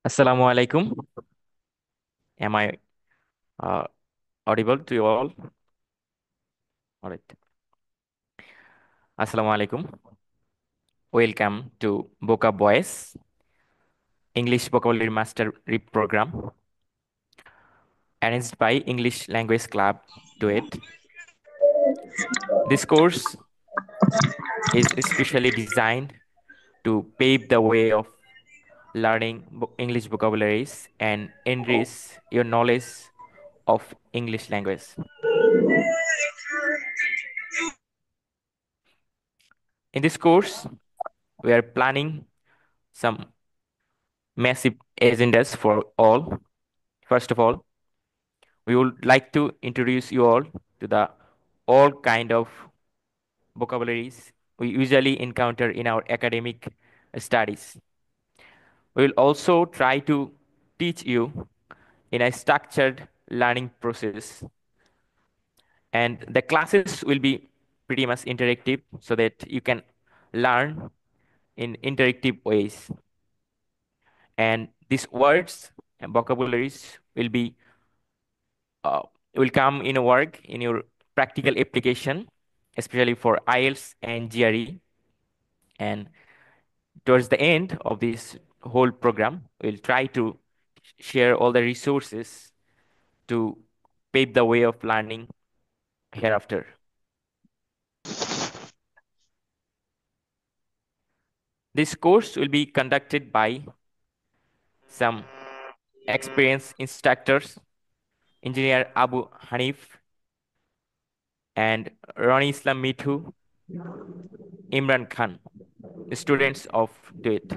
Assalamu alaikum. Am I uh, audible to you all? All right. Assalamu alaikum. Welcome to Vocab Voice English Vocabulary Mastery Program arranged by English Language Club Duet. This course is especially designed to pave the way of learning English vocabularies and enrich your knowledge of English language. In this course, we are planning some massive agendas for all. First of all, we would like to introduce you all to the all kind of vocabularies we usually encounter in our academic studies. We will also try to teach you in a structured learning process. And the classes will be pretty much interactive so that you can learn in interactive ways. And these words and vocabularies uh, will come in work in your practical application, especially for IELTS and GRE. And towards the end of this whole program, we'll try to share all the resources to pave the way of learning hereafter. This course will be conducted by some experienced instructors, Engineer Abu Hanif and Ronnie Islam Mithu, Imran Khan, students of DUIT.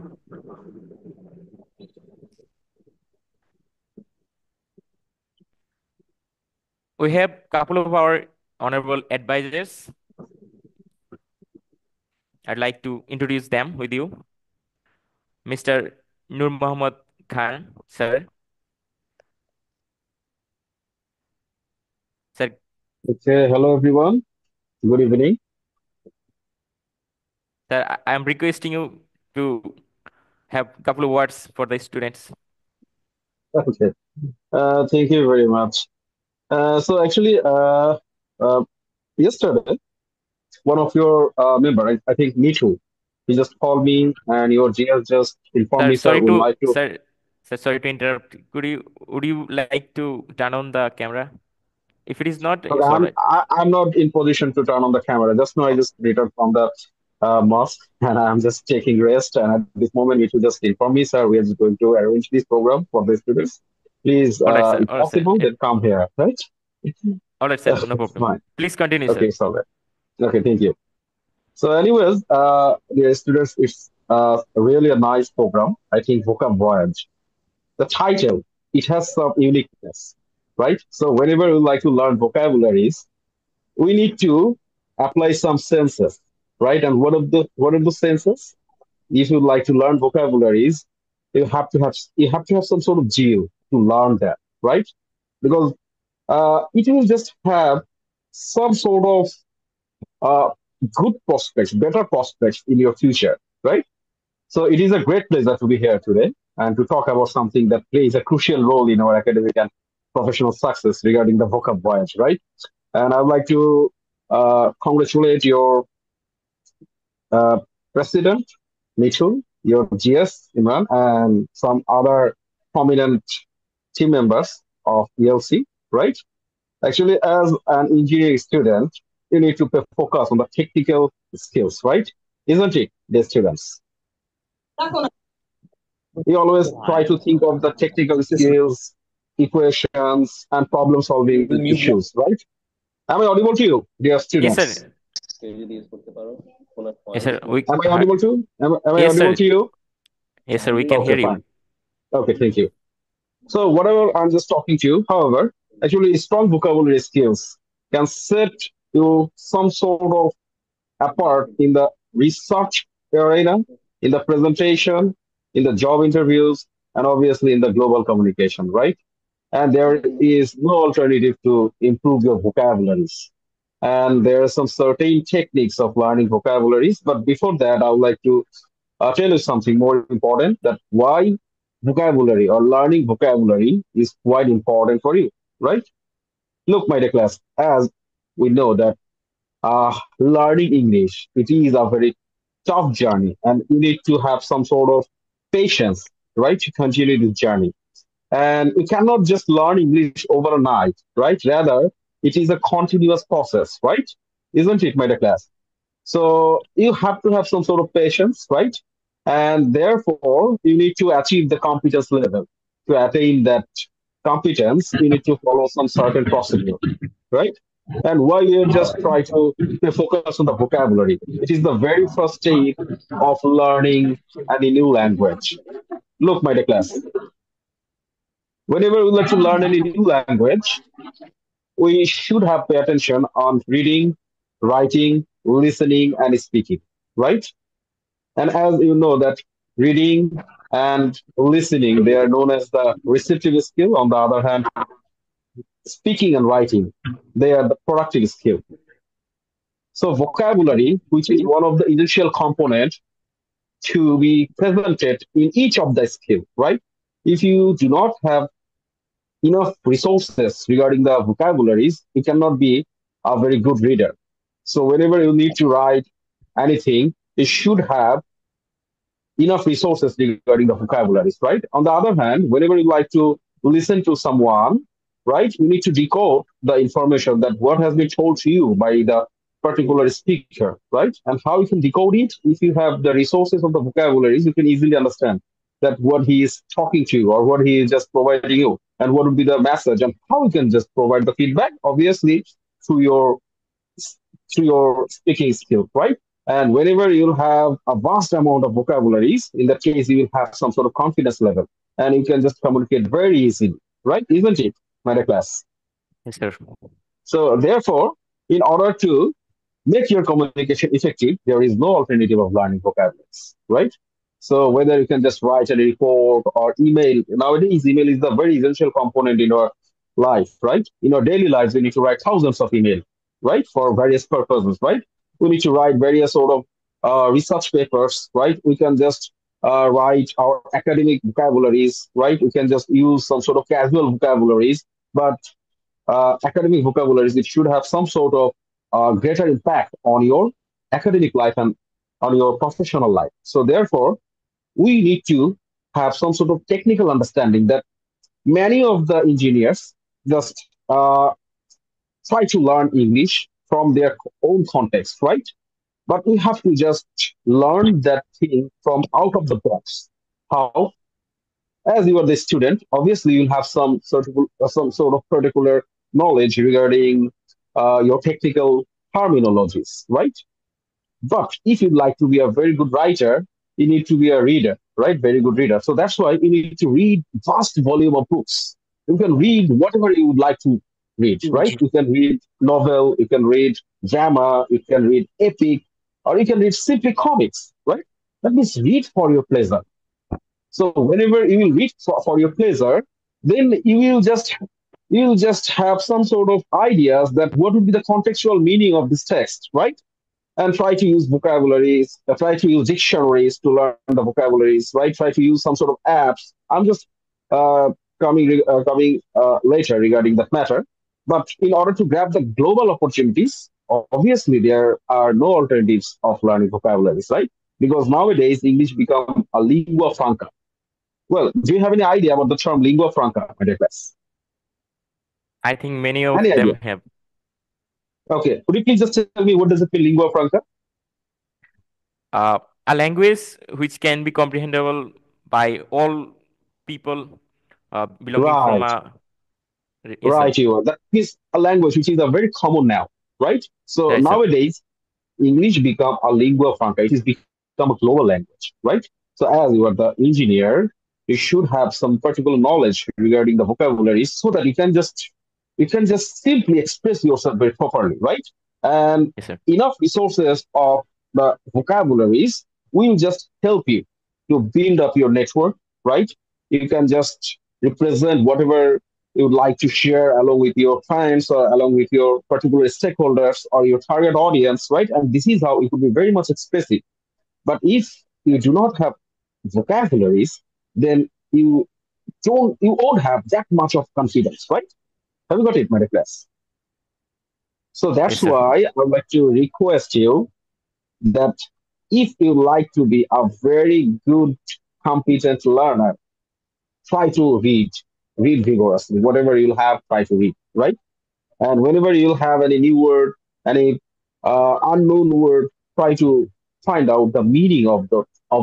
We have a couple of our honorable advisors. I'd like to introduce them with you. Mr. Nur Muhammad Khan, sir. Sir, Okay, hello everyone. Good evening. sir, I am requesting you to have a couple of words for the students. Okay, thank you very much. So actually, uh, yesterday, one of your member, I think Mitu, he just called me and your GS just informed Sir, me, sir, sorry would to like to. sorry to interrupt. Would you like to turn on the camera? If it is not, Okay, it's all right. I'm not in position to turn on the camera. Just now, I just returned from the mosque and I'm just taking rest. And at this moment, Mitu just informed me, sir, we are just going to arrange this program for the students. Please, All right, sir. if All right, sir. possible, then come here, right? All right, sir. No problem. Fine. Please continue, Okay, sir. it's all right. Okay, thank you. So, anyways, dear students, it's really a nice program. I think Vocab Voyage. The title, it has some uniqueness, right? So, whenever we like to learn vocabularies, we need to apply some senses, right? And what are the senses? If you like to learn vocabularies, you have to have some sort of zeal to learn that, right? Because it will just have some sort of uh, good prospects, better prospects in your future, right? So it is a great pleasure to be here today and to talk about something that plays a crucial role in our academic and professional success regarding the vocab voyage, right? And I'd like to congratulate your uh, president Mithun, your GS, Imran, and some other prominent team members of ELC, right? Actually, as an engineering student, you need to focus on the technical skills, right? Isn't it, the students? We always try to think of the technical skills, equations, and problem solving issues, right? Am I audible to you, dear Yes, students? sir. Yes, sir. We Am I heard. audible to? Am I Yes, audible sir. to you? Yes, sir. We can Okay, hear you. fine. Okay, thank you. So, whatever I'm just talking to you, however, actually, strong vocabulary skills can set you some sort of apart in the research arena, in the presentation, in the job interviews, and obviously in the global communication, right? And there is no alternative to improve your vocabularies. And there are some certain techniques of learning vocabularies. But before that, I would like to tell you something more important, that why vocabulary or learning vocabulary is quite important for you, right? Look, my dear class, as we know that learning English, it is a very tough journey, and you need to have some sort of patience, right, to continue this journey. And you cannot just learn English overnight, right? Rather, it is a continuous process, right? Isn't it, my dear class? So you have to have some sort of patience, right? And therefore, you need to achieve the competence level. To attain that competence, you need to follow some certain procedure, right? And why you just try to focus on the vocabulary? It is the very first stage of learning any new language. Look, my dear class, whenever we like to learn any new language, we should have pay attention on reading, writing, listening, and speaking, right? And as you know that reading and listening, they are known as the receptive skill. On the other hand, speaking and writing, they are the productive skill. So vocabulary, which is one of the essential components to be presented in each of the skill, right? If you do not have enough resources regarding the vocabularies, you cannot be a very good reader. So whenever you need to write anything, you should have enough resources regarding the vocabularies, right? On the other hand, whenever you like to listen to someone, right, you need to decode the information that what has been told to you by the particular speaker, right? And how you can decode it, if you have the resources of the vocabularies, you can easily understand that what he is talking to you or what he is just providing you and what would be the message and how you can just provide the feedback, obviously, through your through your speaking skill, right? And whenever you'll have a vast amount of vocabularies, in that case, you will have some sort of confidence level and you can just communicate very easily, right? Isn't it, my dear class? Yes, sir. So, therefore, in order to make your communication effective, there is no alternative of learning vocabularies, right? So, whether you can just write a report or email, nowadays, email is the very essential component in our life, right? In our daily lives, we need to write thousands of email, right, for various purposes, right? We need to write various sort of research papers, right? We can just write our academic vocabularies, right? We can just use some sort of casual vocabularies, but academic vocabularies, it should have some sort of greater impact on your academic life and on your professional life. So, therefore, we need to have some sort of technical understanding that many of the engineers just try to learn English from their own context, right? But we have to just learn that thing from out of the box. How? As you are the student, obviously you'll have some sort of particular knowledge regarding your technical terminologies, right? But if you'd like to be a very good writer, you need to be a reader, right? Very good reader. So that's why you need to read vast volume of books. You can read whatever you would like to read, right? You can read novel, you can read drama, you can read epic, or you can read simply comics, right? That means read for your pleasure. So whenever you will read for your pleasure, then you will just have some sort of ideas that what would be the contextual meaning of this text, right? And try to use vocabularies, try to use dictionaries to learn the vocabularies, right? Try to use some sort of apps. I'm just uh, coming later regarding that matter. But in order to grab the global opportunities, obviously there are no alternatives of learning vocabularies, right? because nowadays English become a lingua franca. Well, do you have any idea about the term lingua franca, my dear class? I think many Any of idea? them have. Okay, could you please just tell me what does it mean, lingua franca? uh, a language which can be comprehensible by all people belonging from Right, a. Yes, sir. right. You are. That is a language which is a very common now, right? So Yes, sir. nowadays English become a lingua franca. It has become a global language, right? So as you are the engineer, you should have some particular knowledge regarding the vocabularies so that you can just simply express yourself very properly, right? And Yes, sir. enough resources of the vocabularies will just help you to build up your network, right? You can just represent whatever you would like to share along with your clients or along with your particular stakeholders or your target audience, right? And this is how it would be very much expressive. But if you do not have vocabularies, then you won't have that much of confidence, right? Have you got it, my class? So that's Yes, sir. why I would like to request you that if you like to be a very good, competent learner, try to read vigorously. Whatever you'll have, try to read, right? And whenever you'll have any new word, any unknown word, try to find out the meaning of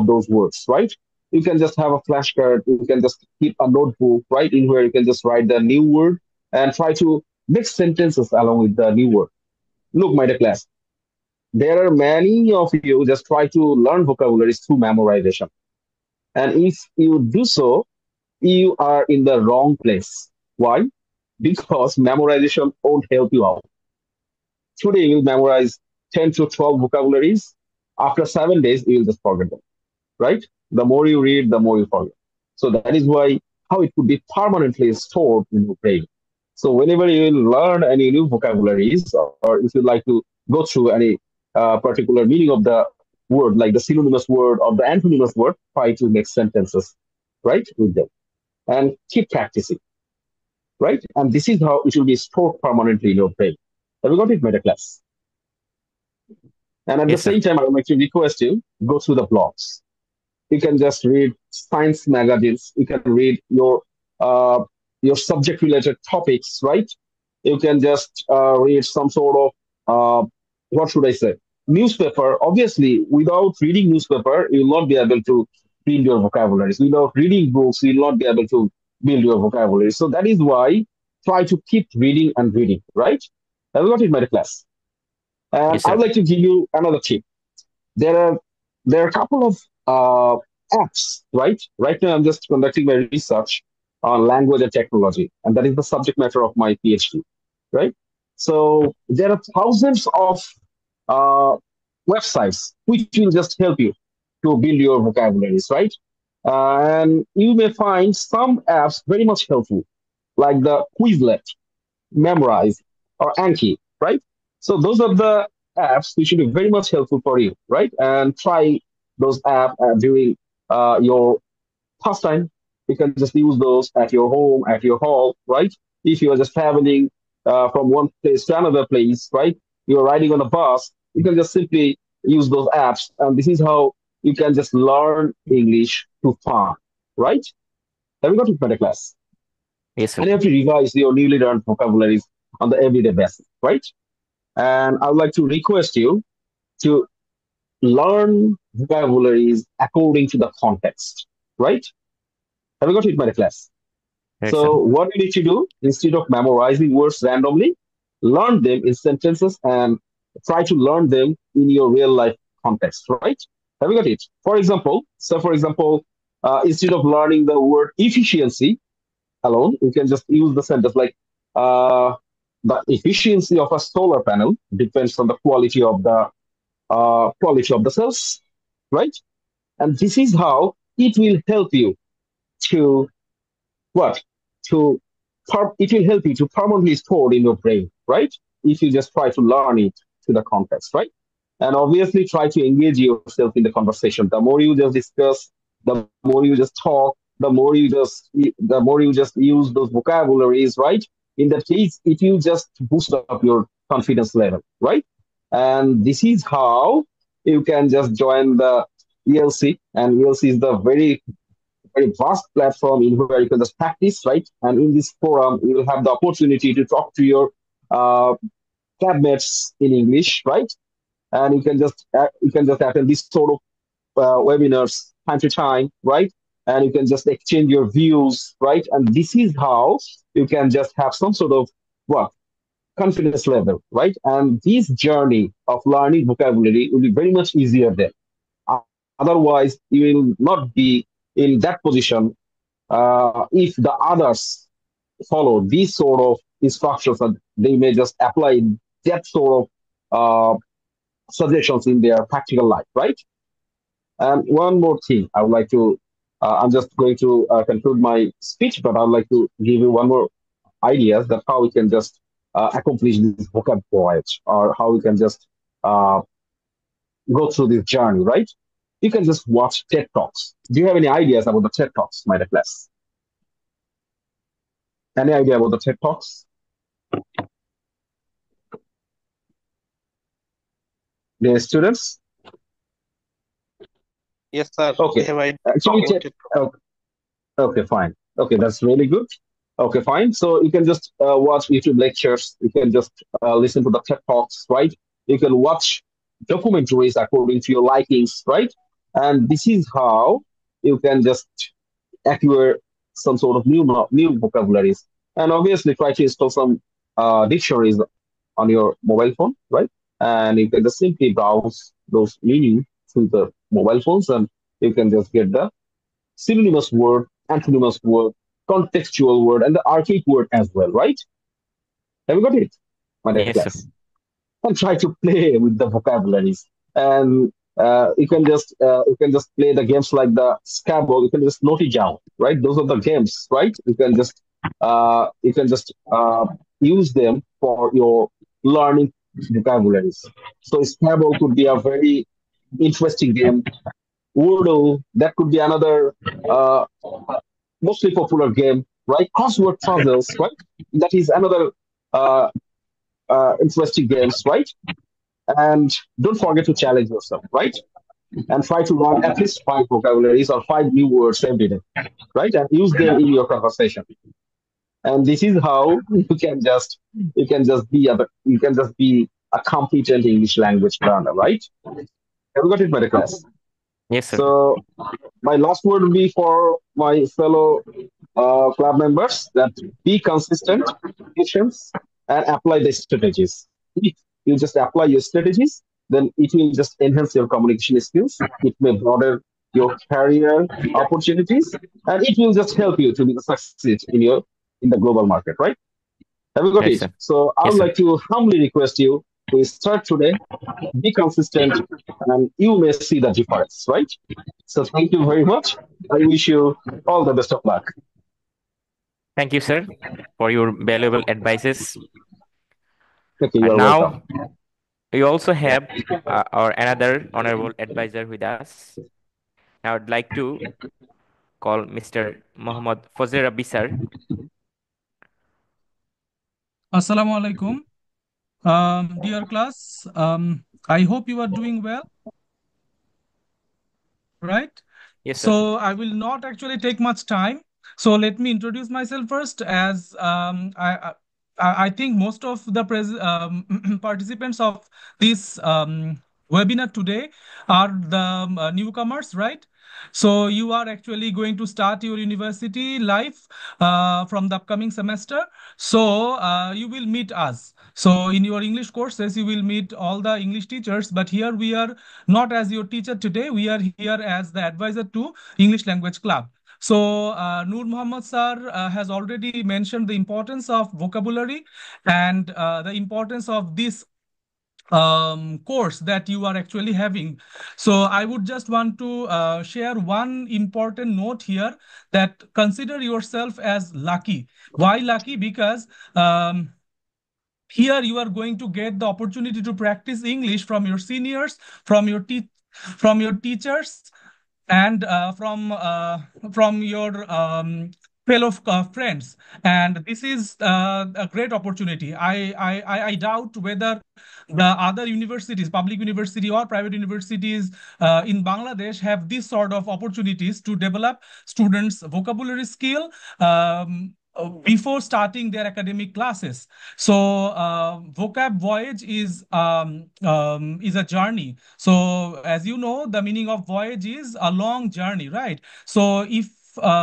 those words, right? You can just have a flashcard. You can just keep a notebook, right, in where you can just write the new word and try to mix sentences along with the new word. Look, my dear class, there are many of you just try to learn vocabularies through memorization, and if you do so, you are in the wrong place. Why? Because memorization won't help you out. Today you will memorize 10 to 12 vocabularies. After 7 days, you will just forget them, right? The more you read, the more you forget. So that is why how it could be permanently stored in your brain. So whenever you will learn any new vocabularies, or if you like to go through any particular meaning of the word, like the synonymous word or the antonymous word, try to make sentences, right, with them and keep practicing, right? And this is how it will be stored permanently in your brain. Have you got it, middle class? And at the Yes, sir. same time, I would like to request you go through the blogs. You can just read science magazines. You can read your subject related topics, right? You can just read some sort of what should I say, newspaper. Obviously, without reading newspaper, you will not be able to build your vocabularies. Without reading books, you will not be able to build your vocabulary. So that is why try to keep reading and reading, right? Have you got it, my class? And Yes, I sir. would like to give you another tip. There are there are a couple of apps, right? Right now, I'm just conducting my research on language and technology, and that is the subject matter of my PhD, right? So there are thousands of uh, websites which will just help you to build your vocabularies, right? And you may find some apps very much helpful, like the Quizlet, Memrise, or Anki, right? So those are the apps which should be very much helpful for you, right? And try those apps during your pastime. You can just use those at your home, at your hall, right? If you are just traveling from one place to another place, right? You're riding on a bus, you can just simply use those apps. And this is how you can just learn English to fun, right? Have you got it, better class? Yes, sir. And you have to revise your newly learned vocabularies on the everyday basis, right? And I would like to request you to learn vocabularies according to the context, right? Have you got it, my class? Right, sir. So what you need to do, instead of memorizing words randomly, learn them in sentences and try to learn them in your real life context, right? Have you got it? For example, instead of learning the word efficiency alone, you can just use the sentence like, uh, the efficiency of a solar panel depends on the quality of the cells, right? And this is how it will help you to what? To it will help you to permanently store in your brain, right? If you just try to learn it to the context, right? And obviously try to engage yourself in the conversation. The more you just discuss, the more you just talk, the more you just use those vocabularies, right? In that case, it will just boost up your confidence level, right? And this is how you can just join the ELC, and ELC is the very vast platform in where you can just practice, right? And in this forum, you will have the opportunity to talk to your uh, cabmates in English, right? And you can just attend this sort of webinars time to time, right? And you can just exchange your views, right? And this is how you can just have some sort of what confidence level, right? And this journey of learning vocabulary will be very much easier then. Otherwise, you will not be in that position if the others follow these sort of instructions and they may just apply that sort of suggestions in their practical life, right? And one more thing, I would like to, I'm just going to conclude my speech, but I'd like to give you one more ideas that how we can just accomplish this vocab voyage or how we can just uh, go through this journey, right? You can just watch TED Talks. Do you have any ideas about the TED Talks, my dear class? Any idea about the TED Talks, dear students? Yes, sir. We Okay. have idea Actually, about it. okay, okay, fine. Okay, that's really good. Okay, fine. So you can just watch YouTube lectures. You can just listen to the TED Talks, right? You can watch documentaries according to your likings, right? And this is how you can just acquire some sort of new vocabularies. And obviously, try to install some dictionaries on your mobile phone, right? And you can just simply browse those meaning through the mobile phones, and you can just get the synonymous word, antonymous word, contextual word, and the archaic word as well, right? Have you got it, my dear Yes, sir. class? And try to play with the vocabularies. And you can just play the games like the Scrabble. You can just note it down, right? Those are the games, right? You can just use them for your learning vocabularies. So Scrabble could be a very interesting game. Wordle, that could be another uh, mostly popular game, right? Crossword puzzles, right? That is another uh, interesting games, right? And don't forget to challenge yourself, right? And try to learn at least five vocabularies or five new words every day, right? And use them in your conversation. And this is how you can just be a competent English language learner, right? Have you got it, my class? Yes, sir. So my last word will be for my fellow club members that be consistent, patient, and apply the strategies. If you just apply your strategies, then it will just enhance your communication skills. It may broaden your career opportunities, and it will just help you to be succeed in the global market, right? Have you got Right, it? sir. So I Yes, would sir. like to humbly request you to start today, be consistent, and you may see the difference, right? So thank you very much. I wish you all the best of luck. Thank you, sir, for your valuable advices. Okay, you And are welcome. now we also have our another honorable advisor with us. Now I'd like to call Mr. Mohammad Fazir Rabbi sir. Assalamu alaikum. Dear class, I hope you are doing well, right? Yes, sir. So I will not actually take much time. So let me introduce myself first, as I think most of the participants of this webinar today are the newcomers, right? So you are actually going to start your university life from the upcoming semester. So you will meet us. So in your English courses, you will meet all the English teachers. But here we are not as your teacher today. We are here as the advisor to English Language Club. So Noor Muhammad sir has already mentioned the importance of vocabulary and the importance of this course that you are actually having. So I would just want to share one important note here, that consider yourself as lucky. Why lucky? Because here you are going to get the opportunity to practice English from your seniors, from your from your teachers, and from your fellow friends, and this is a great opportunity. I doubt whether the other universities, public university or private universities in Bangladesh, have this sort of opportunities to develop students vocabulary skill before starting their academic classes. So vocab voyage is a journey. So as you know, the meaning of voyage is a long journey, right? So if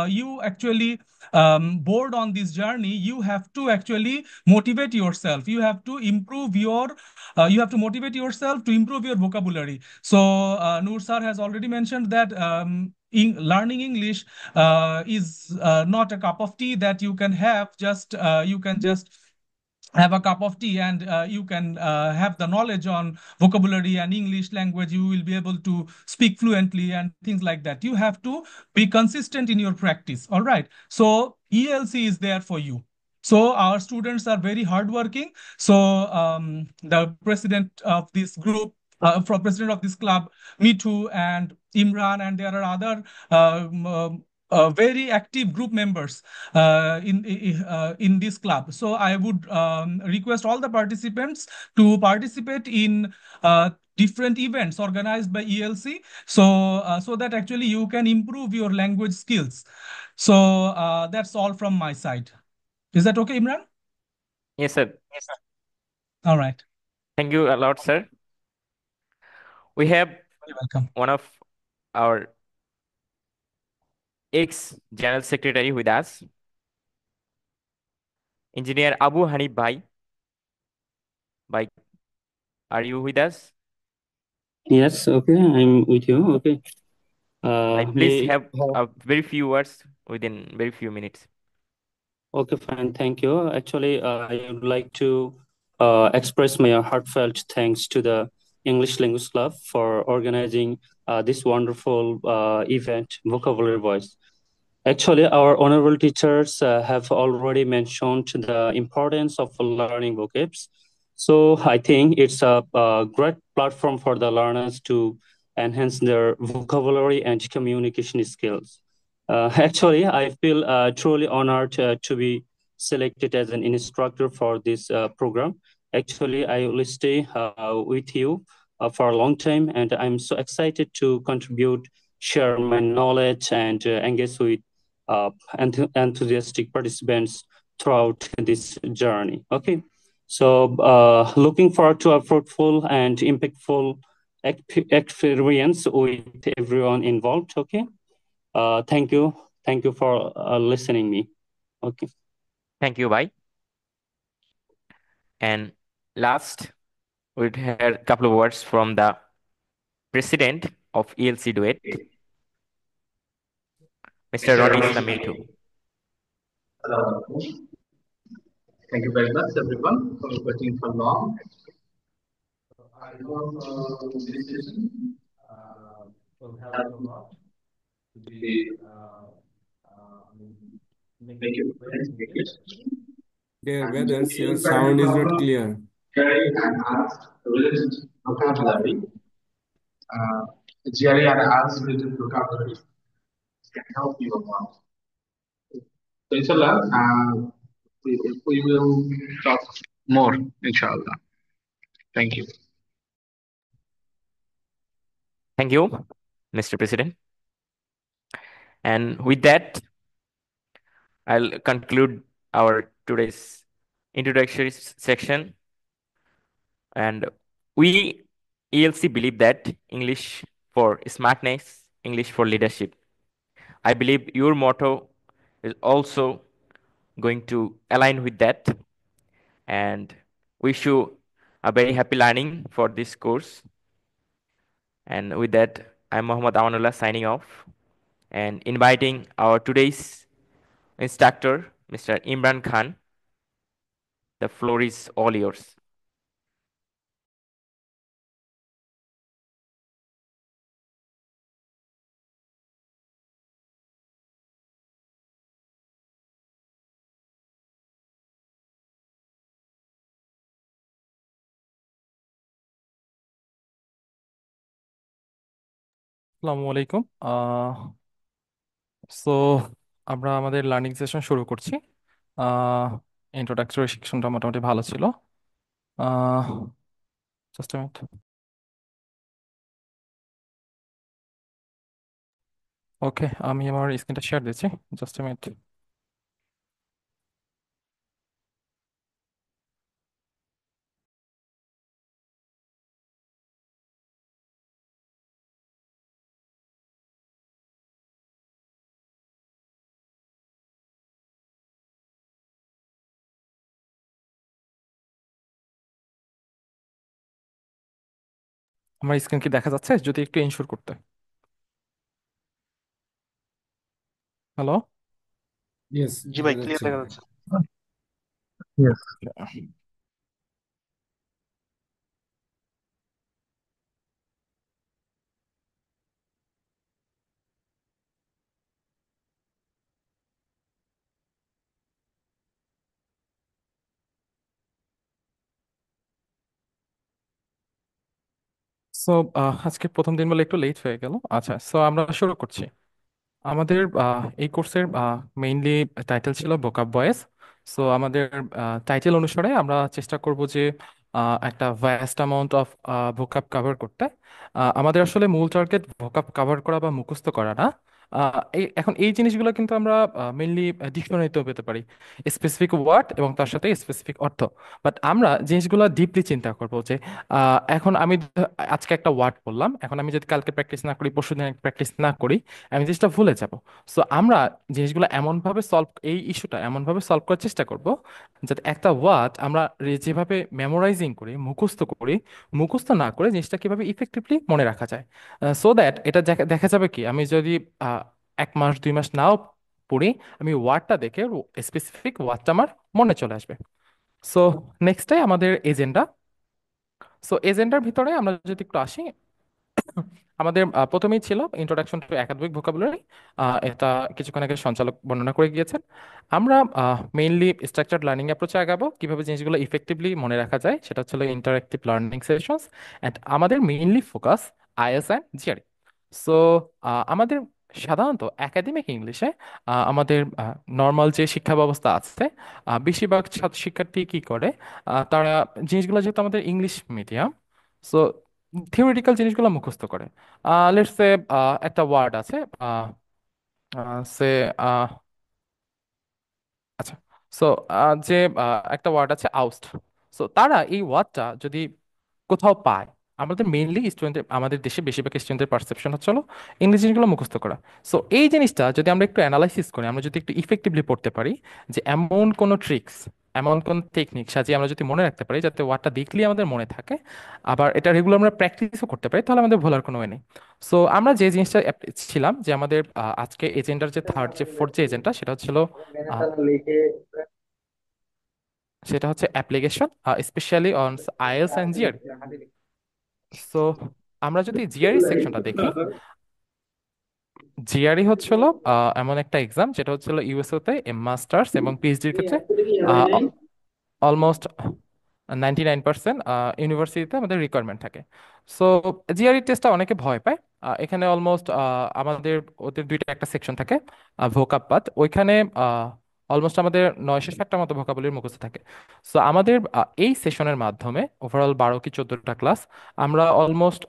you actually bored on this journey, you have to actually motivate yourself. You have to motivate yourself to improve your vocabulary. So Noor sir has already mentioned that learning English is not a cup of tea that you can have just you can just have a cup of tea and you can have the knowledge on vocabulary and English language. You will be able to speak fluently and things like that. You have to be consistent in your practice. All right. So ELC is there for you. So our students are very hardworking. So the president of this group, from president of this club, Mitu and Imran, and there are other very active group members in this club. So I would request all the participants to participate in different events organized by ELC, so that actually you can improve your language skills. So that's all from my side. Is that okay, Imran? Yes, sir. All right. Thank you a lot, sir. We have You're welcome. one of our ex general secretary with us, engineer Abu Hanif Bhai. Bhai, are you with us? Yes, okay, I'm with you. Okay. Bhai, please May have a very few words within very few minutes. Okay, fine. Thank you. Actually, I would like to express my heartfelt thanks to the English Language Club for organizing this wonderful event, Vocabulary Voice. Actually, our honorable teachers have already mentioned the importance of learning vocabs. So I think it's a great platform for the learners to enhance their vocabulary and communication skills. Actually, I feel truly honored to be selected as an instructor for this program. Actually, I will stay with you for a long time, and I'm so excited to contribute, share my knowledge, and engage with enthusiastic participants throughout this journey. Okay, so looking forward to a fruitful and impactful experience with everyone involved. Okay, thank you for listening me. Okay. Thank you, Bhai. And last, we'd hear a couple of words from the president of ELC Duet, Mr. Ronnie Islam Mitu. Hello. Thank you very much, everyone, for waiting for long. I hope this session will help you a lot to be make your friends engaged. Dear And brothers, today your we are sound is not going clear. to carry and ask related vocabulary. Uh, Jerry and ask related vocabulary can help you a lot. So, inshallah, we will talk more, inshallah. Thank you. Thank you, Mr. President. And with that, I'll conclude our today's introductory section. And we ELC believe that English for smartness, English for leadership. I believe your motto is also going to align with that. And wish you a very happy learning for this course. And with that, I'm Muhammad Amanullah signing off and inviting our today's instructor, Mr. Imran Khan. The floor is all yours. Assalamu alaikum. So আমরা আমাদের learning session শুরু করছি। আহ introductory সেকশনটা মোটামুটি ভালো ছিল। আহ just minute. ওকে, আমি আমার স্ক্রিনটা শেয়ার দিচ্ছি। Just minute. আমার স্ক্রিন কি দেখা যাচ্ছে? যদি একটু ইনশোর করতে। হ্যালো। ইয়েস, জি ভাই, দেখা ক্লিয়ার যাচ্ছে। দেখা যাচ্ছে। Yes. সো আজকে প্রথম দিন বলে একটু লেট হয়ে গেল। আচ্ছা, সো আমরা শুরু করছি। আমাদের এই কোর্সের মেইনলি টাইটেল ছিল ভোকাব বয়েস। সো আমাদের টাইটেল অনুসারে আমরা চেষ্টা করব যে একটা ভ্যাস্ট অ্যামাউন্ট অফ ভোকাব কভার করতে। আমাদের আসলে মূল টার্গেট ভোকাব কভার করা বা মুখস্থ করা না। এখন এই জিনিসগুলো কিন্তু আমরা মেইনলি ডিকশনারিতেও পেতে পারি, স্পেসিফিক ওয়ার্ড এবং তার সাথে স্পেসিফিক অর্থ। বাট আমরা জিনিসগুলো ডিপলি চিন্তা করবো যে এখন আমি আজকে একটা ওয়ার্ড বললাম, এখন আমি যদি কালকে প্র্যাকটিস না করি, পরশু দিন প্র্যাকটিস না করি, আমি জিনিসটা ভুলে যাব। সো আমরা জিনিসগুলো এমনভাবে সলভ, এই ইস্যুটা এমনভাবে সলভ করার চেষ্টা করব যাতে একটা ওয়ার্ড আমরা যেভাবে মেমোরাইজিং করি, মুখস্থ করি, মুখস্থ না করে জিনিসটা কিভাবে ইফেক্টিভলি মনে রাখা যায়। সো দ্যাট এটা দেখা দেখা যাবে কি, আমি যদি 1 মাস 2 মাস নাও পড়ি, আমি ওয়ার্ডটা দেখে স্পেসিফিক ওয়ার্ডটা আমার মনে চলে আসবে। সো নেক্সটে আমাদের এজেন্ডা। সো এজেন্ডার ভিতরে আমরা যদি একটু আসি, আমাদের প্রথমেই ছিল ইন্ট্রোডাকশন টু একাডেমিক ভোকাবুলারি। এটা কিছুক্ষণ আগে সঞ্চালক বর্ণনা করে গিয়েছেন। আমরা মেইনলি স্ট্রাকচার্ড লার্নিং অ্যাপ্রোচে আগাবো, কিভাবে জিনিসগুলো ইফেক্টিভলি মনে রাখা যায়, সেটা হচ্ছে ইন্টারেক্টিভ লার্নিং সেশনস। অ্যান্ড আমাদের mainly focus IELTS and GRE. So আমাদের সাধারণত একাডেমিক ইংলিশে আমাদের নর্মাল যে শিক্ষা ব্যবস্থা আছে, বেশিরভাগ ছাত্র শিক্ষার্থী কি করে, তারা জিনিসগুলো যেহেতু আমাদের ইংলিশ মিডিয়াম, সো থিওরিটিক্যাল জিনিসগুলো মুখস্থ করে। লেটস সে একটা ওয়ার্ড আছে, সে আচ্ছা, সো যে একটা ওয়ার্ড আছে আউস্ট। সো তারা এই ওয়ার্ডটা যদি কোথাও পায়, আমাদের মেইনলি স্টুডেন্টের, আমাদের দেশে বেশিরভাগ স্টুডেন্টের পারসেপশন হচ্ছে হলো ইংরেজি জিনিসগুলো মুখস্থ করা। সো এই জিনিসটা যদি আমরা একটু অ্যানালাইসিস করি, আমরা যদি একটু ইফেক্টিভলি পড়তে পারি, যে এমন কোনো ট্রিক্স, এমন কোন টেকনিক সাজিয়ে আমরা যদি মনে রাখতে পারি যাতে ওয়ার্ডটা দেখলেই আমাদের মনে থাকে, আবার এটা রেগুলার আমরা প্র্যাকটিসও করতে পারি, তাহলে আমাদের ভোলার কোনো ওয়ে নেই। সো আমরা যে জিনিসটা ছিলাম যে আমাদের আজকে এজেন্ডার যে থার্ড যে ফোর্থ যে এজেন্ডা, সেটা হচ্ছিল সেটা হচ্ছে application, specially on IELTS and GRE. So আমরা যদি জিআরই সেকশনটা দেখি, জিআরই হচ্ছিল এমন একটা এক্সাম যেটা হচ্ছিল ইউএসওতে মাস্টার্স এবং পিএইচডির ক্ষেত্রে অলমোস্ট 99% ইউনিভার্সিটিতে আমাদের রিকোয়ারমেন্ট থাকে। সো জিআরই টেস্টটা অনেকে ভয় পায়। এখানে অলমোস্ট আমাদের ওদের দুইটা একটা সেকশন থাকে, ভোকাব পাথ, ওইখানে অলমোস্ট আমাদের 960টার মতো ভোকাবুলারি মুখস্থ থাকে। সো আমাদের এই সেশনের মাধ্যমে ওভারঅল 12 কি 14টা ক্লাস, আমরা almost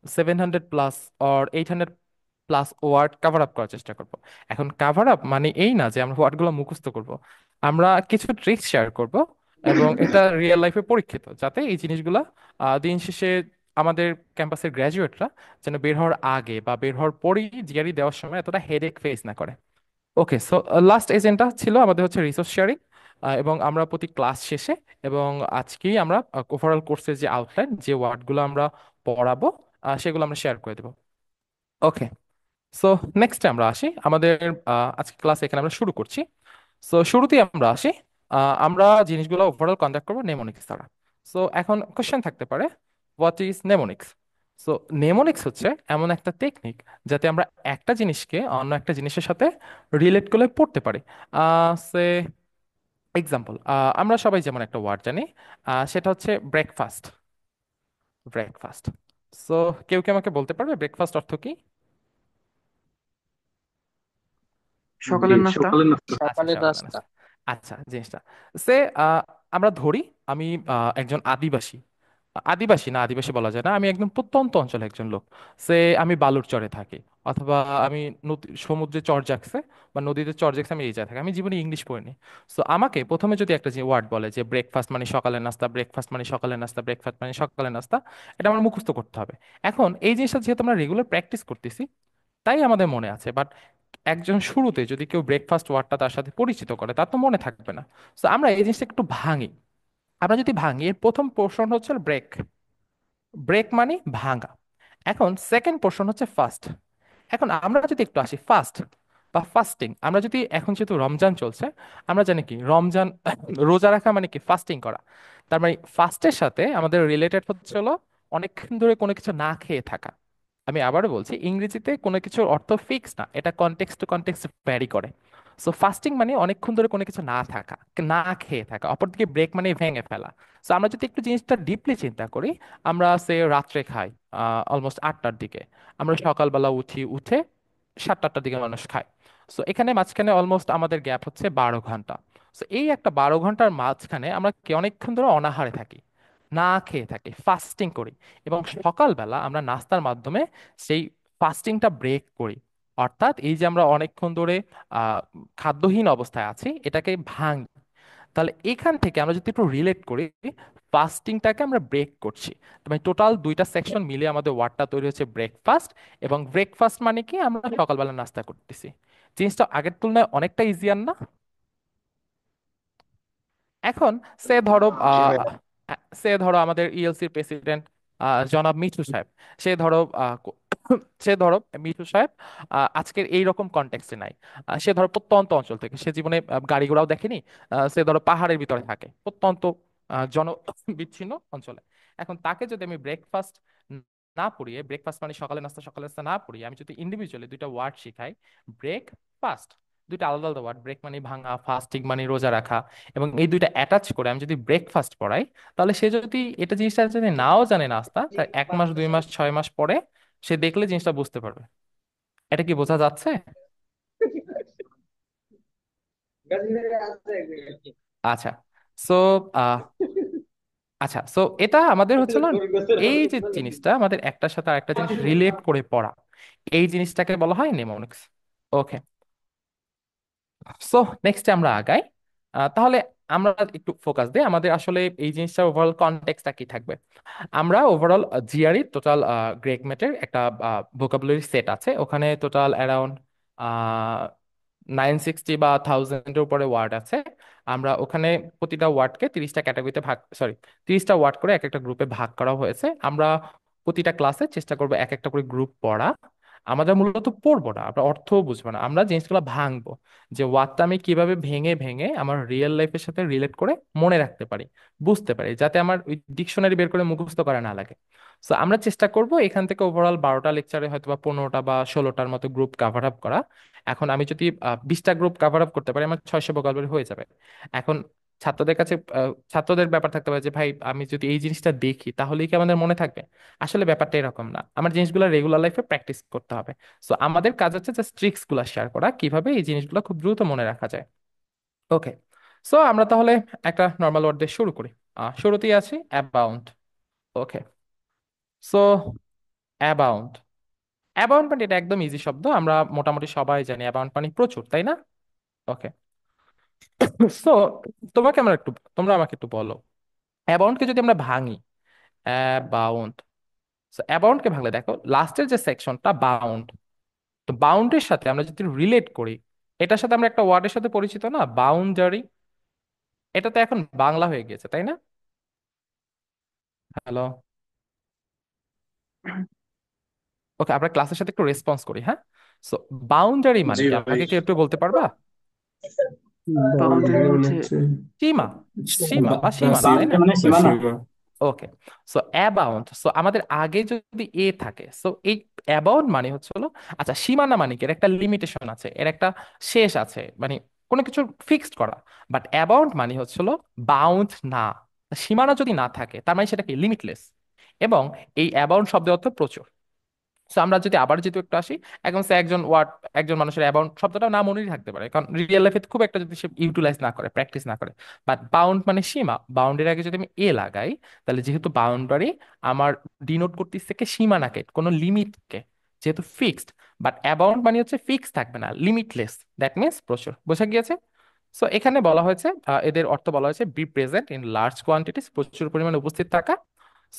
700+ or 800+ word cover up করার চেষ্টা করব। এখন কাভার আপ মানে এই না যে আমরা ওয়ার্ডগুলো মুখস্থ করব, আমরা কিছু ট্রিক্স শেয়ার করব, এবং এটা রিয়েল লাইফে পরীক্ষিত, যাতে এই জিনিসগুলা দিন শেষে আমাদের ক্যাম্পাসের গ্র্যাজুয়েটরা যেন বের হওয়ার আগে বা বের হওয়ার পরেই জিআরই দেওয়ার সময় এতটা হেডেক ফেস না করে। ওকে, সো লাস্ট এজেন্ডা ছিল আমাদের হচ্ছে রিসোর্স শেয়ারিং। এবং আমরা প্রতি ক্লাস শেষে এবং আজকেই আমরা ওভারঅল কোর্সের যে আউটলাইন, যে ওয়ার্ডগুলো আমরা পড়াবো, সেগুলো আমরা শেয়ার করে দেবো। ওকে, সো নেক্সট আমরা আসি আমাদের আজকে ক্লাস এখানে আমরা শুরু করছি। সো শুরুতেই আমরা আসি, আমরা জিনিসগুলো ওভারঅল কন্ডাক্ট করবো নেমোনিক্স দ্বারা। সো এখন কোশ্চেন থাকতে পারে, what is mnemonics? So mnemonics হচ্ছে এমন একটা টেকনিক যাতে আমরা একটা জিনিসকে অন্য একটা জিনিসের সাথে রিলেট করে পড়তে পারি। সে এক্সাম্পল, আমরা সবাই যেমন একটা ওয়ার্ড জানি, সেটা হচ্ছে ব্রেকফাস্ট। ব্রেকফাস্ট। সো কেউ কি আমাকে বলতে পারবে ব্রেকফাস্ট অর্থ কি? জি, সকালের নাস্তা। সকালের নাস্তা। আচ্ছা, সকালে সকালে নাস্তা। নাস্তা। আচ্ছা, জিনিসটা সে আমরা ধরি আমি একজন আদিবাসী। আদিবাসী না, আদিবাসী বলা যায় না, আমি একদম প্রত্যন্ত অঞ্চলে একজন লোক। সে আমি বালুর চরে থাকি, অথবা আমি নদী সমুদ্রে চর জাগছে বা নদীতে চর জাগছে, আমি এই জায়গায় থাকি, আমি জীবনে ইংলিশ পড়িনি। সো আমাকে প্রথমে যদি একটা যে ওয়ার্ড বলে যে ব্রেকফাস্ট মানে সকালের নাস্তা, ব্রেকফাস্ট মানে সকালের নাস্তা, ব্রেকফাস্ট মানে সকালের নাস্তা, এটা আমার মুখস্থ করতে হবে। এখন এই জিনিসটা যেহেতু আমরা রেগুলার প্র্যাকটিস করতেছি, তাই আমাদের মনে আছে। বাট একজন শুরুতে যদি কেউ ব্রেকফাস্ট ওয়ার্ডটা তার সাথে পরিচিত করে, তার তো মনে থাকবে না। তো আমরা এই জিনিসটা একটু ভাঙি। আমরা যদি ভাঙি, এর প্রথম পোর্শন হচ্ছে ব্রেক। ব্রেক মানে ভাঙা। এখন সেকেন্ড পোর্শন হচ্ছে ফাস্ট। এখন আমরা যদি একটু আসি ফাস্ট বা ফাস্টিং, আমরা যদি এখন যেহেতু রমজান চলছে, আমরা জানি কি রমজান রোজা রাখা মানে কি ফাস্টিং করা। তার মানে ফাস্টের সাথে আমাদের রিলেটেড হচ্ছে হলো অনেকক্ষণ ধরে কোনো কিছু না খেয়ে থাকা। আমি আবারও বলছি, ইংরেজিতে কোনো কিছুর অর্থ ফিক্স না, এটা কনটেক্সট টু কনটেক্সট ভ্যারি করে। সো ফাস্টিং মানে অনেকক্ষণ ধরে কোনো কিছু না থাকা, না খেয়ে থাকা। অপরদিকে ব্রেক মানে ভেঙে ফেলা। সো আমরা যদি একটু জিনিসটা ডিপলি চিন্তা করি, আমরা সে রাত্রে খাই অলমোস্ট 8টার দিকে, আমরা সকালবেলা উঠে 7টা 8টার দিকে মানুষ খায়। সো এখানে মাঝখানে অলমোস্ট আমাদের গ্যাপ হচ্ছে 12 ঘন্টা। সো এই একটা 12 ঘন্টার মাঝখানে আমরা কি অনেকক্ষণ ধরে অনাহারে থাকি, না খেয়ে থাকি, ফাস্টিং করি। এবং সকালবেলা আমরা নাস্তার মাধ্যমে সেই ফাস্টিংটা ব্রেক করি। অর্থাৎ এই যে আমরা অনেকক্ষণ ধরে আহ খাদ্যহীন অবস্থায় আছি, এটাকে ভাঙি। তাহলে এখান থেকে আমরা যদি একটু রিলেট করি, ফাস্টিংটাকে আমরা ব্রেক করছি। মানে টোটাল দুইটা সেকশন মিলে আমাদের ওয়ার্ডটা তৈরি হচ্ছে ব্রেকফাস্ট। এবং ব্রেকফাস্ট মানে কি আমরা সকালবেলা নাস্তা করতেছি। জিনিসটা আগের তুলনায় অনেকটা ইজিয়ার না? এখন সে ধরো জি ভাইয়া। সে ধরো আমাদের ইএলসির প্রেসিডেন্ট জনাব মিঠু সাহেব। সে ধরো সে ধরো মিঠু সাহেব আজকের এই রকম কনটেক্সটে নাই। সে ধরো প্রত্যন্ত অঞ্চল থেকে, সে জীবনে গাড়ি ঘোড়াও দেখেনি। সে ধরো পাহাড়ের ভিতরে থাকে, প্রত্যন্ত জন বিচ্ছিন্ন অঞ্চলে। এখন তাকে যদি আমি ব্রেকফাস্ট না পড়িয়ে, ব্রেকফাস্ট মানে সকালে নাস্তা, সকালে নাস্তা না পড়িয়ে আমি যদি ইন্ডিভিজুয়ালি দুইটা ওয়ার্ড শিখাই, ব্রেক ফাস্ট, দুইটা আলাদা আলাদা ওয়ার্ড, ব্রেক মানে ভাঙা, ফাস্টিং মানে রোজা রাখা, এবং এই দুইটা অ্যাটাচ করে আমি যদি ব্রেকফাস্ট পড়াই, তাহলে সে যদি এটা জিনিসটা যদি নাও জানে নাস্তা, তার 1 মাস 2 মাস 6 মাস পরে সে দেখলে জিনিসটা বুঝতে পারবে। এটা কি বোঝা যাচ্ছে? আচ্ছা। সো আচ্ছা, সো এটা আমাদের হচ্ছে না, এই যে জিনিসটা আমাদের একটার সাথে আরেকটা জিনিস রিলেট করে পড়া, এই জিনিসটাকে বলা হয় নেমোনিক্স। ওকে। সো নেক্সটে আমরা আগাই। তাহলে আমরা একটু ফোকাস দিই আমাদের আসলে এই জিনিসটা ওভারঅল কনটেক্সটটা কি থাকবে। আমরা ওভারঅল জিআরই টোটাল গ্রেগমেটের একটা ভোকাবুলারি সেট আছে, ওখানে টোটাল অ্যারাউন্ড 960 বা 1000-এর উপরে ওয়ার্ড আছে। আমরা ওখানে প্রতিটা ওয়ার্ডকে 30টা ক্যাটাগরিতে ভাগ, সরি, 30টা ওয়ার্ড করে এক একটা গ্রুপে ভাগ করা হয়েছে। আমরা প্রতিটা ক্লাসে চেষ্টা করবো এক একটা করে গ্রুপ পড়া। আমাদের মূলত পড়বো না, আমরা অর্থ বুঝবো না, আমরা জিনিসগুলো ভাঙবো, যে ওয়ার্ডটা আমি কিভাবে ভেঙে ভেঙে আমার রিয়েল লাইফের সাথে রিলেট করে মনে রাখতে পারি, বুঝতে পারি, যাতে আমার ওই ডিকশনারি বের করে মুখস্থ করা না লাগে। সো আমরা চেষ্টা করব এখান থেকে ওভারঅল 12টা লেকচারে হয়তো বা 15টা বা 16টার মতো গ্রুপ কাভার আপ করা। এখন আমি যদি 20টা গ্রুপ কাভার আপ করতে পারি, আমার 600 ভোকাবুলারি হয়ে যাবে। এখন ছাত্রদের কাছে ছাত্রদের ব্যাপার থাকতে পারে যে ভাই আমি যদি এই জিনিসটা দেখি তাহলেই কি আমাদের মনে থাকবে। আসলে ব্যাপারটা এরকম না, আমার জিনিসগুলো রেগুলার লাইফে প্র্যাকটিস করতে হবে। সো আমাদের কাজ হচ্ছে জাস্ট ট্রিক্স গুলো শেয়ার করা, কিভাবে এই জিনিসগুলো খুব দ্রুত মনে রাখা যায়। ওকে। সো আমরা তাহলে একটা নর্মাল ওয়ার্ড দিয়ে শুরু করি। শুরুতেই আছি অ্যাবাউন্ড। ওকে। সো অ্যাবাউন্ড, অ্যাবাউন্ড মানে এটা একদম ইজি শব্দ, আমরা মোটামুটি সবাই জানি অ্যাবাউন্ড মানে প্রচুর, তাই না? ওকে। সো তোমাকে আমরা একটু, তোমরা আমাকে একটু বলো, অ্যাবাউন্ডকে যদি আমরা ভাঙি, অ্যাবাউন্ড, অ্যাবাউন্ডকে ভাঙলে দেখো লাস্টের যে সেকশনটা বাউন্ড, তো বাউন্ডের সাথে আমরা যদি রিলেট করি, এটার সাথে আমরা একটা ওয়ার্ডের সাথে পরিচিত না, বাউন্ডারি। এটা তো এখন বাংলা হয়ে গেছে, তাই না? হ্যালো। ওকে, আমরা ক্লাসের সাথে একটু রেসপন্স করি, হ্যাঁ। সো বাউন্ডারি মানে জি কি, ভাই। আমাকে কি একটু বলতে পারবা? বাউন্ডারি বাউন্ডারি মানে হচ্ছে হচ্ছে সীমা, সীমা বা সীমানা, তাই না? মানে সীমানা। ওকে। সো অ্যাবাউন্ড, সো আমাদের আগে যদি এ থাকে, সো এই অ্যাবাউন্ড মানে হচ্ছে হলো, আচ্ছা সীমানা মানে কি, এর একটা লিমিটেশন আছে, এর একটা শেষ আছে, মানে কোনো কিছু ফিক্সড করা। বাট অ্যাবাউন্ড মানে হচ্ছে হলো বাউন্ড না, সীমানা যদি না থাকে তার মানে সেটা কি লিমিটলেস। এবং এই অ্যাবাউন্ড শব্দের অর্থ প্রচুর। সো আমরা যদি আবার যেহেতু একটু আসি, এখন সে একজন মানুষের অ্যাবাউন্ড শব্দটা না মনেই থাকতে পারে, কারণ রিয়েল লাইফে খুব একটা যদি সে ইউটিলাইজ না করে, প্র্যাকটিস না করে। বাট বাউন্ড মানে সীমা, বাউন্ডের আগে যদি আমি এ লাগাই, তাহলে যেহেতু বাউন্ডারি আমার ডিনোট করতেছে কি সীমানাকে, কোনো লিমিটকে, যেহেতু ফিক্সড। বাট অ্যাবাউন্ড মানে হচ্ছে ফিক্স থাকবে না, লিমিটলেস, দ্যাট মিনস প্রচুর। বোঝা গিয়েছে? সো এখানে বলা হয়েছে, এদের অর্থ বলা হয়েছে B present in large quantities, প্রচুর পরিমাণে উপস্থিত থাকা।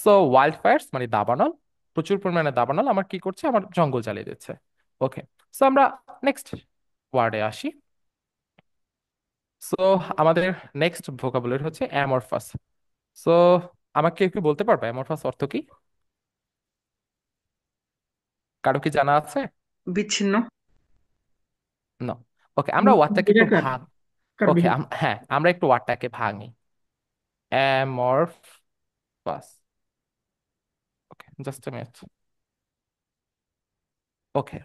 সো ওয়াইল্ড ফায়ার্স মানে দাবানল, প্রচুর পরিমাণে দাবানল আমার কি করছে, আমার জঙ্গল জ্বালিয়ে দিচ্ছে। ওকে, সো আমরা নেক্সট ওয়ার্ডে আসি। সো আমাদের নেক্সট ভোকাবুলারি হচ্ছে অ্যামরফাস। সো আমাকে একটু বলতে পারবে অ্যামরফাস অর্থ কি? কারো কি জানা আছে? বিচ্ছিন্ন। না। ওকে, আমরা ওয়ার্ডটাকে একটু নিরাকার। ভাগ ওকে, কারবিহীন। হ্যাঁ, আমরা একটু ওয়ার্ডটাকে ভাঙি। Amorphous. Okay, just a minute. Okay,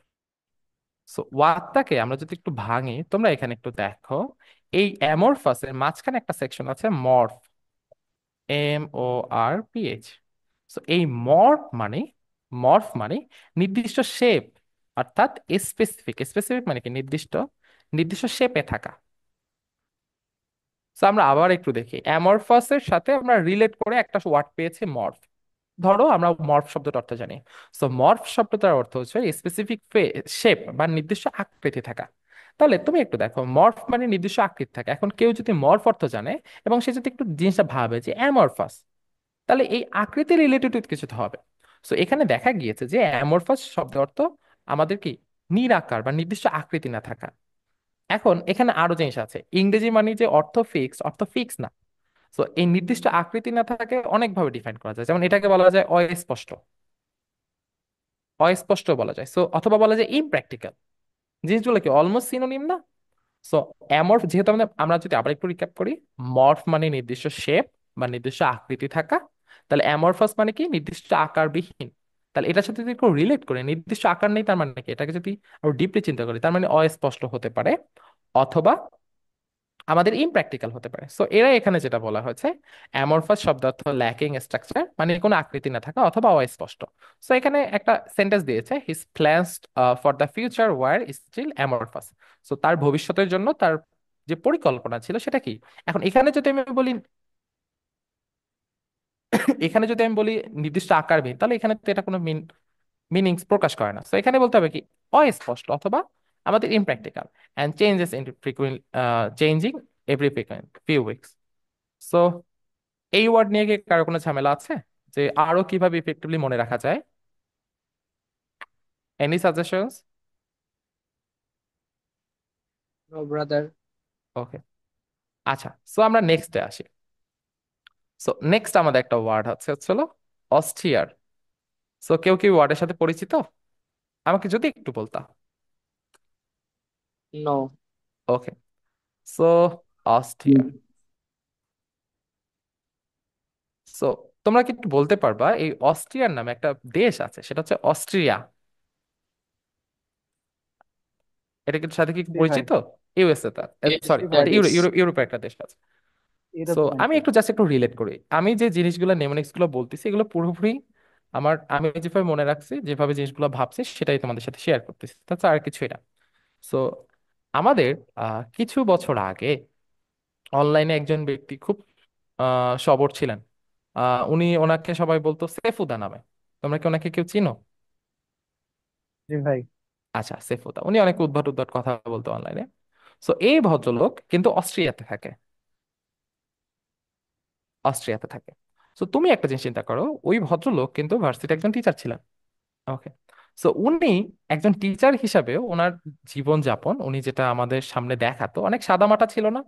so ওয়ার্ডটাকে আমরা যদি একটু ভাঙি, তোমরা এখানে একটু দেখো, এই অ্যামরফাসের মাঝখানে একটা সেকশন আছে মরফ, MORPH। সো এই মর্ফ মানে নির্দিষ্ট শেপ, অর্থাৎ স্পেসিফিক। স্পেসিফিক মানে কি নির্দিষ্ট, নির্দিষ্ট শেপে থাকা। সো আমরা আবার একটু দেখি, অ্যামরফাসের সাথে আমরা রিলেট করে একটা ওয়ার্ড পেয়েছি মর্ফ। ধরো আমরা মর্ফ শব্দটার অর্থ জানি। সো মর্ফ শব্দটার অর্থ হচ্ছে স্পেসিফিক শেপ বা নির্দিষ্ট আকৃতি থাকা। তাহলে তুমি একটু দেখো, মর্ফ মানে নির্দিষ্ট আকৃতি থাকে। এখন কেউ যদি মর্ফ অর্থ জানে এবং সে যদি একটু জিনিসটা ভাবে যে অ্যামরফাস, তাহলে এই আকৃতি রিলেটেড কিছু তো হবে। সো এখানে দেখা গিয়েছে যে অ্যামরফাস শব্দ অর্থ আমাদের কি নিরাকার বা নির্দিষ্ট আকৃতি না থাকা। এখন এখানে আরো জিনিস আছে, ইংরেজি মানে যে অর্থ ফিক্স না। সো এই নির্দিষ্ট আকৃতি না থাকে অনেকভাবে ডিফাইন করা যায়, যেমন এটাকে বলা যায় অস্পষ্ট, অস্পষ্ট বলা যায়। সো অথবা বলা যায় ইমপ্র্যাকটিক্যাল। জিনিসগুলো কি অলমোস্ট সিনোনিম না? সো অ্যামর্ফ যেহেতু আমরা যদি আবার একটু রিক্যাপ করি, মর্ফ মানে নির্দিষ্ট শেপ বা নির্দিষ্ট আকৃতি থাকা, তাহলে অ্যামরফাস মানে কি নির্দিষ্ট আকারবিহীন। তাহলে এটার সাথে যদি একটু রিলেট করে, নির্দিষ্ট আকার নেই তার মানে কি, এটাকে যদি আরো ডিপলি চিন্তা করি, তার মানে অস্পষ্ট হতে পারে, অথবা আমাদের ইমপ্র্যাকটিক্যাল হতে পারে। সো এরা এখানে যেটা বলা হয়েছে, অ্যামরফাস শব্দ অর্থ ল্যাকিং স্ট্রাকচার, মানে কোনো আকৃতি না থাকা অথবা অস্পষ্ট। সো এখানে একটা সেন্টেন্স দিয়েছে, his plans for the future were still amorphous. So তার ভবিষ্যতের জন্য তার যে পরিকল্পনা ছিল সেটা কি। এখন এখানে যদি আমি বলি নির্দিষ্ট আকারবিহীন, তাহলে এখানে তো এটা কোনো মিনিংস প্রকাশ করে না। সো এখানে বলতে হবে কি অস্পষ্ট অথবা আমাদের impractical, and changes in frequent, changing every frequent few weeks. So এই ওয়ার্ড নিয়ে কি কারো কোনো ঝামেলা আছে, যে আরো কিভাবে ইফেক্টিভলি মনে রাখা যায়? Any suggestions? No brother. Okay, আচ্ছা, সো আমরা নেক্সটে আসি। সো নেক্সট আমাদের একটা ওয়ার্ড হচ্ছিল অস্ট্রিয়ার। সো কেউ কি ওয়ার্ডের সাথে পরিচিত? আমাকে যদি একটু বলতা। নো। ওকে, সো অস্ট্রিয়া। সো তোমরা কি একটু বলতে পারবা এই অস্ট্রিয়ার নামে একটা দেশ আছে, সেটা হচ্ছে অস্ট্রিয়া, এটা কিন্তু সাথে কি জি ভাই। পরিচিত? ইউএসএ, তার সরি, জি ভাই। এটা ইউরোপের একটা দেশ আছে। সো ইউরোপ আমি কান্ট্রি। একটু রিলেট করি, আমি যে জিনিসগুলো নেমোনিক্স গুলো বলতেছি এগুলো পুরোপুরি আমি যেভাবে মনে রাখছি, যেভাবে জিনিসগুলো ভাবছি সেটাই তোমাদের সাথে শেয়ার করতেছি, তাছাড়া আর কিছুই না। সো আমাদের কিছু বছর আগে অনলাইনে একজন ব্যক্তি খুব সবর ছিলেন। ওনাকে সবাই বলতো সেফুদা নামে। তোমরা কি ওনাকে কেউ চিনো? জি ভাই। আচ্ছা, সেফুদা, উনি অনেক উদ্ভট উদ্ভট কথা বলতো অনলাইনে। সো এই ভদ্রলোক কিন্তু অস্ট্রিয়াতে থাকে, অস্ট্রিয়াতে থাকে। সো তুমি একটা জিনিস চিন্তা করো, ওই ভদ্রলোক কিন্তু ভার্সিটি একজন টিচার ছিলেন। ওকে, সো উনি একজন টিচার হিসাবে ওনার জীবনযাপন, উনি যেটা আমাদের সামনে দেখাতো, অনেক সাদামাটা ছিল না?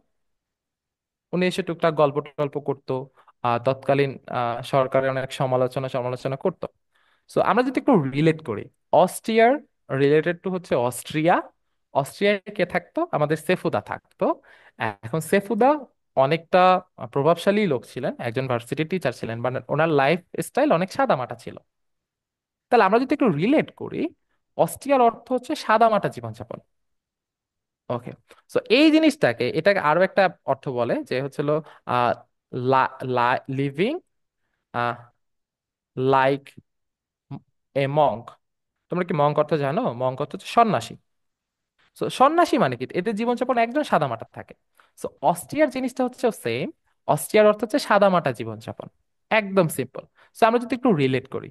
উনি এসে টুকটাক গল্প টল্প করতো, তৎকালীন সরকারের অনেক সমালোচনা সমালোচনা করতো। সো আমরা যদি একটু রিলেট করি, অস্ট্রিয়ার রিলেটেড টু হচ্ছে অস্ট্রিয়া, অস্ট্রিয়ায় কে থাকতো? আমাদের সেফুদা থাকতো। এখন সেফুদা অনেকটা প্রভাবশালী লোক ছিলেন, একজন ভার্সিটি টিচার ছিলেন, মানে ওনার লাইফ স্টাইল অনেক সাদামাটা ছিল। তাহলে আমরা যদি একটু রিলেট করি, অস্ট্রিয়ার অর্থ হচ্ছে সাদামাটা জীবনযাপন। ওকে, সো এই জিনিসটাকে, এটাকে আরো একটা অর্থ বলে যে হচ্ছিল আহ লিভিং লাইক এ মঙ্ক। তো তোমরা কি মঙ্ক অর্থ জানো? মঙ্ক অর্থ হচ্ছে সন্ন্যাসী। সো সন্ন্যাসী মানে কি, এদের জীবনযাপন একদম সাদামাটা থাকে। সো অস্ট্রিয়ার জিনিসটা হচ্ছে সেম। অস্ট্রিয়ার অর্থ হচ্ছে সাদামাটা জীবনযাপন, একদম সিম্পল। সো আমরা যদি একটু রিলেট করি,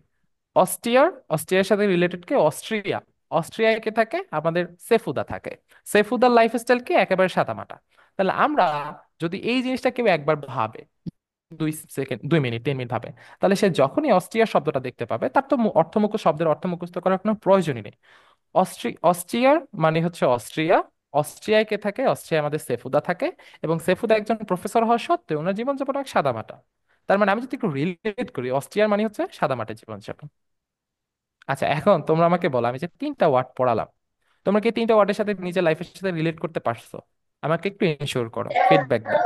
অস্ট্রিয়ার সাথে রিলেটেড কে অস্ট্রিয়া। অস্ট্রিয়ায় কে থাকে? আমাদের সেফুদা থাকে। সেফুদার লাইফস্টাইল কি একেবারে সাদামাটা। তাহলে আমরা যদি এই জিনিসটা কেউ একবার ভাবে, 2 সেকেন্ড, 2 মিনিট, 3 মিনিট ভাবে, তাহলে সে যখনই অস্ট্রিয়ার শব্দটা দেখতে পাবে তার তো শব্দের অর্থ মুখস্থ করার কোনো প্রয়োজনই নেই। অস্ট্রিয়ার মানে হচ্ছে অস্ট্রিয়া। অস্ট্রিয়ায় কে থাকে? অস্ট্রিয়ায় আমাদের সেফুদা থাকে। এবং সেফুদা একজন প্রফেসর হওয়া সত্ত্বেও ওনার জীবনযাপন অনেক সাদামাটা। তার মানে আমি যদি একটু রিলেট করি, অস্ট্রিয়ার মানে হচ্ছে সাদামাটা জীবনযাপন। আচ্ছা, এখন তোমরা আমাকে বলো, আমি যে 3টা ওয়ার্ড পড়ালাম, তোমরা কি 3টা ওয়ার্ডের সাথে নিজের লাইফের সাথে রিলেট করতে পারছো? আমাকে একটু ইনশিওর করো, ফিডব্যাক দাও।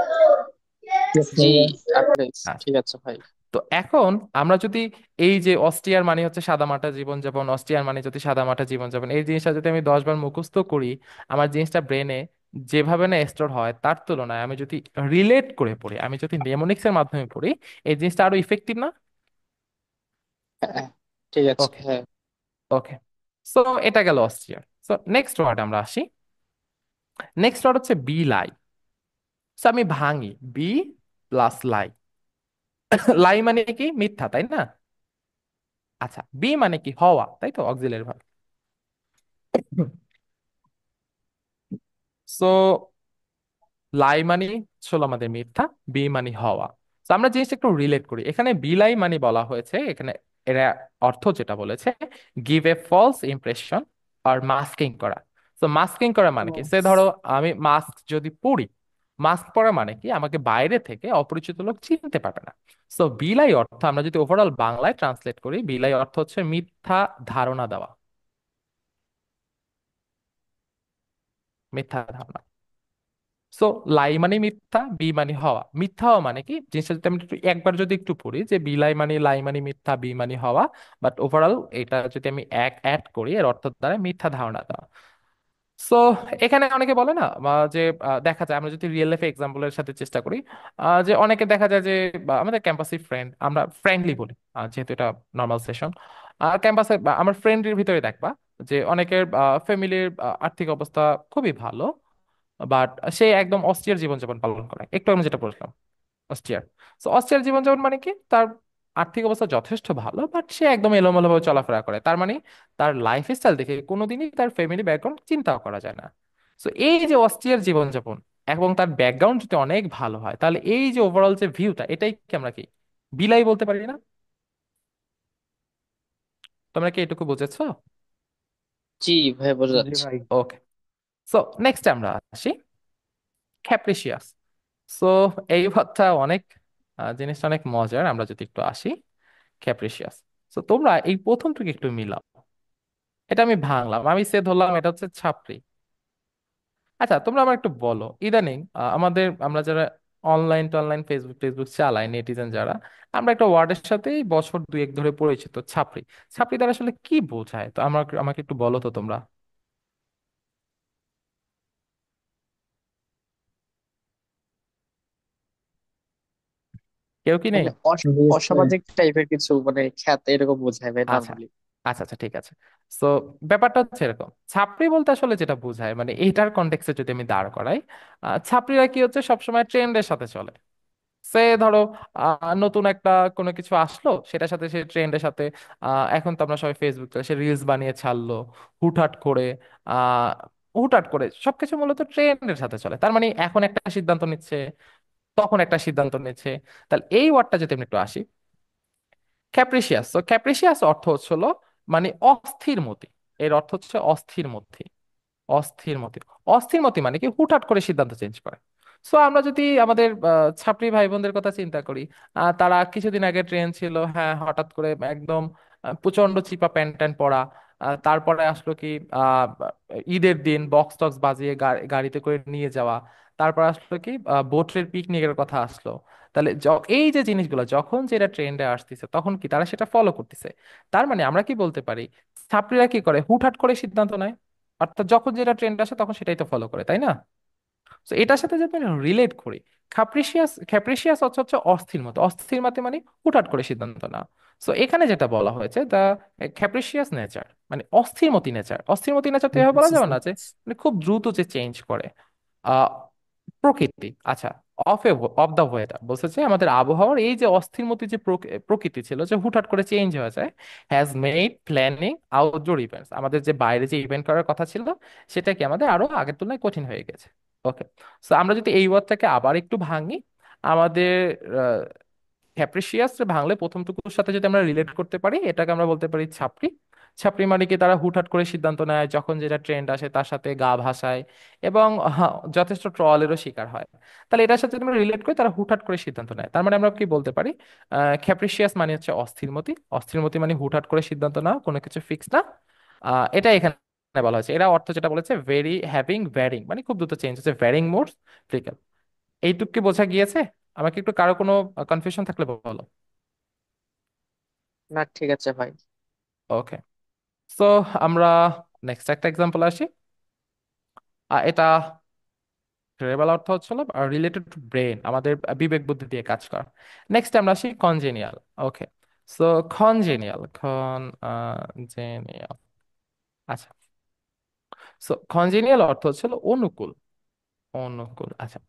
Yes, জি, ভাইয়া। আসলে আচ্ছা, ঠিক আছে ভাই। তো এখন আমরা যদি এই যে অস্ট্রিয়ার মানে হচ্ছে সাদামাটা জীবনযাপন, অস্ট্রিয়ার মানে যদি সাদামাটা জীবনযাপন, এই জিনিসটা যদি আমি 10 বার মুখস্থ করি, আমার জিনিসটা ব্রেনে যেভাবে না স্টোর হয়, তার তুলনায় আমি যদি রিলেট করে পড়ি, আমি যদি নেমোনিক্স এর মাধ্যমে পড়ি, এই জিনিসটা আরো ইফেক্টিভ না? হ্যাঁ, ঠিক আছে, ওকে, হ্যাঁ। ওকে। সো এটা গেল অস্ট্রিয়ার। সো নেক্সট ওয়ার্ড আমরা আসি। নেক্সট ওয়ার্ড হচ্ছে বি লাই। সো আমি ভাঙি, বি প্লাস লাই। লাই মানে কি? মিথ্যা, তাই না? আচ্ছা, বি মানে কি? হওয়া, তাই তো, অক্সিলারি ভার্ব। সো লাই মানে ছিল আমাদের মিথ্যা, বি মানে হওয়া। তো আমরা জিনিসটা একটু রিলেট করি, এখানে বিলাই মানে বলা হয়েছে, এখানে এরা অর্থ যেটা বলেছে, গিভ এ ফলস ইমপ্রেশন আর মাস্কিং করা। তো মাস্কিং করা মানে কি? সে ধরো আমি মাস্ক যদি পরি, মাস্ক পরা মানে কি? আমাকে বাইরে থেকে অপরিচিত লোক চিনতে পারবে না। সো বিলাই অর্থ আমরা যদি ওভারঅল বাংলায় ট্রান্সলেট করি, বিলাই অর্থ হচ্ছে মিথ্যা ধারণা দেওয়া, মিথ্যা ধারণা। সো লাই মানে মিথ্যা, বি মানে হওয়া। মিথ্যা হওয়া মানে কি? জিনিসটা যদি আমি একবার যদি একটু পড়ি, যে বি লাই মানে, লাই মানে মিথ্যা, বি মানে হওয়া, বাট ওভারঅল এটা যদি আমি এক অ্যাড করি, এর অর্থ দ্বারা মিথ্যা ধারণা দেওয়া। সো এখানে অনেকে বলে না যে দেখা যায়, আমরা যদি রিয়েল লাইফে এক্সাম্পলের সাথে চেষ্টা করি, যে অনেকে দেখা যায় যে আমাদের ক্যাম্পাসে ফ্রেন্ড, আমরা ফ্রেন্ডলি বলি, যেহেতু এটা নর্মাল সেশন, ক্যাম্পাসে আমার ফ্রেন্ডের ভিতরে দেখবা যে অনেকের ফ্যামিলির আর্থিক অবস্থা খুবই ভালো, বাট সে একদম অস্ট্রিয়ার জীবনযাপন পালন করে। একটু আমি যেটা বললাম, অস্ট্রিয়ার। তো অস্ট্রিয়ার জীবনযাপন মানে কি? তার আর্থিক অবস্থা যথেষ্ট ভালো, বাট সে একদম এলোমেলো ভাবে চলাফেরা করে। তার মানে তার লাইফ স্টাইল দেখে কোনোদিনই তার ফ্যামিলি ব্যাকগ্রাউন্ড চিন্তাও করা যায় না। তো এই যে অস্ট্রিয়ার জীবনযাপন এবং তার ব্যাকগ্রাউন্ড যদি অনেক ভালো হয়, তাহলে এই যে ওভারঅল যে ভিউটা, এটাই কি আমরা কি বিলাই বলতে পারি না? তোমরা কি এটুকু বুঝেছো? জি ভাই, বোঝা জি যাচ্ছে। ভাই। ওকে। সো নেক্সট আমরা আসি ক্যাপ্রিসিয়াস। সো এই ভাবটা অনেক, জিনিসটা অনেক মজার। আমরা যদি একটু আসি ক্যাপ্রিসিয়াস। তো তোমরা এই প্রথমটুকু একটু মিলাও, এটা আমি ভাঙলাম, আমি সে ধরলাম এটা হচ্ছে ছাপড়ি। আচ্ছা, তোমরা আমার একটু বলো, ইদানিং আমরা যারা অনলাইন টনলাইন ফেসবুক টেসবুক চালাই, নেটিজেন যারা, আমরা একটা ওয়ার্ডের সাথেই বছর দুয়েক ধরে পরিচিত, ছাপড়ি। ছাপড়ি দ্বারা আসলে কি বোঝায়? তো আমাকে আমাকে একটু বলো তো তোমরা। কেউ কি নেই? মানে অসামাজিক টাইপের কিছু, মানে খ্যাত এরকম বোঝায় ভাই আচ্ছা, নর্মালি। আচ্ছা, আচ্ছা, ঠিক আছে। সো ব্যাপারটা হচ্ছে এরকম, ছাপড়ি বলতে আসলে যেটা বোঝায়, মানে এইটার কনটেক্সটে যদি আমি দাঁড় করাই, ছাপড়িরা কি হচ্ছে, সবসময় ট্রেন্ডের সাথে চলে। সে ধরো নতুন একটা কোনো কিছু আসলো, সেটার সাথে সে ট্রেন্ডের সাথে, এখন তো আমরা সবাই ফেসবুক চলে, সে রিলস বানিয়ে ছাড়লো হুটহাট করে। আহ হুটহাট করে সবকিছু মূলত ট্রেন্ডের সাথে চলে। তার মানে এখন একটা সিদ্ধান্ত নিচ্ছে, তখন একটা সিদ্ধান্ত নিচ্ছে। তাহলে এই ওয়ার্ডটা যদি আমি একটু আসি, ক্যাপ্রিসিয়াস। তো ক্যাপ্রিসিয়াস অর্থ হচ্ছিল মানে অস্থির মতি। এর অর্থ হচ্ছে অস্থির মতি। অস্থির মতি, অস্থির মতি মানে কি? হুটহাট করে সিদ্ধান্ত চেঞ্জ করে। সো আমরা যদি আমাদের ছাত্রী ভাই বোনদের কথা চিন্তা করি, তারা কিছুদিন আগে ট্রেন ছিল, হ্যাঁ, হঠাৎ করে একদম প্রচন্ড চিপা প্যান্ট ট্যান্ট পরা। তারপরে আসলো কি, আহ, ঈদের দিন বক্স টক্স বাজিয়ে গাড়িতে করে নিয়ে যাওয়া। তারপর আসলো কি, বোটের পিকনিকের কথা আসলো। তাহলে এই যে জিনিসগুলো যখন যেটা ট্রেন্ডে আসতেছে, তখন কি তারা সেটা ফলো করতেছে। তার মানে আমরা কি বলতে পারি, ছাত্রীরা কি করে? হুটহাট করে সিদ্ধান্ত নেয়, অর্থাৎ যখন যেটা ট্রেন্ড আসে তখন সেটাই তো ফলো করে, তাই না? তো এটার সাথে যদি রিলেট করি, ক্যাপ্রিসিয়াস ক্যাপ্রিসিয়াস হচ্ছে হচ্ছে অস্থির মতো। অস্থির মতে মানে হুটহাট করে সিদ্ধান্ত না। সো এখানে যেটা বলা হয়েছে, দ্য ক্যাপ্রিসিয়াস নেচার, মানে অস্থিরমতি নেচার। অস্থিরমতি নেচার তো এভাবে বলা যাবে না যে মানে খুব দ্রুত যে চেঞ্জ করে। আহ প্রকৃতি, আচ্ছা, অফ অফ দ্য ওয়েদার বলছে যে আমাদের আবহাওয়ার এই যে অস্থিরমতি যে প্রকৃতি ছিল, যে হুটহাট করে চেঞ্জ হয়ে যায়, has made planning outdoor events, আমাদের যে বাইরে যে ইভেন্ট করার কথা ছিল সেটা কি আমাদের আরো আগের তুলনায় কঠিন হয়ে গেছে। ওকে, সো আমরা যদি এই ওয়ার্ডটাকে আবার একটু ভাঙি, আমাদের ক্যাপ্রিসিয়াস ভাঙলে প্রথমটুকুর সাথে যদি আমরা রিলেট করতে পারি, এটাকে আমরা বলতে পারি ছাপরি। ছাপরি মানে কি, তারা হুটহাট করে সিদ্ধান্ত নেয়, যখন যেটা ট্রেন্ড আসে তার সাথে গা ভাসায়, এবং যথেষ্ট ট্রলেরও শিকার হয়। তাহলে এটার সাথে যদি আমরা রিলেট করি, তারা হুটহাট করে সিদ্ধান্ত নেয়, তার মানে আমরা কি বলতে পারি, ক্যাপ্রিসিয়াস মানে হচ্ছে অস্থিরমতি। অস্থিরমতি মানে হুটহাট করে সিদ্ধান্ত না, কোনো কিছু ফিক্স না। এটা এখানে বলা হয়েছে। এরা অর্থ যেটা বলেছে, ভেরি হ্যাভিং ভ্যারিং, মানে খুব দ্রুত চেঞ্জ হচ্ছে, ভ্যারিং মোডস ফ্রিকল। এইটুকু কি বোঝা গিয়েছে? আমাকে একটু কারো কোনো কনফিউশন থাকলে বলো। না, ঠিক আছে ভাই। ওকে, সো আমরা নেক্সট একটা এক্সাম্পল আসি। এটা সেরেব্রাল অর্থ হচ্ছিল রিলেটেড টু ব্রেন, আমাদের বিবেক বুদ্ধি দিয়ে কাজ করা। নেক্সট আমরা আসি কনজেনিয়াল। ওকে, সো কনজেনিয়াল, কনজেনিয়াল, আচ্ছা, সো কনজেনিয়াল অর্থ হচ্ছিল অনুকূল। অনুকূল, আচ্ছা,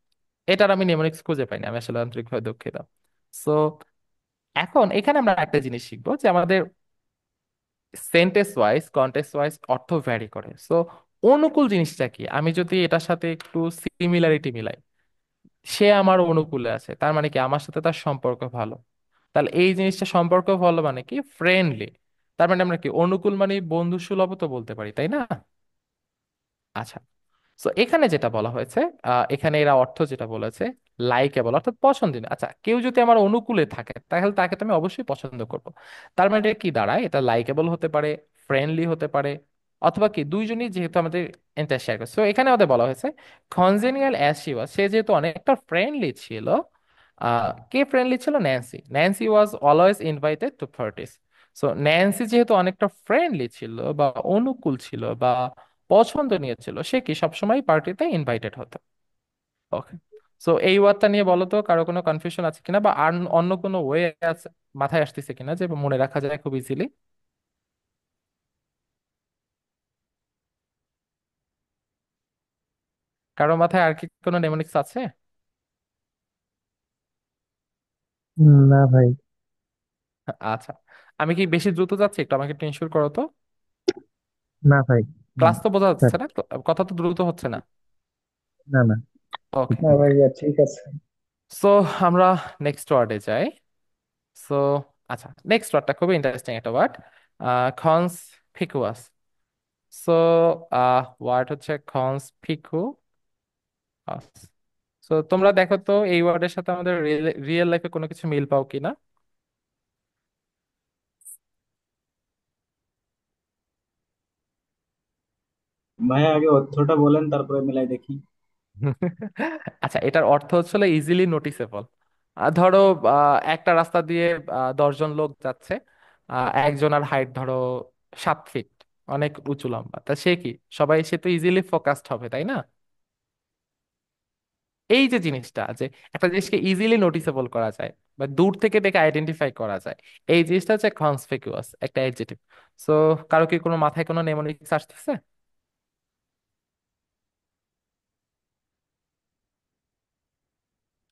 এটার আমি নেমোনিক্স খুঁজে পাইনি, আমি আসলে আন্তরিকভাবে দুঃখিত। সো এখন এখানে আমরা একটা জিনিস শিখবো, যে আমাদের সেন্টেন্স ওয়াইজ কন্টেক্সট ওয়াইজ অর্থ ভ্যারি করে। সো অনুকূল জিনিসটা কি, আমি যদি এটার সাথে একটু সিমিলারিটি মিলাই, সে আমার অনুকূলে আছে, তার মানে কি আমার সাথে তার সম্পর্ক ভালো। তাহলে এই জিনিসটা সম্পর্ক ভালো মানে কি, ফ্রেন্ডলি। তার মানে আমরা কি অনুকূল মানে বন্ধু সুলভ তো বলতে পারি, তাই না? আচ্ছা, সো এখানে যেটা বলা হয়েছে, এখানে এরা অর্থ যেটা বলেছে, লাইকেবল অর্থাৎ পছন্দের। আচ্ছা, কেউ যদি আমার অনুকূলে থাকে তাহলে তাকে তো আমি অবশ্যই পছন্দ করব। তার মানে এটা কি দাঁড়ায়, এটা লাইকেবল হতে পারে, ফ্রেন্ডলি হতে পারে, অথবা কি দুইজনই যেহেতু আমাদের ইন্টারেস্ট শেয়ার করে। সো এখানে আমাদের বলা হয়েছে কনজেনিয়াল অ্যাজ শি ওয়াজ, সে যেহেতু অনেকটা ফ্রেন্ডলি ছিল। কে ফ্রেন্ডলি ছিল? Nancy. Nancy was always invited to parties. So Nancy যেহেতু অনেকটা ফ্রেন্ডলি ছিল বা অনুকূল ছিল বা পছন্দ নিয়েছিল, সে কি সবসময় পার্টিতে ইনভাইটেড হতো। ওকে, সো এই ওয়ার্ডটা নিয়ে বলো তো কারো কোনো কনফিউশন আছে কিনা, বা আর অন্য কোনো ওয়ে আছে মাথায় আসতেছে কিনা যে মনে রাখা যায় খুব ইজিলি? কারো মাথায় আর কি কোনো নেমোনিক্স আছে? না ভাই। আচ্ছা, আমি কি বেশি দ্রুত যাচ্ছি? একটু আমাকে একটু ইনশিওর করো তো। না ভাই। হুম, ক্লাস তো বোঝা স্যার। যাচ্ছে না তো, কথা তো দ্রুত হচ্ছে না। না না। ওকে, না ভাইয়া, ঠিক আছে। সো আমরা নেক্সট ওয়ার্ডে যাই। সো আচ্ছা, নেক্সট ওয়ার্ডটা খুবই ইন্টারেস্টিং একটা ওয়ার্ড, কনসপিকুয়াস। সো ওয়ার্ড হচ্ছে কনসপিকুয়াস। সো তোমরা দেখো তো এই ওয়ার্ডের সাথে আমাদের রিয়েল লাইফে কোনো কিছু মিল পাও কিনা। ভাইয়া আগে অর্থটা বলেন, তারপরে মিলাই দেখি। আচ্ছা, এটার অর্থ হচ্ছিল ইজিলি নোটিসেবল। ধরো একটা রাস্তা দিয়ে 10 জন লোক যাচ্ছে, একজনের হাইট ধরো 7 ফিট, অনেক উঁচু লম্বা, তা সে কি, সবাই সে তো ইজিলি ফোকাসড হবে, তাই না? এই যে জিনিসটা, যে একটা জিনিসকে ইজিলি নোটিসেবল করা যায় বা দূর থেকে দেখে আইডেন্টিফাই করা যায়, এই জিনিসটা হচ্ছে কনসপিকুয়াস, একটা অ্যাডজেক্টিভ। সো কারো কি কোনো মাথায় কোনো নেমোনিক্স আসতেছে?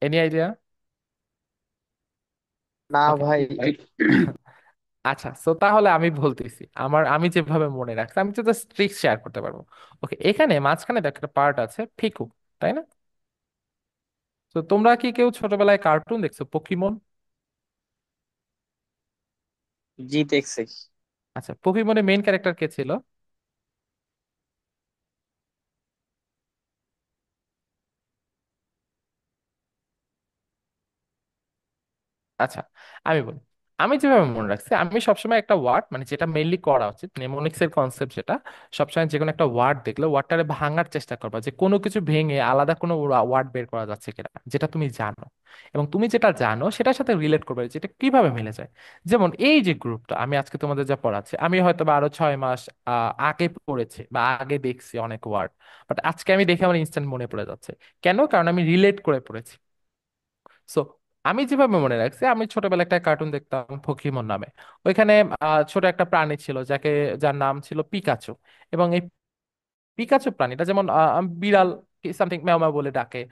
Any idea? না ওকে, ভাই। আচ্ছা, সো তাহলে আমি বলতেছি, আমি যেভাবে মনে রাখছি, আমি তো জাস্ট ট্রিক্স শেয়ার করতে পারবো। ওকে, এখানে মাঝখানে দেখো একটা পার্ট আছে ফিকু, তাই না? তো তোমরা কি কেউ ছোটবেলায় কার্টুন দেখছো, পোকিমন? জি, দেখছি। আচ্ছা, পোকিমনের মেইন ক্যারেক্টার কে ছিল? আচ্ছা, আমি বলি, আমি যেভাবে মনে রাখছি, আমি সবসময় একটা ওয়ার্ড, মানে যেটা মেইনলি করা উচিত নেমোনিক্স এর কনসেপ্ট, যেটা সবসময় যে কোনো একটা ওয়ার্ড দেখলে ওয়ার্ডটারে ভাঙার চেষ্টা করবা, যে কোনো কিছু ভেঙে আলাদা কোনো ওয়ার্ড বের করা যাচ্ছে কিনা, যেটা তুমি জানো। এবং তুমি যেটা জানো সেটার সাথে রিলেট করবে, যেটা কিভাবে মিলে যায়। যেমন এই যে গ্রুপটা আমি আজকে তোমাদের যা পড়াচ্ছি, আমি হয়তো বা আরো 6 মাস আগে পড়েছি বা আগে দেখছি অনেক ওয়ার্ড, বাট আজকে আমি দেখে আমার ইনস্ট্যান্ট মনে পড়ে যাচ্ছে। কেন? কারণ আমি রিলেট করে পড়েছি। সো আমি যেভাবে মনে রাখছি, আমি ছোটবেলায় একটা কার্টুন দেখতাম পোকিমন নামে। ওইখানে ছোট একটা প্রাণী ছিল যার নাম ছিল পিকাচু। এবং এই পিকাচু প্রাণীটা যেমন বিড়াল সামথিং ম্যাও ম্যাও বলে ডাকে,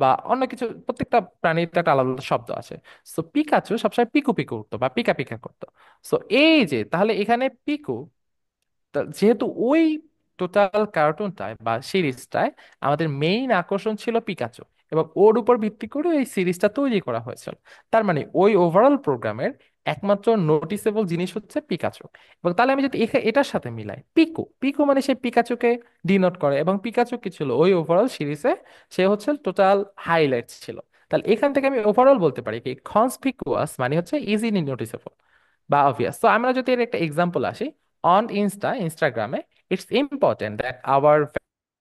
বা অন্য কিছু, প্রত্যেকটা প্রাণীর একটা আলাদা আলাদা শব্দ আছে। সো পিকাচু সবসময় পিকু পিকু করতো বা পিকা পিকা করতো। সো এই যে তাহলে এখানে পিকু, যেহেতু ওই টোটাল কার্টুনটায় বা সিরিজটায় আমাদের মেইন আকর্ষণ ছিল পিকাচু, এবং ওর উপর ভিত্তি করে এই সিরিজটা তৈরি করা হয়েছিল। তার মানে ওই ওভারঅল প্রোগ্রামের একমাত্র নোটিসেবল জিনিস হচ্ছে পিকাচু। এবং তাহলে আমি যদি এটার সাথে মিলাই পিকু, পিকু মানে সে পিকাচুকে ডিনোট করে, এবং পিকাচু কি ছিল ওই ওভারঅল সিরিজে, সে হচ্ছে টোটাল হাইলাইট ছিল। তাহলে এখান থেকে আমি ওভারঅল বলতে পারি কি কনসপিকুয়াস মানে হচ্ছে ইজিলি নোটিসেবল বা অবভিয়াস। তো আমরা যদি এর একটা এক্সাম্পল আসি, on Instagram, it's important that our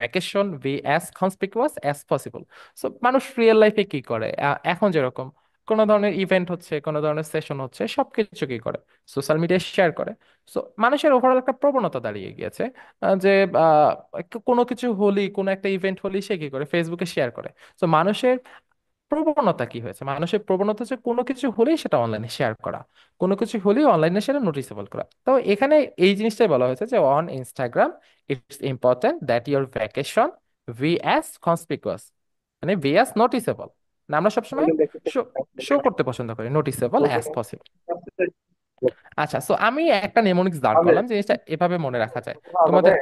vacation be as conspicuous as possible. So মানুষ রিয়েল লাইফে কি করে, এখন যেরকম কোনো ধরনের ইভেন্ট হচ্ছে, কোনো ধরনের সেশন হচ্ছে, সবকিছু কি করে, সোশ্যাল মিডিয়ায় শেয়ার করে। সো মানুষের ওভারঅল একটা প্রবণতা দাঁড়িয়ে গিয়েছে, যে আহ, কোনো কিছু হলি, কোনো একটা ইভেন্ট হলি সে কি করে ফেসবুকে শেয়ার করে। তো মানুষের প্রবণতা কি হয়েছে, মানুষের প্রবণতা হচ্ছে কোনো কিছু হলেই সেটা অনলাইনে শেয়ার করা, কোনো কিছু হলেই অনলাইনে সেটা নোটিসেবল করা। তো এখানে এই জিনিসটাই বলা হয়েছে যে on Instagram it's important that your vacation B as conspicuous, মানে বি অ্যাজ নোটিসেবল। না, আমরা সবসময় শো শো করতে পছন্দ করি, নোটিসেবল অ্যাজ পসিবল। আচ্ছা, সো আমি একটা নেমোনিক্স দাঁড় করলাম, জিনিসটা এভাবে মনে রাখা যায়। তোমাদের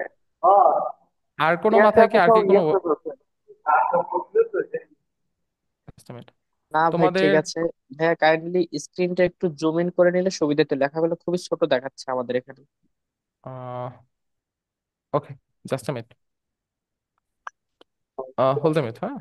আর কোনো মাথায় কি আর কি কোনো Just a minute. না ভাই, তোমাদের ঠিক আছে। ভাইয়া কাইন্ডলি স্ক্রিনটা একটু জুম ইন করে নিলে সুবিধা হতো, লেখাগুলো খুবই ছোট দেখাচ্ছে আমাদের এখানে। Okay, just a minute, hold the minute, হ্যাঁ।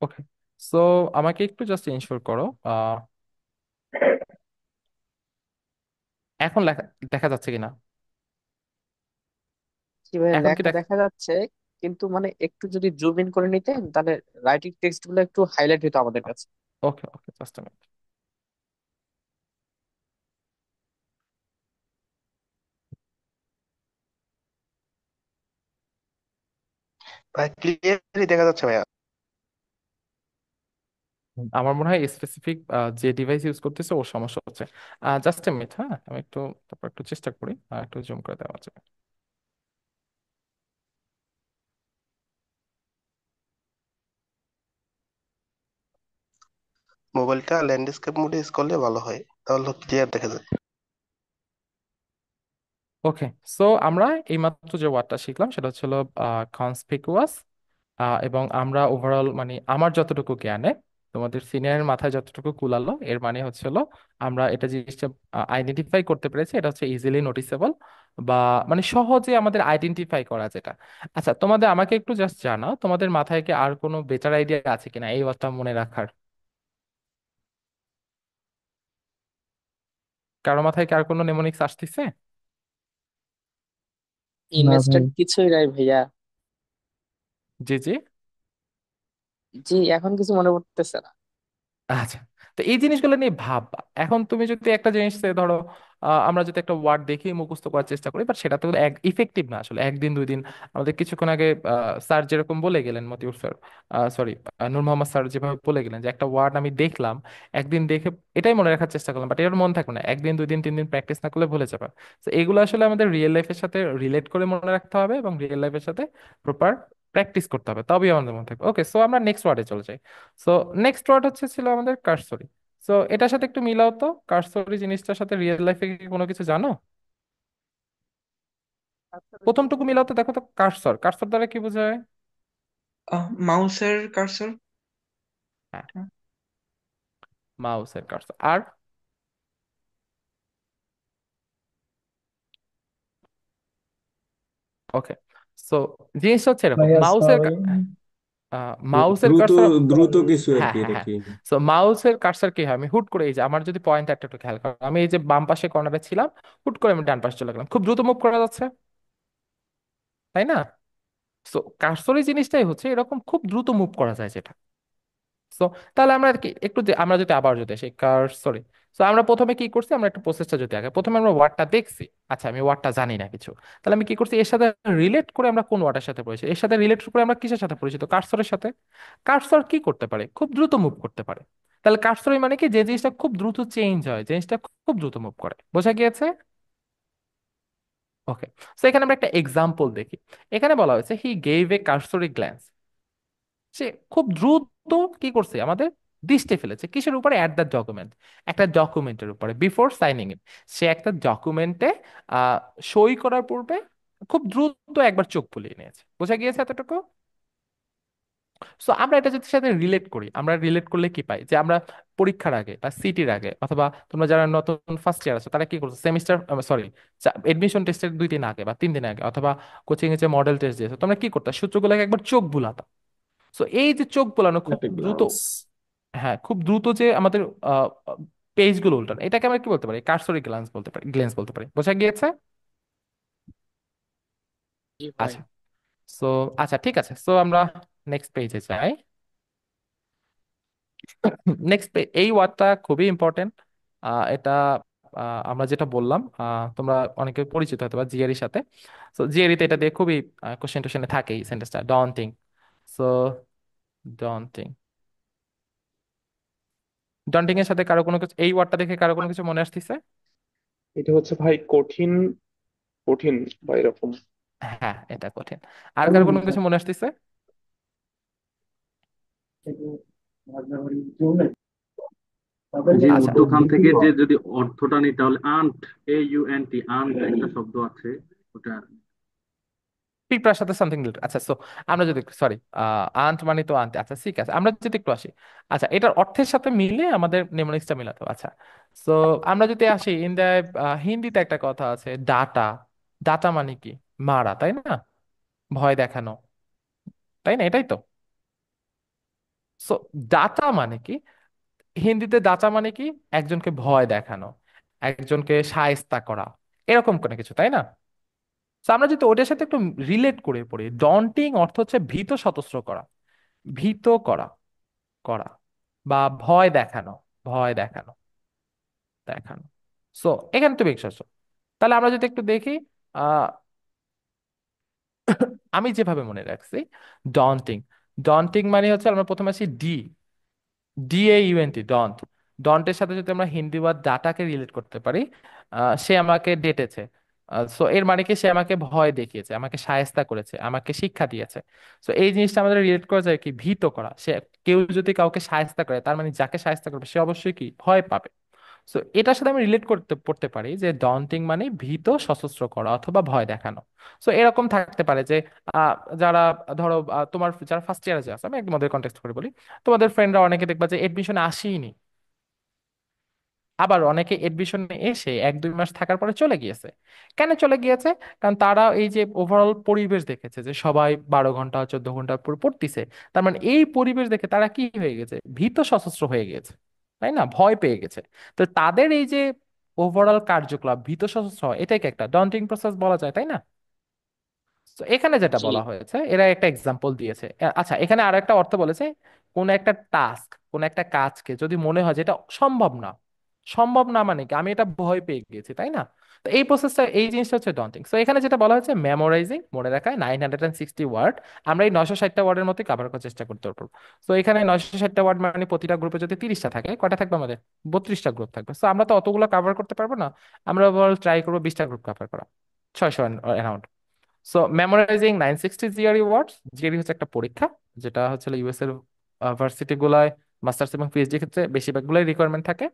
ওকে, সো আমাকে একটু জাস্ট ইনশোর করো, এখন লেখা দেখা যাচ্ছে কিনা, কি ভাই, এখন কি লেখা দেখা? দেখা যাচ্ছে, কিন্তু মানে একটু যদি জুম ইন করে নিতেন তাহলে রাইটিং টেক্সট গুলো একটু হাইলাইট হতো আমাদের কাছে। ওকে ওকে, জাস্ট আ মিনিট। ভাই ক্লিয়ারলি দেখা যাচ্ছে ভাইয়া। আমার মনে হয় স্পেসিফিক যে ডিভাইস ইউজ করতেছে ওর সমস্যা হচ্ছে। জাস্ট এ মিনিট, হ্যাঁ, আমি একটু তারপর একটু চেষ্টা করি একটু জুম করে দেওয়া যায়। মোবাইলটা ল্যান্ডস্কেপ মোডে ইউজ করলে ভালো হয়, তাহলে ক্লিয়ার দেখা যায়। ওকে, সো আমরা এইমাত্র যে ওয়ার্ডটা শিখলাম সেটা হচ্ছিল কনসপিকুয়াস। এবং আমরা ওভারঅল মানে আমার যতটুকু জ্ঞানে, তোমাদের সিনিয়রের মাথায় যতটুকু কুলালো, এর মানে হচ্ছিল আমরা এটা জিনিসটা আইডেন্টিফাই করতে পেরেছি, এটা হচ্ছে ইজিলি নোটিসেবল, বা মানে সহজে আমাদের আইডেন্টিফাই করা যেটা। আচ্ছা, তোমাদের আমাকে একটু জাস্ট জানাও, তোমাদের মাথায় কি আর কোনো বেটার আইডিয়া আছে কিনা এই ওয়ার্ডটা মনে রাখার? কারো মাথায় কি আর কোনো নেমোনিক্স আসতেছে? না ভাই। ইনস্ট্যান্ট কিছুই নাই ভাইয়া। জি জি। জি, এখন কিছু মনে পড়তেছে না। আচ্ছা, তো এই জিনিসগুলো নিয়ে ভাববা। এখন তুমি যদি একটা জিনিস ধরো, আমরা যদি একটা ওয়ার্ড দেখি মুখস্থ করার চেষ্টা করি, বাট সেটা তো এক ইফেক্টিভ না আসলে একদিন দুই দিন। আমাদের কিছুক্ষণ আগে স্যার যেরকম বলে গেলেন, মতিউর স্যার, সরি, নূর মোহাম্মদ স্যার যেভাবে বলে গেলেন যে একটা ওয়ার্ড আমি দেখলাম, একদিন দেখে এটাই মনে রাখার চেষ্টা করলাম, বাট এর মনে থাকবে না, একদিন দুই দিন তিন দিন প্র্যাকটিস না করলে ভুলে যাবে। তো এগুলো আসলে আমাদের রিয়েল লাইফের সাথে রিলেট করে মনে রাখতে হবে, এবং রিয়েল লাইফের সাথে প্রপার প্র্যাকটিস করতে হবে, তবেই আমাদের মনে থাকবে। ওকে, সো আমরা নেক্সট ওয়ার্ডে চলে যাই। সো নেক্সট ওয়ার্ড হচ্ছে ছিল আমাদের কারসরি। সো এটার সাথে একটু মিলাও তো, কারসরি জিনিসটার সাথে রিয়েল লাইফে কি কোনো কিছু জানো? প্রথমটুকু মিলাও তো, দেখো তো কারসর, কারসর দ্বারা কি বোঝায়? মাউসের কার্সর। হ্যাঁ, মাউসের কারসর। আর ওকে, সো জিনিসটা হচ্ছে এরকম, ভাইয়া মাউসের সরি। মাউসের দ্রুত কারসর। দ্রুত কিছু আর হ্যাঁ কি হ্যাঁ এটা হ্যাঁ। কি? সো মাউসের কারসর কি হয়, আমি হুট করে এই যে আমার যদি পয়েন্ট একটা একটু খেয়াল করো, আমি এই যে বাম পাশে কর্নারে ছিলাম, হুট করে আমি ডান পাশে চলে গেলাম, খুব দ্রুত মুভ করা যাচ্ছে, তাই না? সো কারসরি জিনিসটাই হচ্ছে এরকম খুব দ্রুত মুভ করা যায় যেটা। সো তাহলে আমরা কি একটু আমরা যদি আবার যদি আসি কারসরি, সো আমরা প্রথমে কি করছি, আমরা একটা প্রসেসটা যদি আগে প্রথমে আমরা ওয়ার্ডটা দেখছি, আচ্ছা আমি ওয়ার্ডটা জানি না কিছু, তাহলে আমি কি করছি এর সাথে রিলেট করে আমরা কোন ওয়ার্ডের সাথে পরিচিত, এর সাথে রিলেট করে আমরা কিসের সাথে পরিচিত, কার্সরের সাথে। কার্সর কি করতে পারে, খুব দ্রুত মুভ করতে পারে। তাহলে কার্সরি মানে কি, যে জিনিসটা খুব দ্রুত চেঞ্জ হয়, জিনিসটা খুব দ্রুত মুভ করে, বোঝা গিয়েছে? ওকে। তো এখানে আমরা একটা এক্সাম্পল দেখি। এখানে বলা হয়েছে he gave a cursory glance, সে খুব দ্রুত কি করছে আমাদের দৃষ্টি ফেলেছে কিসের উপরে, অ্যাট দ্য ডকুমেন্ট, একটা ডকুমেন্টের উপরে, বিফোর সাইনিং ইট, সে একটা ডকুমেন্টে আহ সই করার পূর্বে খুব দ্রুত একবার চোখ বুলিয়ে নিয়েছে, বোঝা গিয়েছে এতটুকু? সো আমরা এটা যদি সাথে রিলেট করি, আমরা রিলেট করলে কি পাই, যে আমরা পরীক্ষার আগে বা সিটির আগে, অথবা তোমরা যারা নতুন ফার্স্ট ইয়ার আছো তারা কি করছো, সেমিস্টার সরি এডমিশন টেস্টের 2 দিন আগে বা 3 দিন আগে, অথবা কোচিং এ যে মডেল টেস্ট দিয়েছো, তোমরা কি করতে সূত্রগুলোকে একবার চোখ বুলাতা। সো এই যে চোখ বোলানো খুব Static দ্রুত, glance. হ্যাঁ খুব দ্রুত যে আমাদের পেজ গুলো উল্টানো, এটাকে আমরা কি বলতে পারি, কার্সরি গ্ল্যান্স বলতে পারি, গ্ল্যান্স বলতে পারি, বোঝা গিয়েছে? জি ভাই। আচ্ছা। সো আচ্ছা ঠিক আছে, সো আমরা নেক্সট পেজে যাই। নেক্সট, এই ওয়ার্ডটা খুবই ইম্পর্টেন্ট। এটা আমরা যেটা বললাম, তোমরা অনেকে পরিচিত হতে পারো জিআরির সাথে। সো জিআরিতে এটা দিয়ে খুবই কোশ্চেন টোশ্চেনে থাকে এই সেন্টেন্সটা, ডন্টিং। সো ডন্টিং, ডন্টিং এর সাথে কারো কোনো কিছু, এই ওয়ার্ডটা দেখে কারো কোনো কিছু মনে আসতেছে? এটা হচ্ছে ভাই কঠিন, কঠিন বা এরকম। হ্যাঁ এটা কঠিন। আর কারো কোনো কিছু মনে আসতেছে? যে আচ্ছা। মধ্যখান থেকে যে যদি অর্থটা নিই তাহলে আন্ট, AUNT, আন্ট একটা শব্দ আছে ওটা। পিঁপড়ার সাথে সামথিং রিলেটেড, আচ্ছা। সো আমরা যদি, সরি, আন্ট মানে তো আন্ট, আচ্ছা ঠিক আছে, আমরা যদি একটু আসি, আচ্ছা এটার অর্থের সাথে মিলে আমাদের নেমোনিক্সটা মিলাতে হবে, আচ্ছা। সো আমরা যদি আসি ইন দ্য, হিন্দিতে একটা কথা আছে ডাটা, ডাটা মানে কি, মারা, তাই না, ভয় দেখানো, তাই না, এটাই তো। সো ডাটা মানে কি, হিন্দিতে ডাটা মানে কি, একজনকে ভয় দেখানো, একজনকে শায়েস্তা করা, এরকম কোনো কিছু, তাই না? তো আমরা যদি ওটার সাথে একটু রিলেট করে পড়ি, ডন্টিং অর্থ হচ্ছে ভীত সন্ত্রস্ত করা, ভীত করা, করা, বা ভয় দেখানো, ভয় দেখানো, দেখানো। সো এখানে তুমি এসেছো, তাহলে আমরা যদি একটু দেখি, আহ আমি যেভাবে মনে রাখছি, ডন্টিং, ডন্টিং মানে হচ্ছে, আমরা প্রথমে আসি DAUNT, ডন্ট। ডন্টের সাথে যদি আমরা হিন্দি ওয়ার্ড ডাটাকে রিলেট করতে পারি, সে আমাকে ডেটেছে, সো এর মানে কি, সে আমাকে ভয় দেখিয়েছে, আমাকে শায়েস্তা করেছে, আমাকে শিক্ষা দিয়েছে। সো এই জিনিসটা আমাদের রিলেট করা যায় কি, ভীত করা, সে, কেউ যদি কাউকে শায়েস্তা করে তার মানে যাকে শায়েস্তা করবে সে অবশ্যই কি ভয় পাবে। সো এটার সাথে আমি রিলেট করতে পড়তে পারি যে ডন্টিং মানে ভীত সশস্ত্র করা অথবা ভয় দেখানো। সো এরকম থাকতে পারে যে আহ, যারা, ধরো তোমার যারা ফার্স্ট ইয়ারে আছে, আমি একদম ওদের কন্টেক্সট করে বলি, তোমাদের ফ্রেন্ডরা অনেকে দেখবা যে এডমিশনে আসেইনি, আবার অনেকে এডমিশনে এসে 1-2 মাস থাকার পরে চলে গিয়েছে। কেন চলে গিয়েছে? কারণ তারা এই যে ওভারঅল পরিবেশ দেখেছে যে সবাই 12 ঘন্টা 14 ঘন্টা পর পড়তিছে, তার মানে এই পরিবেশ দেখে তারা কি হয়ে গেছে, ভীত সশস্ত্র হয়ে গেছে, তাই না, ভয় পেয়ে গেছে। তো তাদের এই যে ওভারঅল কার্যকলাপ ভীত সশস্ত্র হয়, এটাকে একটা ডন্টিং প্রসেস বলা যায়, তাই না? তো এখানে যেটা জি। বলা হয়েছে, এরা একটা এক্সাম্পল দিয়েছে, আচ্ছা এখানে আরো একটা অর্থ বলেছে, কোন একটা টাস্ক, কোন একটা কাজকে যদি মনে হয় যে এটা সম্ভব না, সম্ভব না মানে কি, আমি এটা ভয় পেয়ে গেছি, তাই না? তো এই প্রসেসটা, এই জিনিসটা হচ্ছে ডন্টিং। সো এখানে যেটা বলা হয়েছে মেমোরাইজিং, মনে রাখা 960 ওয়ার্ড, আমরা এই 960টা ওয়ার্ডের মধ্যে কভার করার চেষ্টা করতে পারবো। তো এখানে 960টা ওয়ার্ড মানে প্রতিটা গ্রুপে যদি 30টা থাকে, কয়টা থাকবে আমাদের, 32টা গ্রুপ থাকবে। তো আমরা তো অতগুলো কভার করতে পারবো না, আমরা ট্রাই করবো 20টা গ্রুপ কভার করা, 600 অ্যারাউন্ড। সো মেমোরাইজিং 960 জিআরই ওয়ার্ডস, জিআরই হচ্ছে একটা পরীক্ষা, যেটা হচ্ছে ইউএস এর ভার্সিটি গুলায়, মাস্টার্স এবং পিএইচডি ক্ষেত্রে বেশিরভাগগুলোই রিকোয়ারমেন্ট থাকে।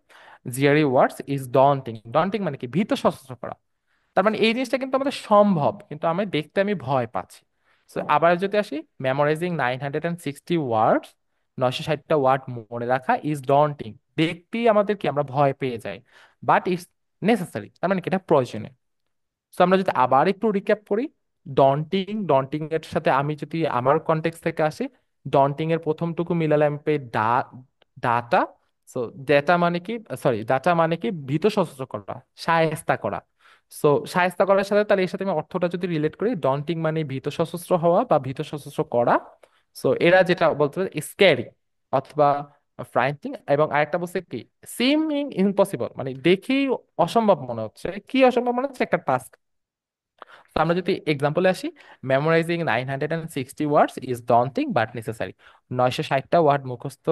GRE words is daunting, daunting মানে কি, ভীত সশস্ত্র করা। তার মানে এই জিনিসটা কিন্তু আমাদের সম্ভব, কিন্তু আমি দেখতে আমি ভয় পাচ্ছি। সো আবার যদি আসি, মেমোরাইজিং 960 ওয়ার্ডস, 960টা ওয়ার্ড মনে রাখা ইজ ডন্টিং, দেখতেই আমাদের কি, আমরা ভয় পেয়ে যাই, বাট ইটস নেসেসারি, তার মানে কি এটা প্রয়োজনীয়। তো আমরা যদি আবার একটু রিক্যাপ করি, ডন্টিং, ডন্টিং এর সাথে আমি যদি আমার কনটেক্সট থেকে আসি, ডন্টিং এর প্রথমটুকু মিলালে আমি পাই ডাটা। সো ডেটা মানে কি, সরি ডাটা মানে কি ভীত সশস্ত্র করা, শায়েস্তা করা। সো শায়েস্তা করার সাথে তাহলে এর সাথে আমি অর্থটা যদি রিলেট করি, ডন্টিং মানে ভীত সশস্ত্র হওয়া বা ভীত সশস্ত্র করা। সো এরা যেটা বলতে পারে স্ক্যারি অথবা ফ্রাইটিং, এবং আরেকটা বলছে কি সিমিং ইম্পসিবল, মানে দেখেই অসম্ভব মনে হচ্ছে। কি অসম্ভব মনে হচ্ছে? একটা টাস্ক। তো আমরা যদি এক্সাম্পলে আসি, memorizing 960 words is daunting but necessary. 960টা ওয়ার্ড মুখস্থ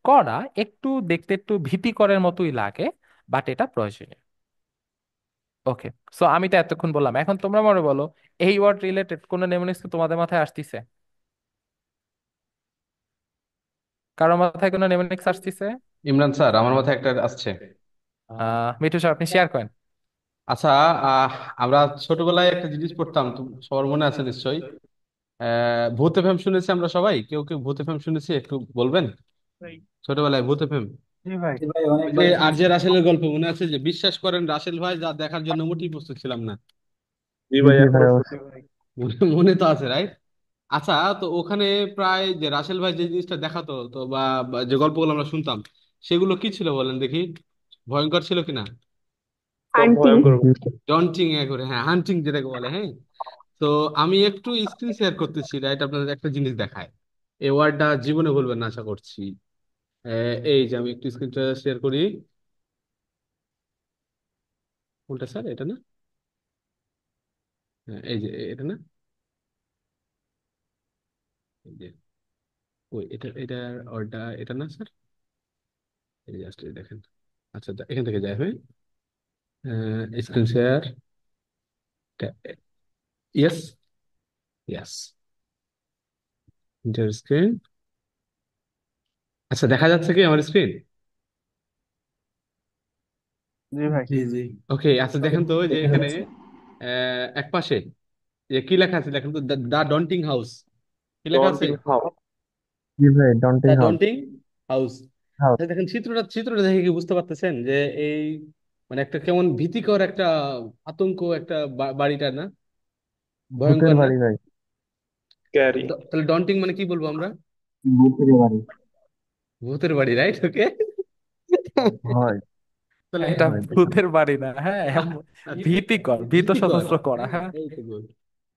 করা একটু দেখতে একটু ভীতিকরের মতোই লাগে, বাট এটা প্রয়োজনীয়। ওকে, সো আমি তো এতক্ষণ বললাম, এখন তোমরা মনে বলো এই ওয়ার্ড রিলেটেড কোনো নেমোনিক্স তোমাদের মাথায় আসতিছে? কারো মাথায় কোনো নেমোনিক্স আসতিছে? ইমরান স্যার, আমার মাথায় একটা আসছে। মিঠু স্যার, আপনি শেয়ার করেন। আচ্ছা, আহ, আমরা ছোটবেলায় একটা জিনিস পড়তাম, সবার মনে আছে নিশ্চয়ই। ভূত এফএম শুনেছি আমরা সবাই, কেউ কেউ ভূত এফএম শুনেছি, একটু বলবেন? ছোটবেলায় ভূত এফএম, জি ভাই। জি ভাই, ওই যে অনেকবার আর শুনছি। জে রাসেলের গল্প মনে আছে? যে বিশ্বাস করেন রাসেল ভাই, যা দেখার জন্য মোটেই প্রস্তুত ছিলাম না। জি জি ভাই, জি ভাই এখনো শুনি। অবশ্যই। মনে মনে তো আছে, রাইট? আচ্ছা, তো ওখানে প্রায় যে রাসেল ভাই যে জিনিসটা দেখাতো, তো বা যে গল্পগুলো আমরা শুনতাম, সেগুলো কি ছিল বলেন দেখি? ভয়ঙ্কর ছিল কিনা? সব হান্টিং। ভয়ঙ্কর। জি ডন্টিং করে, হ্যাঁ, হান্টিং যেটাকে বলে, হ্যাঁ। তো আমি একটু স্ক্রিন শেয়ার করতেছি, রাইট? আপনাদের একটা জিনিস দেখায়, এই ওয়ার্ডটা জীবনে ভুলবেন না আশা করছি। এই যে আমি একটু স্ক্রিনটা শেয়ার করি। কোনটা স্যার, এটা না? হ্যাঁ, এই যে এটা না? এই যে, ওই এটা ওয়ার্ডটা এটা না স্যার? এই জাস্ট দেখেন। আচ্ছা, এখান থেকে যায়, হ্যাঁ। Screen share, yes, yes, inter screen. আচ্ছা, দেখা যাচ্ছে কি আমার স্ক্রিন? জি ভাই। জি জি। ওকে, আচ্ছা দেখেন তো, ওই যে দেখা এখানে যাচ্ছে। এক পাশে যে কি লেখা আছে দেখেন তো, দা ডন্টিং হাউস, কি লেখা আছে? Daunting house. জি ভাই, the daunting house. Daunting house. House. দেখেন চিত্রটা দেখে কি বুঝতে পারতেছেন যে এই মানে একটা কেমন ভীতিকর একটা আতঙ্ক, একটা বাড়িটা না? ভূতের ভয়ঙ্কর না? বাড়ি ভাই। ক্যারি। তাহলে ডন্টিং মানে কি বলবো আমরা? ভূতের বাড়ি। ভূতের বাড়ি, রাইট? ওকে। ভয়। তাহলে এটা ভয় দেখে। ভূতের বাড়ি না, হ্যাঁ, আচ্ছা, ভীতিকর, ভীত ভীতিকর, সশস্ত্র করা, হ্যাঁ। এই তো গুড,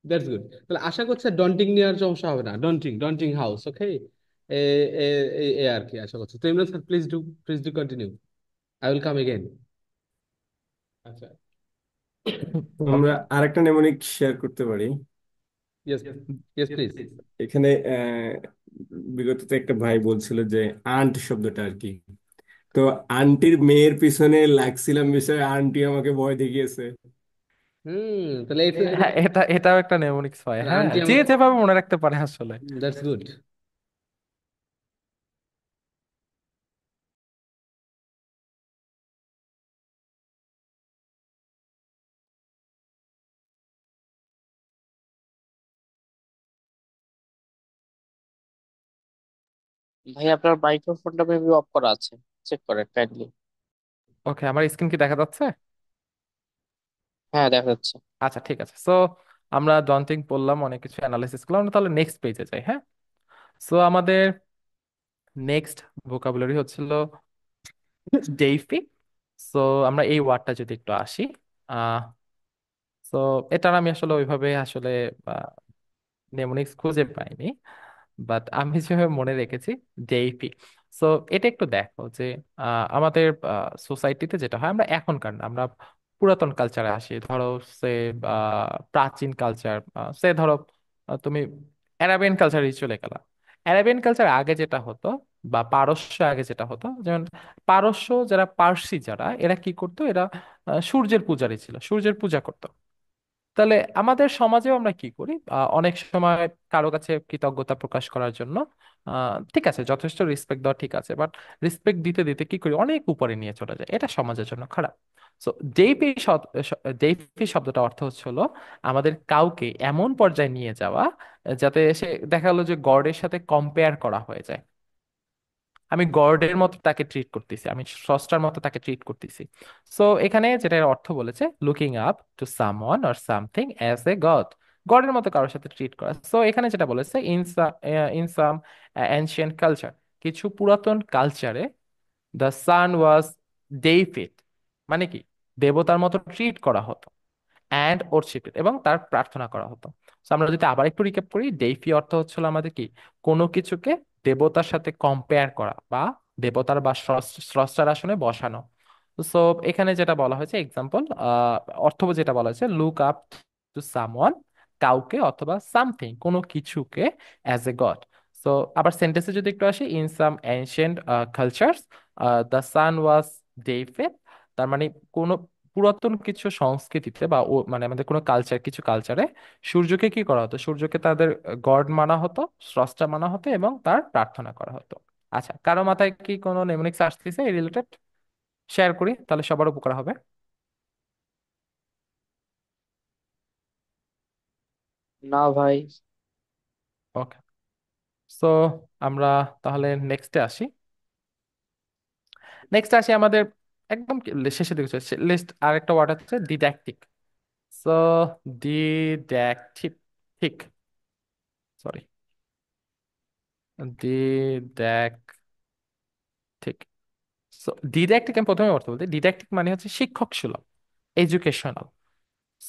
দ্যাটস গুড। তাহলে আশা করছি ডন্টিং নেওয়ার সমস্যা হবে না। ডন্টিং হাউস, ওকে। এ এ এ আর কি আশা করছি। তো Imran sir, please do continue, I will come again. আচ্ছা, আমরা আরেকটা নেমোনিক শেয়ার করতে পারি। Yes, yes please. এখানে বিগত তো একটা ভাই বলছিল যে আন্ট শব্দটা আর কি। তো আন্টির মেয়ের পিছনে লাগছিলাম বিষয়ে আন্টি আমাকে ভয় দেখিয়েছে। তাহলে হ্যাঁ, এটাও একটা নেমোনিক্স হয়, হ্যাঁ, আন্টি যে আমাকে, যেভাবে মনে রাখতে পারে আসলে। That's good. ভাই আপনার মাইক্রোফোনটা মেবি অফ করা আছে, চেক করেন কাইন্ডলি। ওকে, আমার স্ক্রিন কি দেখা যাচ্ছে? হ্যাঁ দেখা যাচ্ছে। আচ্ছা, ঠিক আছে। সো আমরা ডন্টিং পড়লাম, অনেক কিছু অ্যানালাইসিস করলাম, আমরা তাহলে নেক্সট পেজে যাই, হ্যাঁ। সো আমাদের নেক্সট ভোকাবুলারি হচ্ছিল ডেইফি। সো আমরা এই ওয়ার্ডটা যদি একটু আসি, আহ সো এটার আমি আসলে ওইভাবে আসলে নেমোনিক্স খুঁজে পাইনি, বাট আমি যেভাবে মনে রেখেছি ডেইফি। সো এটা একটু দেখো যে আমাদের সোসাইটিতে যেটা হয়, আমরা এখনকার না, আমরা পুরাতন কালচারে আসি। ধরো সে প্রাচীন কালচার, সে ধরো তুমি অ্যারাবিয়ান কালচারে চলে গেলা। অ্যারাবিয়ান কালচার আগে যেটা হতো, বা পারস্য আগে যেটা হতো, যেমন পারস্য যারা, পার্সি যারা, এরা কি করতো? এরা সূর্যের পূজারী ছিল, সূর্যের পূজা করতো। তাহলে আমাদের সমাজেও আমরা কি করি? অনেক সময় কারো কাছে কৃতজ্ঞতা প্রকাশ করার জন্য ঠিক আছে, যথেষ্ট রেসপেক্ট দেওয়া ঠিক আছে, বাট রেসপেক্ট দিতে দিতে কি করি, অনেক উপরে নিয়ে চলে যায়। এটা সমাজের জন্য খারাপ। সো ডেইপি ডেইপি শব্দটা অর্থ হচ্ছে হলো আমাদের কাউকে এমন পর্যায়ে নিয়ে যাওয়া যাতে সে দেখা গেলো যে গডের সাথে কম্পেয়ার করা হয়ে যায়। আমি গডের মতো তাকে ট্রিট করতেছি, আমি স্রষ্টার মতো তাকে ট্রিট করতেছি। সো এখানে যেটা এর অর্থ বলেছে, looking up to someone or something as a god, গডের মতো কারোর সাথে ট্রিট করা। সো এখানে যেটা বলেছে, ইন সাম এনশিয়েন্ট কালচার, কিছু পুরাতন কালচারে দ্য সান ওয়াজ ডেইফিড, মানে কি দেবতার মতো ট্রিট করা হতো। অ্যান্ড ওরশিপেড, এবং তার প্রার্থনা করা হতো। তো আমরা যদি আবার একটু রিক্যাপ করি, ডেইফি অর্থ হচ্ছিল আমাদের কি, কোনো কিছুকে দেবতার সাথে কম্পেয়ার করা বা দেবতার বা স্রষ্টার আসনে বসানো। সো এখানে যেটা বলা হয়েছে এক্সাম্পল, অর্থ যেটা বলা হয়েছে, লুক আপ টু সামওয়ান, কাউকে অথবা সামথিং, কোনো কিছুকে, অ্যাজ এ গড। সো আবার সেন্টেন্সে যদি একটু আসি, in some ancient cultures the sun was deified, তার মানে কোনো পুরাতন কিছু সংস্কৃতিতে বা মানে আমাদের কোনো কালচার, কিছু কালচারে সূর্যকে কি করা হতো, সূর্যকে তাদের গড মানা হতো, স্রষ্টা মানা হতো এবং তার প্রার্থনা করা হতো। আচ্ছা, কারো মাথায় কি কোনো নেমনিক্স আসতেছে এই রিলেটেড? শেয়ার করি তাহলে সবার উপকার হবে। না ভাই। ওকে, সো আমরা তাহলে নেক্সটে আসি। নেক্সট আসি আমাদের একদম শেষের দিকে, লিস্ট আর একটা ওয়ার্ড আছে ডিডাকটিক। সো ডিডাকটিক, ঠিক, সরি, ডিডাকটিক। সো ডিডাকটিক আমি প্রথমে অর্থ বলতে, ডিডাকটিক মানে হচ্ছে শিক্ষক সুলভ, এডুকেশনাল।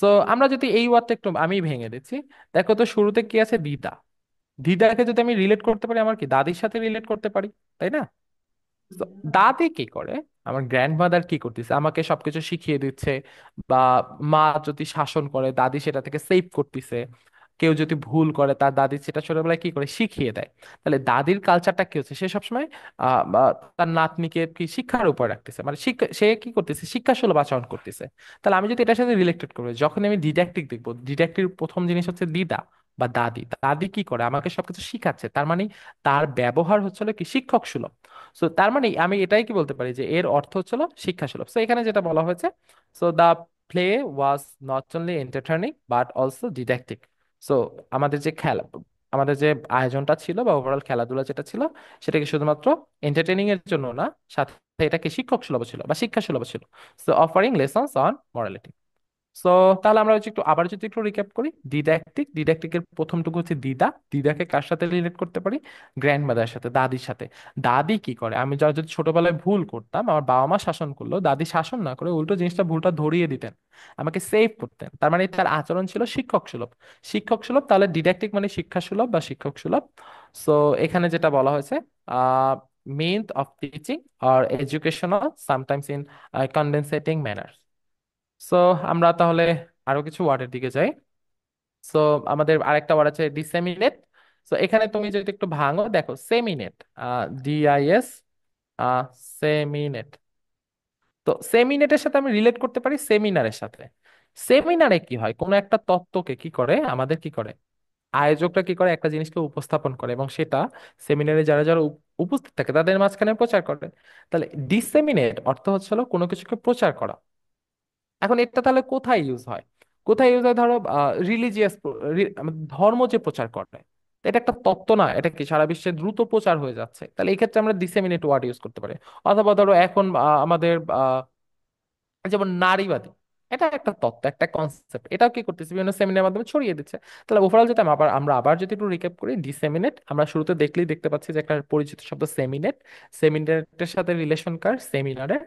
সো আমরা যদি এই ওয়ার্ডটা একটু আমি ভেঙে দিচ্ছি, দেখো তো শুরুতে কি আছে, দিদা। দিদাকে যদি আমি রিলেট করতে পারি, আমার কি দাদির সাথে রিলেট করতে পারি, তাই না? তো দাদি কি করে, আমার গ্র্যান্ডমাদার কি করতেছে, আমাকে সবকিছু শিখিয়ে দিচ্ছে, বা মা যদি শাসন করে দাদি সেটা থেকে সেভ করতেছে, কেউ যদি ভুল করে তার দাদি সেটা ছোটবেলায় কি করে শিখিয়ে দেয়। তাহলে দাদির কালচারটা কি হচ্ছে, সে সবসময় বা তার নাতনিকে কি শিক্ষার উপর রাখতেছে, মানে শিক্ষা, সে কি করতেছে, শিক্ষা সুলভ আচরণ করতেছে। তাহলে আমি যদি এটার সাথে রিলেটেড করবো, যখন আমি ডিডাকটিক দেখবো, ডিডাকটিক প্রথম জিনিস হচ্ছে দিদা বা দাদি। দাদি কি করে, আমাকে সবকিছু শিখাচ্ছে, তার মানে তার ব্যবহার হচ্ছিল কি শিক্ষক সুলভ। সো তার মানে আমি এটাই কি বলতে পারি যে এর অর্থ হচ্ছিল শিক্ষা সুলভ। সো এখানে যেটা বলা হয়েছে, so the play was not only entertaining but also didactic. So আমাদের যে খেলা, আমাদের যে আয়োজনটা ছিল বা ওভারঅল খেলাধুলা যেটা ছিল, সেটা কি শুধুমাত্র এন্টারটেইনিং এর জন্য না, সাথে এটা কি শিক্ষক সুলভ ছিল বা শিক্ষা সুলভ ছিল। So offering lessons on morality. So তাহলে আমরা হচ্ছে একটু আবার যদি একটু রিক্যাপ করি, ডিডাকটিক, ডিডাকটিকের প্রথমটুকু হচ্ছে দিদা। দিদাকে কার সাথে রিলেট করতে পারি, গ্র্যান্ডমাদার সাথে, দাদির সাথে। দাদি কি করে, আমি যারা যদি ছোটবেলায় ভুল করতাম, আমার বাবা মা শাসন করলো, দাদি শাসন না করে উল্টো জিনিসটা, ভুলটা ধরিয়ে দিতেন, আমাকে সেভ করতেন, তার মানে তার আচরণ ছিল শিক্ষক সুলভ। শিক্ষক সুলভ, তাহলে ডিডাকটিক মানে শিক্ষা সুলভ বা শিক্ষক সুলভ। সো এখানে যেটা বলা হয়েছে, means of teaching or educational sometimes in condensating manner. So আমরা তাহলে আরো কিছু ওয়ার্ডের দিকে যাই। সো আমাদের আরেকটা ওয়ার্ড আছে ডিসেমিনেট। সো এখানে তুমি যদি একটু ভাঙো, দেখো সেমিনেট, ডিআইএস, সেমিনেট। তো সেমিনেটের সাথে আমি রিলেট করতে পারি সেমিনারের সাথে। সেমিনারে কি হয়, কোনো একটা তত্ত্বকে কি করে, আমাদের কি করে, আয়োজকরা কি করে, একটা জিনিসকে উপস্থাপন করে এবং সেটা সেমিনারে যারা যারা উপস্থিত থাকে তাদের মাঝখানে প্রচার করে। তাহলে ডিসেমিনেট অর্থ হচ্ছে হলো কোনো কিছুকে প্রচার করা। এখন এটা তাহলে কোথায় ইউজ হয়, কোথায় ইউজ হয়, ধরো রিলিজিয়াস, ধর্ম যে প্রচার করে, এটা একটা তত্ত্ব না, এটা কি সারা বিশ্বে দ্রুত প্রচার হয়ে যাচ্ছে, তাহলে এই ক্ষেত্রে আমরা ডিসেমিনেট ওয়ার্ড ইউজ করতে পারি। অথবা ধরো এখন আমাদের যেমন নারীবাদী, এটা একটা তত্ত্ব, একটা কনসেপ্ট, এটাও কি করতেছে, বিভিন্ন সেমিনারের মাধ্যমে ছড়িয়ে দিচ্ছে। তাহলে ওভারঅল যেটা আমরা আবার যদি একটু রিক্যাপ করি, ডিসেমিনেট আমরা শুরুতে দেখলেই দেখতে পাচ্ছি যে একটা পরিচিত শব্দ সেমিনেট। সেমিনেটের সাথে রিলেশন কার, সেমিনারের।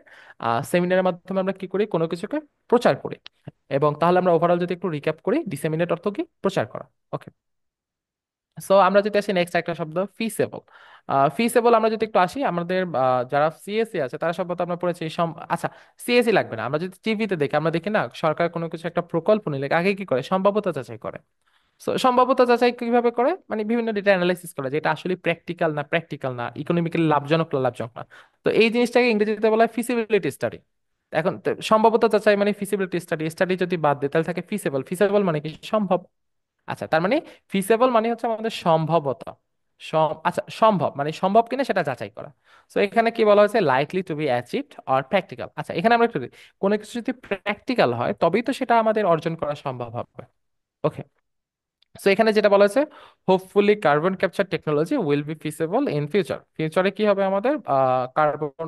সেমিনারের মাধ্যমে আমরা কি করি, কোনো কিছুকে প্রচার করি। এবং তাহলে আমরা ওভারঅল যদি একটু রিক্যাপ করি, ডিসেমিনেট অর্থ কি, প্রচার করা। ওকে, সো আমরা যদি আসি নেক্সট একটা শব্দ ফিসেবল। ফিসেবল আমরা যদি একটু আসি, আমাদের যারা সিএসসি আছে তারা সম্ভবত আমরা পড়েছি আচ্ছা, সিএসসি লাগবে না, আমরা যদি টিভিতে দেখি, আমরা দেখি না সরকার কোনো কিছু একটা প্রকল্প নিলে আগে কি করে, সম্ভাব্যতা যাচাই করে। সো সম্ভাব্যতা যাচাই কিভাবে করে, মানে বিভিন্ন ডেটা অ্যানালাইসিস করে যে এটা আসলে প্র্যাকটিক্যাল না, প্র্যাকটিক্যাল না, ইকোনমিক্যালি লাভজনক না, লাভজনক না। তো এই জিনিসটাকে ইংরেজিতে বলা হয় ফিজিবিলিটি স্টাডি। এখন সম্ভাব্যতা যাচাই মানে ফিজিবিলিটি স্টাডি, স্টাডি যদি বাদ দেয় তাহলে থাকে ফিসেবল। ফিসেবল মানে কি, সম্ভব। আচ্ছা, তার মানে ফিসেবল মানে হচ্ছে আমাদের সম্ভবতা। আচ্ছা, সম্ভব মানে সম্ভব কিনা সেটা যাচাই করা। তো এখানে কি বলা হয়েছে, likely to B achieved or practical. আচ্ছা, এখানে আমরা একটু কোনো কিছু যদি প্র্যাকটিক্যাল হয় তবেই তো সেটা আমাদের অর্জন করা সম্ভব হবে। ওকে, সো এখানে যেটা বলা হয়েছে, hopefully carbon capture technology will be feasible in future. ফিউচারে কি হবে, আমাদের কার্বন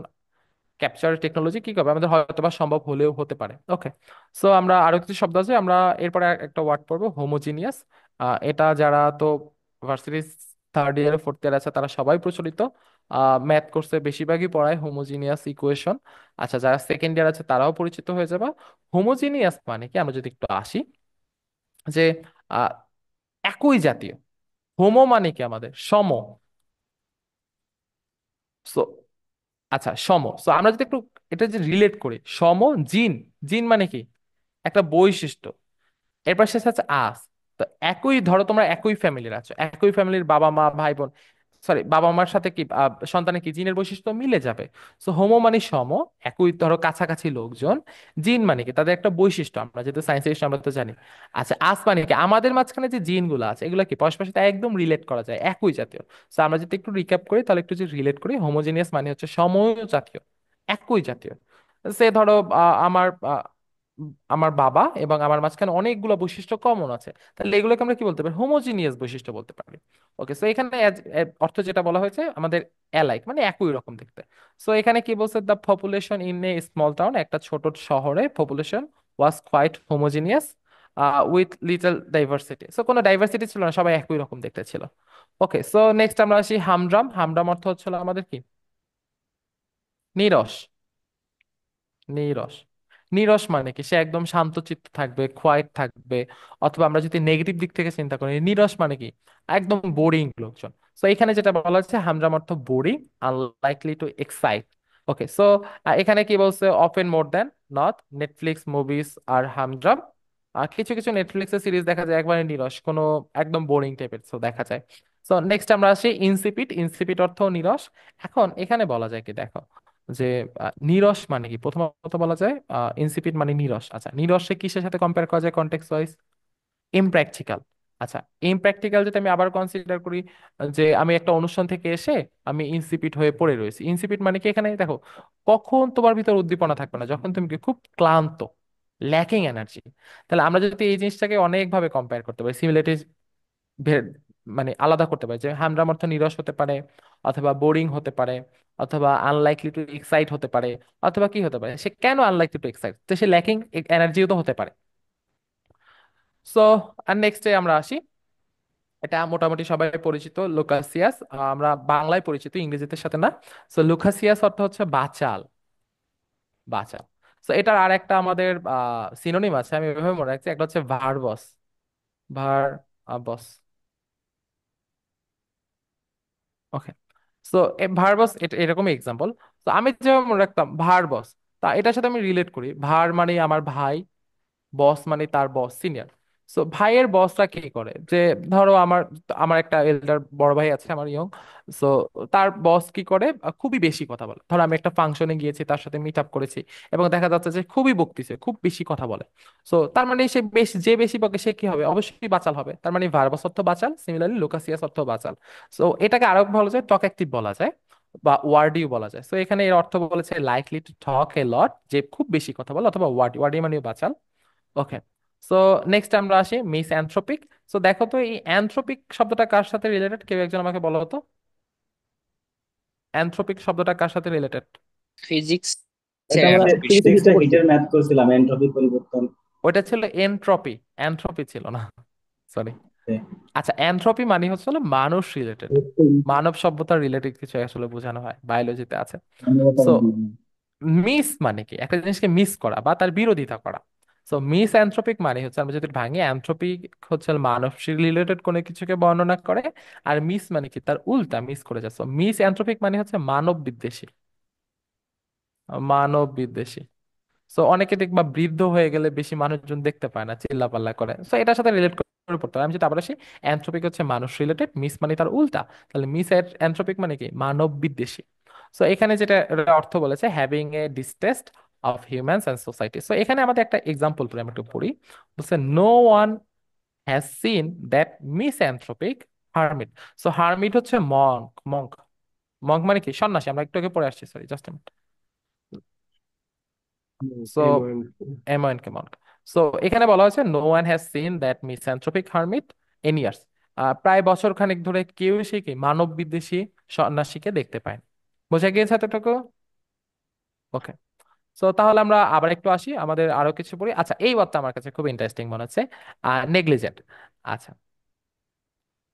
ক্যাপচার টেকনোলজি কি হবে, আমাদের হয়তো বা সম্ভব হলেও হতে পারে। ওকে, সো আমরা আরো কিছু শব্দ আছে, আমরা এরপরে একটা ওয়ার্ড পড়বো, হোমোজিনিয়াস। এটা যারা তো varsity third year fourth year আছে তারা সবাই প্রচলিত। ম্যাথ কোর্সে বেশিরভাগই পড়ায় হোমোজিনিয়াস ইকুয়েশন। আচ্ছা, যারা সেকেন্ড ইয়ার আছে তারাও পরিচিত হয়ে যাবে। হোমোজিনিয়াস মানে কি, আমরা যদি একটু আসি যে আহ, একই জাতীয়। হোমো মানে কি আমাদের সম। সো আচ্ছা, সম। সো আমরা যদি একটু এটা যে রিলেট করি, সম জিন। জিন মানে কি একটা বৈশিষ্ট্য। এরপর শেষ আছে আস। তো একই, ধরো তোমরা একই ফ্যামিলির আছো, একই ফ্যামিলির বাবা মা ভাই বোন, সরি বাবা মার সাথে কি সন্তানের কি জিনের বৈশিষ্ট্য মিলে যাবে। সো হোমো মানে সম, একই ধরো কাছাকাছি লোকজন। জিন মানে কি তাদের একটা বৈশিষ্ট্য, আমরা যেহেতু সায়েন্সের আমরা তো জানি। আচ্ছা, আস মানে কি আমাদের মাঝখানে যে জিনগুলো আছে এগুলো কি পরস্পরের সাথে একদম রিলেট করা যায়, একই জাতীয়। সো আমরা যদি একটু রিক্যাপ করি তাহলে একটু যদি রিলেট করি, হোমোজিনিয়াস মানে হচ্ছে সমজাতীয়, একই জাতীয়। সে ধরো আমার আমার বাবা এবং আমার মাঝখানে অনেকগুলো বৈশিষ্ট্য কমন আছে, তাহলে এগুলোকে আমরা কি বলতে পারি, হোমোজিনিয়াস বৈশিষ্ট্য বলতে পারি। ওকে, সো এখানে অর্থ যেটা বলা হয়েছে আমাদের অ্যালাইক মানে একই রকম দেখতে। সো এখানে কি বলছে, the population in a small town, একটা ছোট শহরে population was quite homogeneous with little diversity. So কোনো ডাইভার্সিটি ছিল না, সবাই একই রকম দেখতে ছিল। ওকে, সো নেক্সট আমরা আসি হামড্রাম। হামড্রাম অর্থ হচ্ছিল আমাদের কি, নিরস। নিরস। নিরস মানে কি সে একদম শান্তচিত্ত থাকবে, কোয়াইট থাকবে। অথবা আমরা যদি নেগেটিভ দিক থেকে চিন্তা করি, নিরস মানে কি একদম বোরিং লোকজন। সো এখানে যেটা বলা হচ্ছে হামড্রাম অর্থ boring, unlikely to excite. Okay, so এখানে কি বলছে, often more than not Netflix movies are humdrum. কিছু কিছু নেটফ্লিক্সের সিরিজ দেখা যায় একবারে নিরস, কোনো একদম বোরিং টাইপের সো দেখা যায়। সো নেক্সট আমরা আসি ইনসিপিড। ইনসিপিড অর্থ নিরস। এখন এখানে বলা যায় কি দেখো, যে নিরস মানে কি, প্রথমত বলা যায় ইনসিপিড মানে নিরস। আচ্ছা, নিরসে কিসের সাথে কম্পেয়ার করা যায় কন্টেক্সট ওয়াইজ, ইমপ্র্যাকটিক্যাল। আচ্ছা, ইমপ্র্যাকটিক্যাল যদি আমি আবার কনসিডার করি, যে আমি একটা অনুষ্ঠান থেকে এসে আমি ইনসিপিড হয়ে পড়ে রয়েছি। ইনসিপিড মানে কি, এখানে দেখো কখন তোমার ভিতর উদ্দীপনা থাকবে না, যখন তুমি কি খুব ক্লান্ত, ল্যাকিং এনার্জি। তাহলে আমরা যদি এই জিনিসটাকে অনেকভাবে কম্পেয়ার করতে পারি, সিমিলেটিভ মানে আলাদা করতে পারি, যে হামড্রাম অর্থ নিরস হতে পারে, অথবা বোরিং হতে পারে, অথবা আনলাইকলি টু এক্সাইট হতে পারে, অথবা কি হতে পারে, সে কেন আনলাইকলি টু এক্সাইট, তো সে ল্যাকিং এনার্জিও তো হতে পারে। সো আর নেক্সটে আমরা আসি, এটা মোটামুটি সবাই পরিচিত, লুকাসিয়াস। আমরা বাংলায় পরিচিত, ইংরেজিতে সাথে না। সো লুকাসিয়াস অর্থ হচ্ছে বাচাল। বাচাল। সো এটার আর একটা আমাদের সিনোনিম আছে, আমি এভাবে মনে রাখছি, একটা হচ্ছে ভার্বস। ভার বস। ওকে, সো ভার্বস এটা এরকম এক্সাম্পল। তো আমি যেমন মনে রাখতাম ভার্বস, তা এটার সাথে আমি রিলেট করি, ভার মানে আমার ভাই, বস মানে তার বস, সিনিয়র। সো ভাইয়ের বসরা কি করে, যে ধরো আমার আমার একটা এল্ডার বড় ভাই আছে আমার ইয়ং। সো তার বস কি করে, খুবই বেশি কথা বলে। ধরো আমি একটা ফাংশনে গিয়েছি, তার সাথে মিট আপ করেছি, এবং দেখা যাচ্ছে যে খুবই বকতেছে, খুব বেশি কথা বলে। সো তার মানে সে বেশি, যে বেশি বকে সে কি হবে, অবশ্যই বাচাল হবে। তার মানে ভার্বাস অর্থ বাচাল, সিমিলারলি লোকাসিয়াস অর্থ বাচাল। সো এটাকে আরো বলা যায় টকেক্টিভ বলা যায়, বা ওয়ার্ডিও বলা যায়। সো এখানে এর অর্থ বলেছে লাইকলি টু টক এ লট, যে খুব বেশি কথা বলে, অথবা ওয়ার্ডি, ওয়ার্ডি মানে বাচাল। ওকে, সো নেক্সট আমরা আসি মিস অ্যানথ্রোপিক। সো দেখো তো এই অ্যানথ্রোপিক শব্দটা কার সাথে রিলেটেড, কেউ একজন আমাকে বলো তো, অ্যানথ্রোপিক শব্দটা কার সাথে রিলেটেড? ফিজিক্স এটা এর আমরা বিষয়। ফিজিক্সে হিটের ম্যাথ করছিলাম, এন্ট্রপি পরিবর্তন। ওইটা ছিল এনট্রপি, অ্যানথ্রপি ছিল না, সরি। আচ্ছা, অ্যানথ্রপি মানে হচ্ছে হলো মানুষ রিলেটেড, মানব সভ্যতার রিলেটেড কিছু আসলে বোঝানো হয়, বায়োলজিতে আছে। সো মিস মানে কি একটা জিনিসকে মিস করা বা তার বিরোধিতা করা। সো মিস অ্যানথ্রোপিক মানে হচ্ছে, আমরা যদি ভাঙি, অ্যানথ্রোপিক হচ্ছে মানব রিলেটেড কোনো কিছুকে বর্ণনা করে, আর মিস মানে কি তার উল্টা, মিস করে যাচ্ছে। মিস অ্যানথ্রোপিক মানে হচ্ছে মানব বিদ্বেষী, মানব বিদ্বেষী। সো অনেকে দেখবা বৃদ্ধ হয়ে গেলে বেশি মানুষজন দেখতে পায় না, চিল্লাপাল্লা করে। সো এটার সাথে রিলেট করে পড়তে হবে। আমি যদি আবার আসি, অ্যানথ্রোপিক হচ্ছে মানুষ রিলেটেড, মিস মানে তার উল্টা, তাহলে মিস অ্যানথ্রোপিক মানে কি মানব বিদ্বেষী। সো এখানে যেটা এর অর্থ বলেছে, having a distaste of humans and society. So এখানে আমাদের একটা এক্সাম্পল পড়ে আমি একটু পড়ি। বলছে no one has seen that misanthropic hermit. So hermit হচ্ছে মঙ্ক। মঙ্ক, মঙ্ক মানে কি সন্ন্যাসী, আমরা একটু আগে পড়ে আসছি, সরি জাস্ট। সো এমন। এমন কেমন। সো এখানে বলা হয়েছে no one has seen that misanthropic hermit in years. প্রায় বছর খানেক ধরে কেউ সে কি মানব বিদ্বেষী সন্ন্যাসীকে দেখতে পায়। বোঝা গিয়েছে এতটুকু? ওকে, সো তাহলে আমরা আবার একটু আসি, আমাদের আরো কিছু পড়ি। আচ্ছা, এই ওয়ার্ডটা আমার কাছে খুব ইন্টারেস্টিং মনে হচ্ছে, নেগলিজেন্ট। আচ্ছা,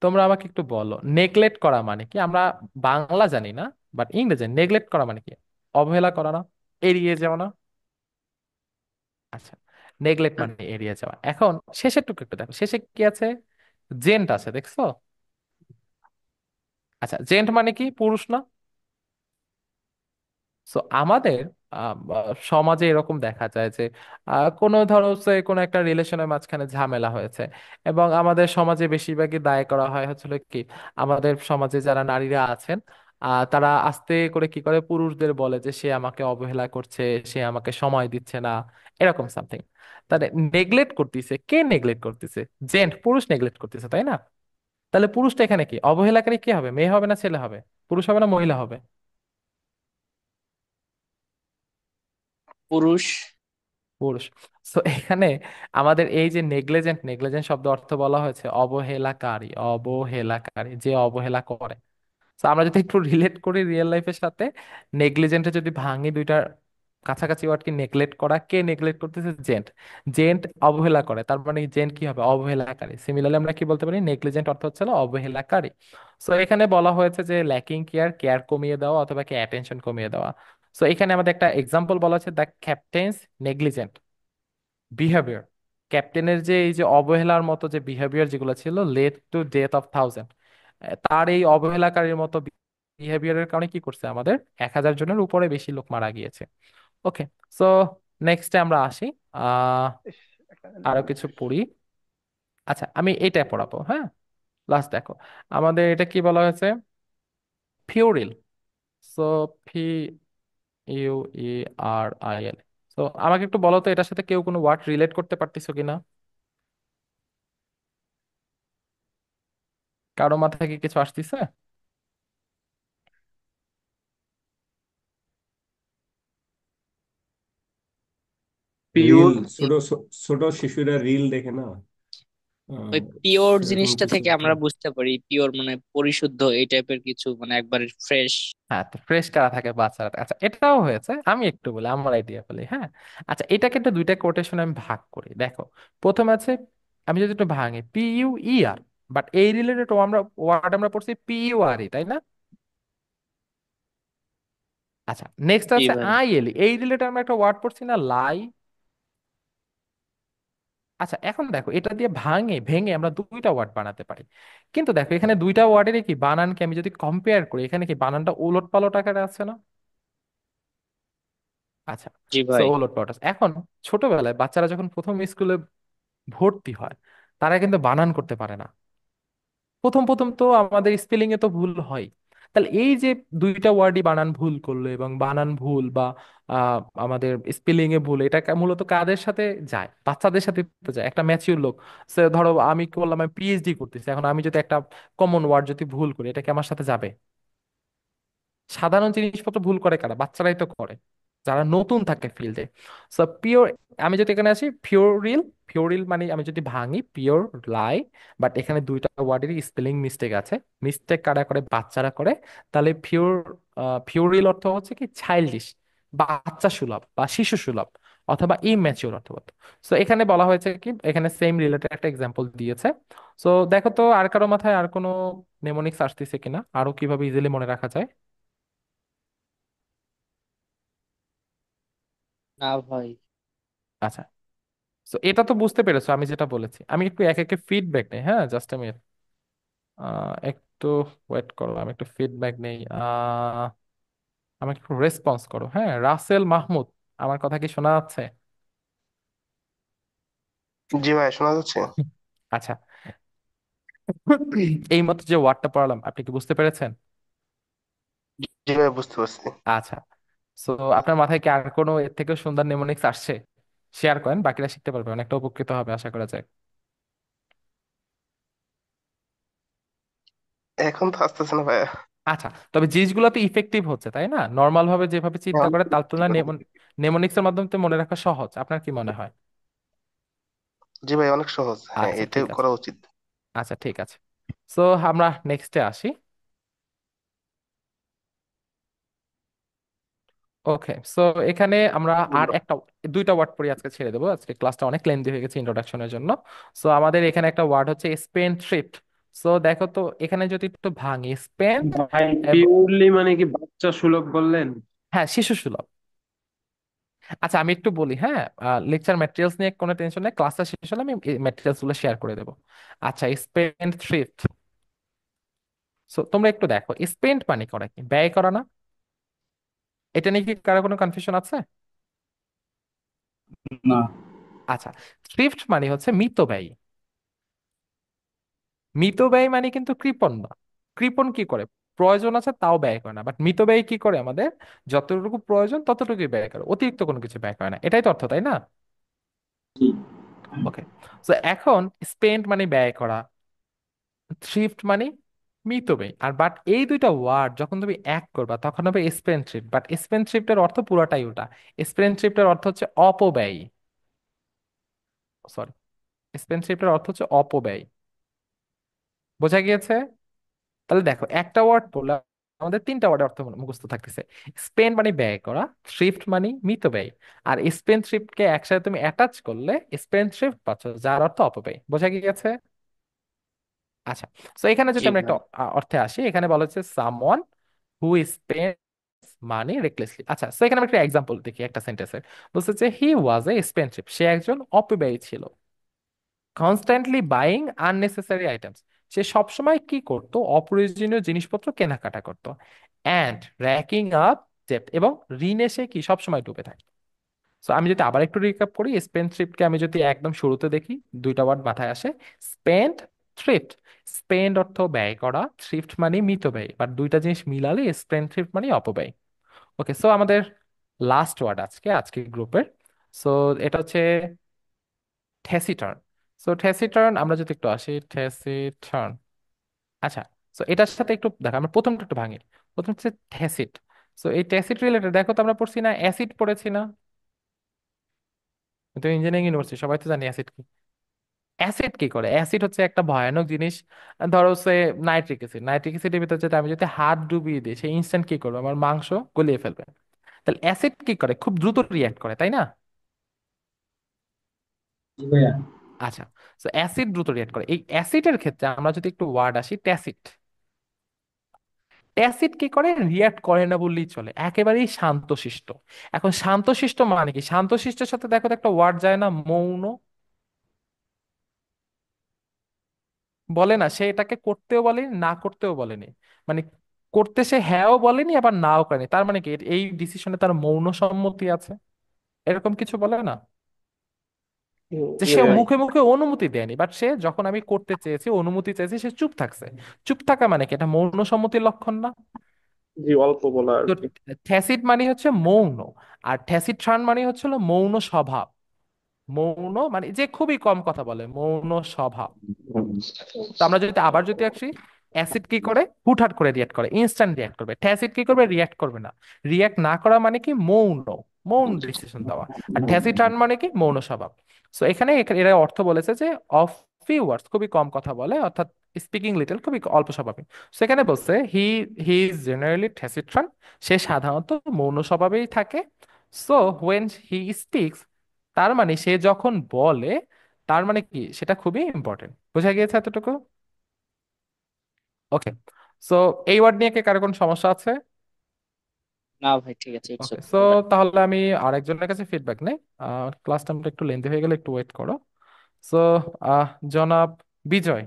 তোমরা আমাকে একটু বলো নেগলেক্ট করা মানে কি। আমরা বাংলা জানি না, বাট ইংরেজি নেগলেক্ট করা মানে কি? অবহেলা করা না, এড়িয়ে যাওয়া না? আচ্ছা, নেগলেক্ট মানে এড়িয়ে যাওয়া। এখন শেষের টুকু একটু দেখো, শেষে কি আছে? জেন্ট আছে, দেখছো? আচ্ছা, জেন্ট মানে কি? পুরুষ না? সো আমাদের সমাজে এরকম দেখা যায় যে কোনো ধরো কোনো একটা রিলেশনের মাঝখানে ঝামেলা হয়েছে, এবং আমাদের সমাজে বেশিরভাগই দায় করা হয় হচ্ছে হলো কি, আমাদের সমাজে যারা নারীরা আছেন তারা আস্তে করে কি করে পুরুষদের বলে যে সে আমাকে অবহেলা করছে, সে আমাকে সময় দিচ্ছে না, এরকম সামথিং। তাহলে নেগলেক্ট করতেছে কে? নেগলেক্ট করতেছে জেন্ট, পুরুষ নেগলেক্ট করতেছে, তাই না? তাহলে পুরুষটা এখানে কি অবহেলাকারী? কি হবে? মেয়ে হবে না ছেলে হবে? পুরুষ হবে না মহিলা হবে? পুরুষ। পুরুষ। তো এখানে আমাদের এই যে নেগলিজেন্ট, নেগলিজেন্ট শব্দ অর্থ বলা হয়েছে অবহেলাকারী, অবহেলাকারী, যে অবহেলা করে। তো আমরা যদি একটু রিলেট করি রিয়েল লাইফের সাথে, নেগলিজেন্টে যদি ভাঙি দুইটার কাছাকাছি ওয়ার্ড, কি নেগলেক্ট করা, কে নেগলেক্ট করতেছে? জেন্ট। জেন্ট অবহেলা করে, তার মানে জেন্ট কি হবে? অবহেলাকারী। সিমিলারলি আমরা কি বলতে পারি? নেগলিজেন্ট অর্থ হচ্ছে হলো অবহেলাকারী। সো এখানে বলা হয়েছে যে ল্যাকিং কেয়ার, কেয়ার কমিয়ে দেওয়া অথবা কি অ্যাটেনশন কমিয়ে দেওয়া। সো এখানে আমাদের একটা এক্সাম্পল বলা হচ্ছে, দ্য ক্যাপ্টেন্স নেগলিজেন্ট বিহেভিয়ার। ক্যাপ্টেনের যে এই যে অবহেলার মতো যে বিহেভিয়ার যেগুলো ছিল, led to death of thousand. তার এই অবহেলাকারীর মতো বিহেভিয়ারের কারণে কি করছে? আমাদের 1,000 জনের উপরে বেশি লোক মারা গিয়েছে। ওকে, সো নেক্সটে আমরা আসি। আহ আরো কিছু পড়ি। আচ্ছা, আমি এটা পড়াবো, হ্যাঁ। লাস্ট দেখো, আমাদের এটা কি বলা হয়েছে? Puerile. So P U E R I L. তো আমাকে একটু বলো তো এটার সাথে কেউ কোনো ওয়ার্ড রিলেট করতে পারতেছো কিনা? কারো মাথায় কি কিছু আসতেছে? Reel, pure. ছোট ছোট শিশুরা রিল দেখে না? ওই আহ, পিওর সেরকম জিনিসটা কিছু থেকে একটা। আমরা বুঝতে পারি পিওর মানে পরিশুদ্ধ, এই টাইপের কিছু, মানে একবারে ফ্রেশ। হ্যাঁ, তো ফ্রেশ কারা থাকে? বাচ্চারা। আচ্ছা, এটাও হয়েছে, আমি একটু বলি আমার আইডিয়া বলি, হ্যাঁ। আচ্ছা, এটাকে একটু দুইটা কোটেশন আমি ভাগ করি, দেখো। প্রথমে আছে, আমি যদি একটু ভাঙি, P U E R, but এই রিলেটেড আমরা ওয়ার্ড আমরা পড়ছি পি ইউ আর ই, তাই না? আচ্ছা, নেক্সট জি আছে ভাই। আই এল, এই রিলেটেড আমরা একটা ওয়ার্ড পড়ছি না, লাই। আচ্ছা, এখন দেখো এটা দিয়ে ভাঙে ভেঙে আমরা দুইটা ওয়ার্ড বানাতে পারি। কিন্তু দেখো এখানে দুইটা ওয়ার্ডের কি বানানকে আমি যদি কম্পেয়ার করি, এখানে কি বানানটা ওলট পালট আকারে আছে না? আচ্ছা, জি সো ভাই। ওলট পালট আছে। এখন ছোটবেলায় বাচ্চারা যখন প্রথম স্কুলে ভর্তি হয়, তারা কিন্তু বানান করতে পারে না। প্রথম প্রথম তো আমাদের স্পেলিং এ তো ভুল হয়। তাহলে এই যে দুইটা ওয়ার্ডই বানান ভুল করলো, এবং বানান ভুল বা আমাদের স্পেলিং এ ভুল, এটা মূলত কাদের সাথে যায়? বাচ্চাদের সাথে তো যায়। একটা ম্যাচিউর লোক, সে ধরো আমি কি বললাম, আমি পিএইচডি করতেছি, এখন আমি যদি একটা কমন ওয়ার্ড যদি ভুল করি, এটা কি আমার সাথে যাবে? সাধারণ জিনিসপত্র ভুল করে কারা? বাচ্চারাই তো করে, যারা নতুন থাকে ফিল্ডে। সো পিওর, আমি যদি এখানে আসি ফিওরিল, ফিওরিল মানে আমি যদি ভাঙি পিওর লাই, বাট এখানে দুইটা ওয়ার্ডেরই স্পেলিং মিস্টেক আছে। মিস্টেক কারা করে? বাচ্চারা করে। তাহলে ফিওরিল অর্থ হচ্ছে কি চাইল্ডিশ, বাচ্চা সুলভ বা শিশু সুলভ, অথবা ইম্যাচিওর অর্থবোধ। সো এখানে বলা হয়েছে কি, এখানে সেম রিলেটেড একটা এক্সাম্পল দিয়েছে। সো দেখো তো আর কারো মাথায় আর কোনো নেমোনিক্স আসতেছে কিনা, আরো কিভাবে ইজিলি মনে রাখা যায়? না ভাই। আচ্ছা, তো এটা তো বুঝতে পেরেছো আমি যেটা বলেছি। আমি একটু এক একে ফিডব্যাক নেই, হ্যাঁ, জাস্ট আমি একটু ওয়েট করো, আমি একটু ফিডব্যাক নেই। আমাকে একটু রেসপন্স করো, হ্যাঁ। রাসেল মাহমুদ, আমার কথা কি শোনা যাচ্ছে? জি ভাই, শোনা যাচ্ছে। আচ্ছা, এই মাত্র যে ওয়ার্ডটা পড়ালাম, আপনি কি বুঝতে পেরেছেন? জি ভাই, বুঝতে পারছি। আচ্ছা, তো আপনার মাথায় কি আর কোনো এর থেকে সুন্দর নেমোনিক্স আসছে? শেয়ার করেন, বাকিরা শিখতে পারবে, অনেকটা উপকৃত হবে আশা করা যায়। এখন তো আসতেছে না ভাইয়া। আচ্ছা, তবে জিনিসগুলোতে ইফেক্টিভ হচ্ছে, তাই না? নর্মাল ভাবে যেভাবে চিন্তা হ্যাঁ, করে তার তুলনায় নেমোনিক্স এর মাধ্যমে তো মনে রাখা সহজ। আপনার কি মনে হয়? জি ভাই, অনেক সহজ, হ্যাঁ আচ্ছা, এটাই ঠিক আছে। করা উচিত। আচ্ছা, ঠিক আছে। সো আমরা নেক্সটে আসি। ওকে, সো এখানে আমরা আর একটা দুইটা ওয়ার্ড পড়ি, আজকে ছেড়ে দেবো, আজকে ক্লাসটা অনেক লেন্দি হয়ে গেছে ইন্ট্রোডাকশনের জন্য। সো আমাদের এখানে একটা ওয়ার্ড হচ্ছে স্পেন্ড থ্রিফট। সো দেখো তো এখানে যদি একটু ভাঙি, স্পেন্ট ভাই এবং পিওরলি মানে কি বাচ্চা সুলভ বললেন? হ্যাঁ শিশু সুলভ। আচ্ছা আমি একটু বলি, হ্যাঁ লেকচার ম্যাটেরিয়ালস নিয়ে কোনো টেনশন নেই, ক্লাসটা শেষ হলে আমি ম্যাটেরিয়ালস গুলো শেয়ার করে দেবো। আচ্ছা স্পেন্ট থ্রিফ্ট, সো তোমরা একটু দেখো স্পেন্ট মানে করা কি, ব্যয় করা না? এটা নিয়ে কি কারো কোনো কনফিউশন আছে? না। আচ্ছা, থ্রিফ্ট মানে হচ্ছে মিতব্যয়ী। মিতব্যয়ী মানে কিন্তু কৃপণ না। কৃপণ কি করে, প্রয়োজন আছে তাও ব্যয় করে না, বাট মিতব্যয়ী কি করে, আমাদের যতটুকু প্রয়োজন ততটুকুই ব্যয় করে, অতিরিক্ত কোনো কিছু ব্যয় করে না, এটাই তো অর্থ, তাই না? ওকে, তো এখন স্পেন্ট মানে ব্যয় করা, থ্রিফ্ট মানে মিতব্যয়ী, আর বাট এই দুইটা ওয়ার্ড যখন তুমি এক করবা তখন হবে স্পেন্ডথ্রিফ্ট, বাট স্পেন্ডথ্রিফ্টের অর্থ পুরাটাই ওটা। স্পেন্ডথ্রিফ্টের অর্থ হচ্ছে অপব্যয়ী, সরি, স্পেন্ডথ্রিফ্টের অর্থ হচ্ছে অপব্যয়। বোঝা গিয়েছে? তাহলে দেখো একটা ওয়ার্ড পড়লে আমাদের তিনটা ওয়ার্ডের অর্থ মুখস্থ থাকতেছে। স্পেন্ড মানে ব্যয় করা, থ্রিফ্ট মানে মিতব্যয়, আর স্পেন্ড থ্রিফ্টকে একসাথে তুমি অ্যাটাচ করলে স্পেন্ড থ্রিফ্ট পাচ্ছ, যার অর্থ অপব্যয়। বোঝা গিয়েছে? আচ্ছা, তো এখানে যদি জি আমরা একটা ভাই। অর্থে আসি, এখানে বলা হচ্ছে someone who spend money recklessly. আচ্ছা, তো এখানে আমরা একটা এক্সাম্পল দেখি একটা সেন্টেন্সের। বলছে যে হি ওয়াজ এ স্পেন্ডথ্রিফ্ট, সে একজন অপব্যয়ী ছিল। কনস্ট্যান্টলি বাইং আননেসেসারি আইটেমস, সে সবসময় কি করতো, অপ্রয়োজনীয় জিনিসপত্র কেনাকাটা করতো। অ্যান্ড র্যাকিং আপ ডেপ্ট, এবং ঋণে সে কি সবসময় ডুবে থাকে। সো আমি যদি আবার একটু রিক্যাপ করি, স্পেন্ড থ্রিফ্টকে আমি যদি একদম শুরুতে দেখি, দুইটা ওয়ার্ড মাথায় আসে, স্পেন্ড থ্রিফ্ট। স্পেন্ড অর্থ ব্যয় করা, থ্রিফ্ট মানে মিতব্যয়, বাট দুইটা জিনিস মিলালে স্পেন্ড থ্রিফ্ট মানে অপব্যয়। ওকে, সো আমাদের লাস্ট ওয়ার্ড আজকে আজকে গ্রুপের, সো এটা হচ্ছে থ্যাসিটার্ন। সো থ্যাসিটার্ন আমরা যদি একটু আসি, থ্যাসিটার্ন। আচ্ছা, সো এটার সাথে একটু দেখো, আমরা প্রথমটা একটু ভাঙি। প্রথম হচ্ছে থ্যাসিট। সো এই থ্যাসিট রিলেটেড দেখো তো, আমরা পড়ছি না অ্যাসিড পড়েছি না? তো ইঞ্জিনিয়ারিং ইউনিভার্সিটি সবাই তো জানি অ্যাসিড কি। অ্যাসিড কি করে, অ্যাসিড হচ্ছে একটা ভয়ানক জিনিস। ধরো সে নাইট্রিক অ্যাসিড, নাইট্রিক অ্যাসিডের ভিতরে যদি আমি যদি হাত ডুবিয়ে দিই, সে ইনস্ট্যান্ট কি করবে, আমার মাংস গলিয়ে ফেলবে। তাহলে অ্যাসিড কি করে, খুব দ্রুত রিয়াক্ট করে, তাই না? জি ভাইয়া। আচ্ছা, তো অ্যাসিড দ্রুত রিয়াক্ট করে, এই অ্যাসিডের ক্ষেত্রে আমরা যদি একটু ওয়ার্ড আসি, ট্যাসিড। অ্যাসিড কি করে, রিয়াক্ট করে না বললেই চলে, একেবারেই শান্তশিষ্ট। এখন শান্তশিষ্ট মানে কি, শান্তশিষ্টের সাথে দেখো তো একটা ওয়ার্ড যায় না, মৌন। বলে না, সে এটাকে করতেও বলেনি না করতেও বলেনি, মানে করতে সে হ্যাঁও বলেনি আবার নাও করেনি, তার মানে কি এই ডিসিশনে তার মৌন সম্মতি আছে, এরকম কিছু বলে না? যে জি সে ভাই। মুখে মুখে অনুমতি দেয়নি, বাট সে যখন আমি করতে চেয়েছি, অনুমতি চেয়েছি, সে চুপ থাকছে। চুপ থাকা মানে কি, এটা মৌন সম্মতির লক্ষণ না? জি, অল্প বলা আর তো কি। থ্যাসিড মানে হচ্ছে মৌন, আর থ্যাসিড মানে হচ্ছে হলো মৌন স্বভাব। মৌন মানে যে খুবই কম কথা বলে, মৌন স্বভাব। তো আমরা যদি আবার যদি আসি, অ্যাসিড কি করে, হুটহাট করে রিয়াক্ট করে, ইনস্ট্যান্ট রিয়াক্ট করবে। থ্যাসিড কি করবে, রিয়াক্ট করবে না। রিয়াক্ট না করা মানে কি, মৌন, মৌন ডিসিশন দেওয়া। আর ট্যাসিটার্ন মানে কি, মৌন স্বভাব। সো এখানে এরা অর্থ বলেছে যে অফ ফিউ ওয়ার্ডস, খুবই কম কথা বলে, অর্থাৎ স্পিকিং লিটল, খুবই অল্প স্বভাবের। সেখানে বলছে হি হি ইজ জেনারেলি ট্যাসিট্রান, সে সাধারণত মৌন স্বভাবেই থাকে। সো হোয়েন হি স্পিক্স, তার মানে সে যখন বলে, তার মানে কি, সেটা খুবই ইম্পর্টেন্ট। বোঝা গিয়েছে এতটুকু? ওকে, সো এই ওয়ার্ড নিয়ে কি কারো কোনো সমস্যা আছে? না ভাই, ঠিক আছে, it's okay, okay, so go back. তাহলে আমি আরেকজনের কাছে ফিডব্যাক নেই। ক্লাস টাইমটা একটু লেন্দি হয়ে গেলে একটু ওয়েট করো। সো জনাব বিজয়।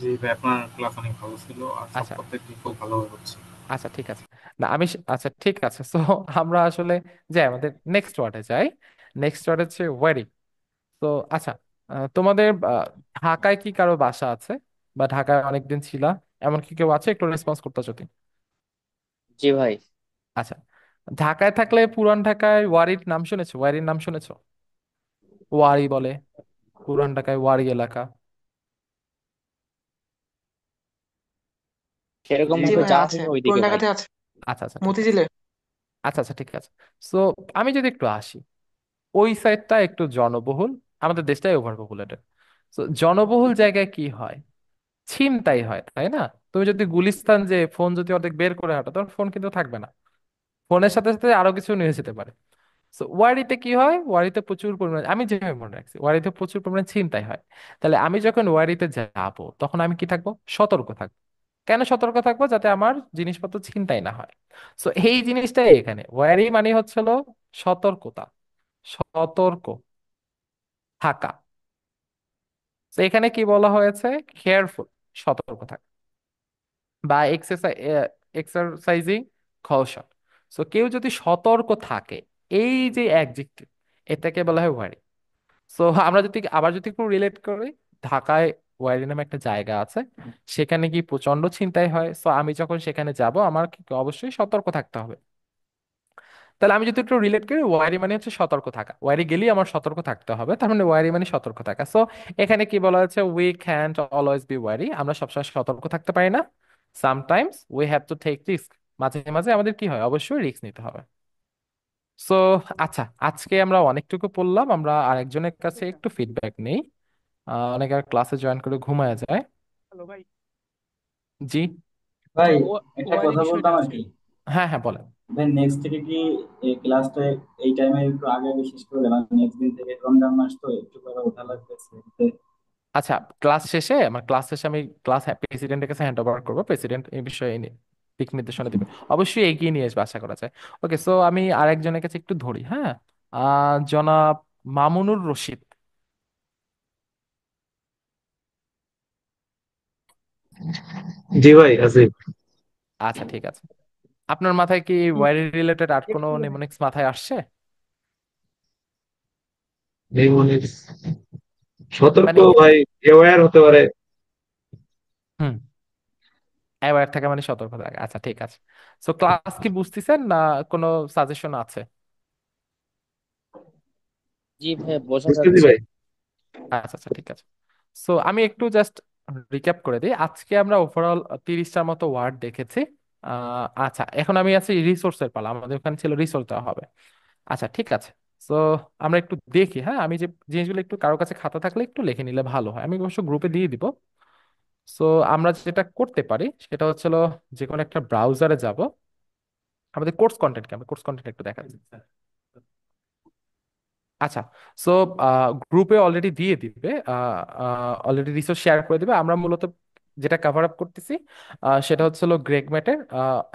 জি ভাই, আপনার ক্লাস অনেক ভালো ছিল আর সব আচ্ছা, সাবজেক্টই খুব ভালোভাবে হচ্ছে। আচ্ছা ঠিক আছে। না আমি আচ্ছা ঠিক আছে, সো আমরা আসলে যাই আমাদের নেক্সট ওয়ার্ডে যাই। নেক্সট ওয়ার্ড হচ্ছে ওয়েডিং। তো আচ্ছা, তোমাদের ঢাকায় কি কারো বাসা আছে, বা ঢাকায় অনেকদিন ছিলা, এমন কি কেউ আছে? একটু রেসপন্স করতে যদি। জি ভাই। আচ্ছা, ঢাকায় থাকলে পুরান ঢাকায় ওয়ারির নাম শুনেছো, ওয়ারির নাম শুনেছো? ওয়ারি বলে, পুরান ঢাকায় ওয়ারি এলাকা। সেরকম জি ভাবে ভাই, যাওয়া আছে, হয়নি পুরান ওইদিকে ভাই। ঢাকাতে আছে, আচ্ছা আচ্ছা ঠিক আছে। মতিঝিলে। আচ্ছা আচ্ছা ঠিক আছে। সো আমি যদি একটু আসি, ওই সাইডটা একটু জনবহুল, আমাদের দেশটাই ওভার পপুলেটেড। তো জনবহুল জায়গায় কি হয়, ছিনতাই হয়, তাই না? তুমি যদি গুলিস্তান যে ফোন যদি অর্ধেক বের করে হাঁটো, তোমার ফোন কিন্তু থাকবে না, ফোনের সাথে সাথে আরো কিছু নিয়ে যেতে পারে। সো ওয়ারিতে কি হয়, ওয়ারিতে প্রচুর পরিমাণে, আমি যেভাবে মনে রাখছি, ওয়ারিতে প্রচুর পরিমাণে ছিনতাই হয়। তাহলে আমি যখন ওয়ারিতে যাব তখন আমি কি থাকবো, সতর্ক থাকবো। কেন সতর্ক থাকবো? যাতে আমার জিনিসপত্র ছিনতাই না হয়। সো এই জিনিসটাই এখানে ওয়ারি মানে হচ্ছিল সতর্কতা, সতর্ক থাকা। তো এখানে কি বলা হয়েছে, কেয়ারফুল, সতর্ক থাকা, বা এক্সারসাইজিং কশন। সো কেউ যদি সতর্ক থাকে, এই যে অ্যাডজেক্টিভ, এটাকে বলা হয় ওয়ারি। সো আমরা যদি আবার যদি একটু রিলেট করি, ঢাকায় ওয়ারি নামে একটা জায়গা আছে, সেখানে কি প্রচন্ড ছিনতাই হয়। সো আমি যখন সেখানে যাব আমার কি অবশ্যই সতর্ক থাকতে হবে। তাহলে আমি যদি একটু রিলেট করি, ওয়ারি মানে হচ্ছে সতর্ক থাকা, ওয়ারি গেলেই আমার সতর্ক থাকতে হবে, তার মানে ওয়ারি মানে সতর্ক থাকা। সো এখানে কি বলা হচ্ছে, we can't always be wary, আমরা সবসময় সতর্ক থাকতে পারি না। Sometimes we have to take risk, মাঝে মাঝে আমাদের কি হয়, অবশ্যই রিস্ক নিতে হবে। সো আচ্ছা, আজকে আমরা অনেকটুকু পড়লাম, আমরা আরেকজনের কাছে একটু ফিডব্যাক নেই। অনেকে আর ক্লাসে জয়েন করে ঘুমায় যায়। হ্যালো ভাই। জি। ভাই একটা ওয়ারি কথা বিষয়টা বলতাম আর আছে। কি। হ্যাঁ হ্যাঁ, বলেন। ভাই নেক্সট থেকে কি এই ক্লাসটা এই টাইমে একটু আগে আগে শেষ করে দেবেন? নেক্সট দিন থেকে রমজান মাস তো একটু করে ওঠা লাগতেছে। আচ্ছা, ক্লাস শেষে, আমার ক্লাস শেষে আমি ক্লাস প্রেসিডেন্টের কাছে হ্যান্ড ওভার করবো, প্রেসিডেন্ট এই বিষয়ে দিক নির্দেশনা দিবে, অবশ্যই এগিয়ে নিয়ে আসবে আশা করা যায়। ওকে, সো আমি আরেকজনের কাছে একটু ধরি, হ্যাঁ। জনাব মামুনুর রশিদ। জি ভাই আছি। আচ্ছা ঠিক আছে, আপনার মাথায় কি ওয়ারি রিলেটেড আর কোনো নেমোনিক্স মাথায় আসছে? নিউমোনিক্স, সতর্ক মানে ভাই, অ্যাওয়্যার হতে পারে। হুম, অ্যাওয়্যার থাকা মানে সতর্ক থাকা, আচ্ছা ঠিক আছে। সো ক্লাস কি বুঝতেছেন না, কোনো সাজেশন আছে? জি ভাই, বোঝা বুঝতেছি যাচ্ছে। ভাই। আচ্ছা আচ্ছা ঠিক আছে। সো আমি একটু জাস্ট রিক্যাপ করে দিই, আজকে আমরা ওভারঅল 30টার মতো ওয়ার্ড দেখেছি। আচ্ছা, এখন আমি আছি রিসোর্সের পালা, আমাদের ওখানে ছিল রিসোর্স দেওয়া হবে। আচ্ছা ঠিক আছে। সো আমরা একটু দেখি, হ্যাঁ, আমি যে জিনিসগুলো একটু কারো কাছে খাতা থাকলে একটু লিখে নিলে ভালো হয়, আমি অবশ্য গ্রুপে দিয়ে দিব। সো আমরা যেটা করতে পারি সেটা হচ্ছিল, যে কোনো একটা ব্রাউজারে যাব, আমাদের কোর্স কন্টেন্টকে আমরা কোর্স কন্টেন্ট একটু দেখা যাচ্ছে। আচ্ছা, সো গ্রুপে অলরেডি দিয়ে দিবে, অলরেডি রিসোর্স শেয়ার করে দিবে। আমরা মূলত যেটা কভার আপ করতেছি সেটা হচ্ছে হলো গ্রেগ ম্যাটের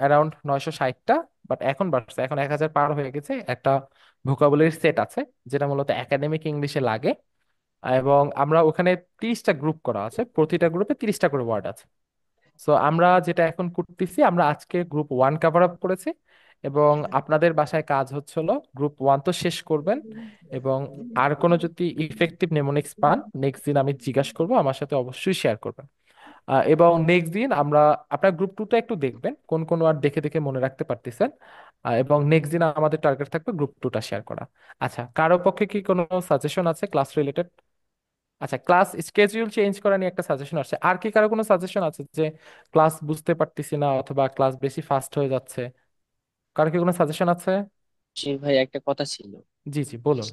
অ্যারাউন্ড 960টা, বাট এখন বাড়ছে, এখন 1000 পার হয়ে গেছে, একটা ভোকাবুলারি সেট আছে যেটা মূলত একাডেমিক ইংলিশে লাগে। এবং আমরা ওখানে 30টা গ্রুপ করা আছে, প্রতিটা গ্রুপে 30টা করে ওয়ার্ড আছে। সো আমরা যেটা এখন করতেছি, আমরা আজকে গ্রুপ 1 কভার আপ করেছি, এবং আপনাদের বাসায় কাজ হচ্ছে হলো গ্রুপ 1 তো শেষ করবেন, এবং আর কোনো যদি ইফেক্টিভ নেমোনিক্স পান নেক্সট দিন আমি জিজ্ঞাসা করবো, আমার সাথে অবশ্যই শেয়ার করবেন। এবং নেক্সট দিন আমরা, আপনার গ্রুপ 2টা একটু দেখবেন কোন কোন ওয়ার্ড দেখে দেখে মনে রাখতে পারতেছেন, এবং নেক্সট দিন আমাদের টার্গেট থাকবে গ্রুপ 2টা শেয়ার করা। আচ্ছা, কারো পক্ষে কি কোনো সাজেশন আছে ক্লাস রিলেটেড? আচ্ছা, ক্লাস স্কেডিউল চেঞ্জ করা নিয়ে একটা সাজেশন আছে, আর কি কারো কোনো সাজেশন আছে যে ক্লাস বুঝতে পারতেছি না অথবা ক্লাস বেশি ফাস্ট হয়ে যাচ্ছে, কারো কি কোনো সাজেশন আছে? জি ভাই, একটা কথা ছিল। জি জি, বলুন।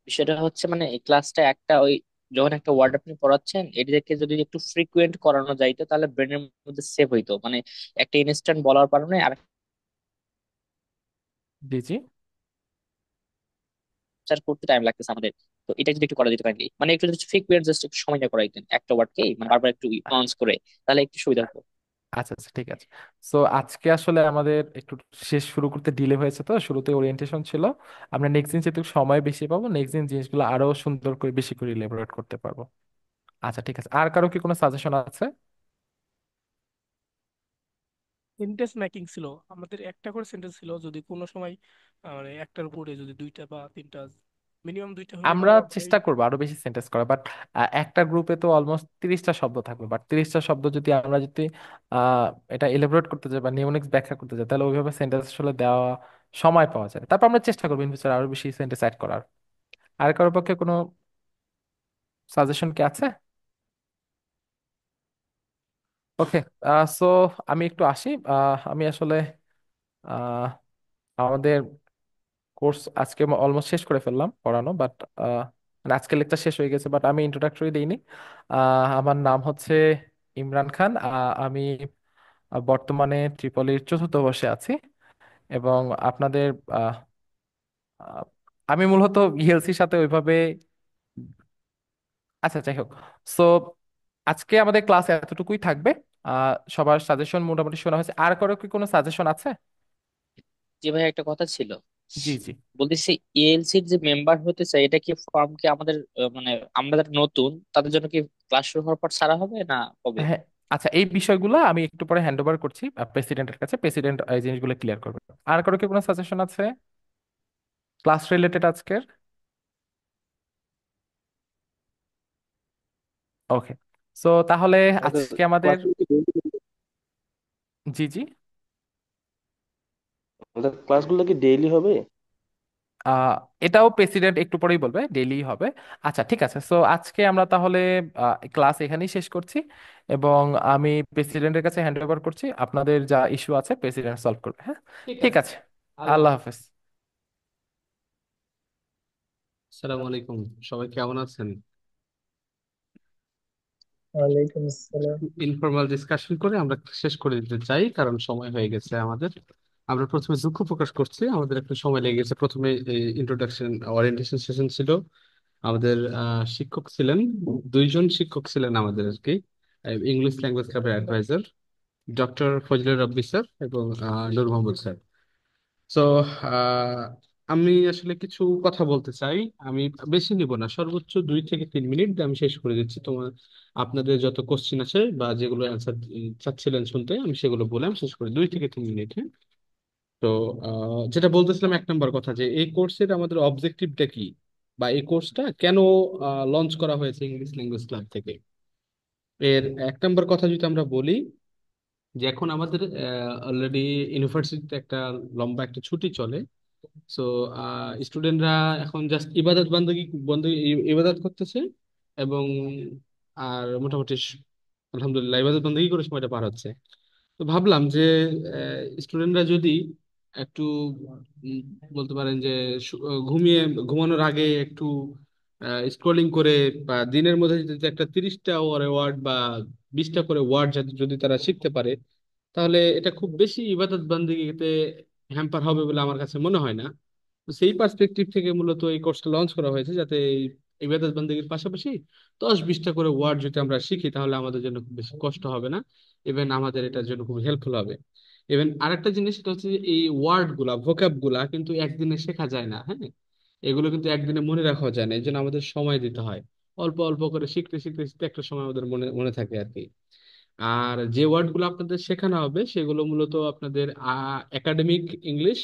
বিষয়টা হচ্ছে মানে এই ক্লাসটা একটা ওই, যখন একটা ওয়ার্ড আপনি পড়াচ্ছেন এটাকে যদি একটু ফ্রিকুয়েন্ট করানো যাইতো তাহলে ব্রেনের মধ্যে সেভ হইতো, মানে একটা ইনস্ট্যান্ট বলার কারণে আর জি জি। চার করতে টাইম লাগতেছে আমাদের। তো এটা যদি একটু করা যেতে কাইন্ডলি, মানে একটু যদি ফ্রিকুয়েন্ট জাস্ট একটু সময় নিয়ে করা দিতেন একটা ওয়ার্ডকে, মানে বারবার একটু প্রনাউন্স করে, তাহলে একটু সুবিধা হতো। আচ্ছা আচ্ছা ঠিক আছে। সো আজকে আসলে আমাদের একটু শেষ শুরু করতে ডিলে হয়েছে, তো শুরুতে ওরিয়েন্টেশন ছিল, আমরা নেক্সট দিন যেহেতু সময় বেশি পাবো, নেক্সট দিন জিনিসগুলো আরো সুন্দর করে বেশি করে ইলাবোরেট করতে পারবো। আচ্ছা ঠিক আছে, আর কারো কি কোনো সাজেশন আছে? সেন্টেন্স মেকিং ছিল আমাদের, একটা করে সেন্টেন্স ছিল, যদি কোনো সময় মানে একটার উপরে যদি দুইটা বা তিনটা, মিনিমাম দুইটা হলে আমরা ভালো হয়। চেষ্টা করবো আরো বেশি সেন্টেন্স করা, বাট একটা গ্রুপে তো অলমোস্ট 30টা শব্দ থাকবে, বাট 30টা শব্দ যদি আমরা যদি আহ, এটা এলাবোরেট করতে যাই বা নিউমেরিক্স ব্যাখ্যা করতে যাই, তাহলে ওইভাবে সেন্টেন্স আসলে দেওয়া সময় পাওয়া যায় না। তারপর আমরা চেষ্টা করবো ইন ফিউচার আরো বেশি সেন্টেন্স অ্যাড করার। আর কারোর পক্ষে কোনো সাজেশন কি আছে? ওকে, সো আমি একটু আসি, আমি আসলে আহ, আমাদের কোর্স আজকে অলমোস্ট শেষ করে ফেললাম পড়ানো, বাট মানে আজকের লেকচার শেষ হয়ে গেছে, বাট আমি ইন্ট্রোডাক্টরি দিইনি। আমার নাম হচ্ছে ইমরান খান, আমি বর্তমানে ট্রিপলির চতুর্থ বর্ষে আছি, এবং আপনাদের আহ, আমি মূলত ইএলসির সাথে ওইভাবে, আচ্ছা যাই হোক। সো আজকে আমাদের ক্লাস এতটুকুই থাকবে। সবার সাজেশন মোটামুটি শোনা হয়েছে, আর কারো কি কোনো সাজেশন আছে? জি ভাই, একটা কথা ছিল। জি জি। বলতেছি এএলসির যে মেম্বার হতে চাই, এটা কি ফর্ম কি আমাদের মানে আমরা যারা নতুন তাদের জন্য কি ক্লাস শুরু হওয়ার পর ছাড়া হবে না কবে? হ্যাঁ, আচ্ছা এই বিষয়গুলো আমি একটু পরে হ্যান্ড ওভার করছি প্রেসিডেন্টের কাছে, প্রেসিডেন্ট এই জিনিসগুলো ক্লিয়ার করবে। আর কারো কি কোনো সাজেশন আছে ক্লাস রিলেটেড আজকের? ওকে, সো তাহলে আমাদের আজকে আমাদের, ক্লাসগুলো কি daily হবে? জি জি, আমাদের ক্লাসগুলো কি ডেইলি হবে? আহ, এটাও প্রেসিডেন্ট একটু পরেই বলবে ডেইলি হবে। আচ্ছা ঠিক আছে, সো আজকে আমরা তাহলে ক্লাস এখানেই শেষ করছি, এবং আমি প্রেসিডেন্টের কাছে হ্যান্ড ওভার করছি। আপনাদের যা ইস্যু আছে প্রেসিডেন্ট সলভ করবে, হ্যাঁ? ঠিক ঠিক আছে। আছে, আল্লাহ আল্লাহ হাফেজ। হাফেজ। আসসালামু আলাইকুম, সবাই কেমন আছেন? ওয়ালাইকুম আসসালাম। ইনফর্মাল ডিসকাশন করে আমরা শেষ করে দিতে চাই, কারণ সময় হয়ে গেছে আমাদের। আমরা প্রথমে দুঃখ প্রকাশ করছি, আমাদের একটু সময় লেগে গেছে। প্রথমে ইন্ট্রোডাকশন ওরিয়েন্টেশন সেশন ছিল। আমাদের শিক্ষক ছিলেন, দুইজন শিক্ষক ছিলেন আমাদের আর কি, ইংলিশ ল্যাঙ্গুয়েজ ক্লাবের অ্যাডভাইজার, ডক্টর ফজলুর রব্বি স্যার এবং নূর মোহাম্মদ স্যার। তো আমি আসলে কিছু কথা বলতে চাই। আমি বেশি নিব না, সর্বোচ্চ 2 থেকে 3 মিনিট দিয়ে আমি শেষ করে দিচ্ছি। তোমার আপনাদের যত কোশ্চিন আছে বা যেগুলো অ্যান্সার চাচ্ছিলেন শুনতে, আমি সেগুলো বলে আমি শেষ করি 2 থেকে 3 মিনিট, হ্যাঁ? তো যেটা বলতেছিলাম, 1 নম্বর কথা, যে এই কোর্সের আমাদের অবজেক্টিভটা কি, বা এই কোর্সটা কেন লঞ্চ করা হয়েছে ইংলিশ ল্যাঙ্গুয়েজ ক্লাব থেকে। এর 1 নম্বর কথা যদি আমরা বলি, যে এখন আমাদের অলরেডি ইউনিভার্সিটিতে একটা লম্বা একটা ছুটি চলে। সো স্টুডেন্টরা এখন জাস্ট ইবাদত বান্দাগি বন্দেগি ইবাদত করতেছে, এবং আর মোটামুটি আলহামদুলিল্লাহ ইবাদত বান্দাগি করে সময়টা পার হচ্ছে। তো ভাবলাম যে স্টুডেন্টরা যদি একটু উম, বলতে পারেন যে ঘুমানোর আগে একটু স্ক্রলিং করে, বা দিনের মধ্যে যদি একটা 30টা ওয়ার্ড বা 20টা করে ওয়ার্ড যদি তারা শিখতে পারে, তাহলে এটা খুব বেশি ইবাদত বান্দিগিতে হ্যাম্পার হবে বলে আমার কাছে মনে হয় না। তো সেই পার্সপেক্টিভ থেকে মূলত এই কোর্সটা লঞ্চ করা হয়েছে, যাতে এই ইবাদত বান্দিগির পাশাপাশি 10-20টা করে ওয়ার্ড যদি আমরা শিখি, তাহলে আমাদের জন্য খুব বেশি কষ্ট হবে না। ইভেন আমাদের এটার জন্য খুব হেল্পফুল হবে। ইভেন আরেকটা জিনিস, সেটা হচ্ছে যে এই ওয়ার্ড গুলা, ভোকাব গুলা কিন্তু একদিনে শেখা যায় না, হ্যাঁ? এগুলো কিন্তু একদিনে মনে রাখা যায় না, এই জন্য আমাদের সময় দিতে হয়। অল্প অল্প করে শিখতে শিখতে শিখতে একটা সময় আমাদের মনে মনে থাকে আর কি। আর যে ওয়ার্ড গুলো আপনাদের শেখানো হবে, সেগুলো মূলত আপনাদের একাডেমিক ইংলিশ,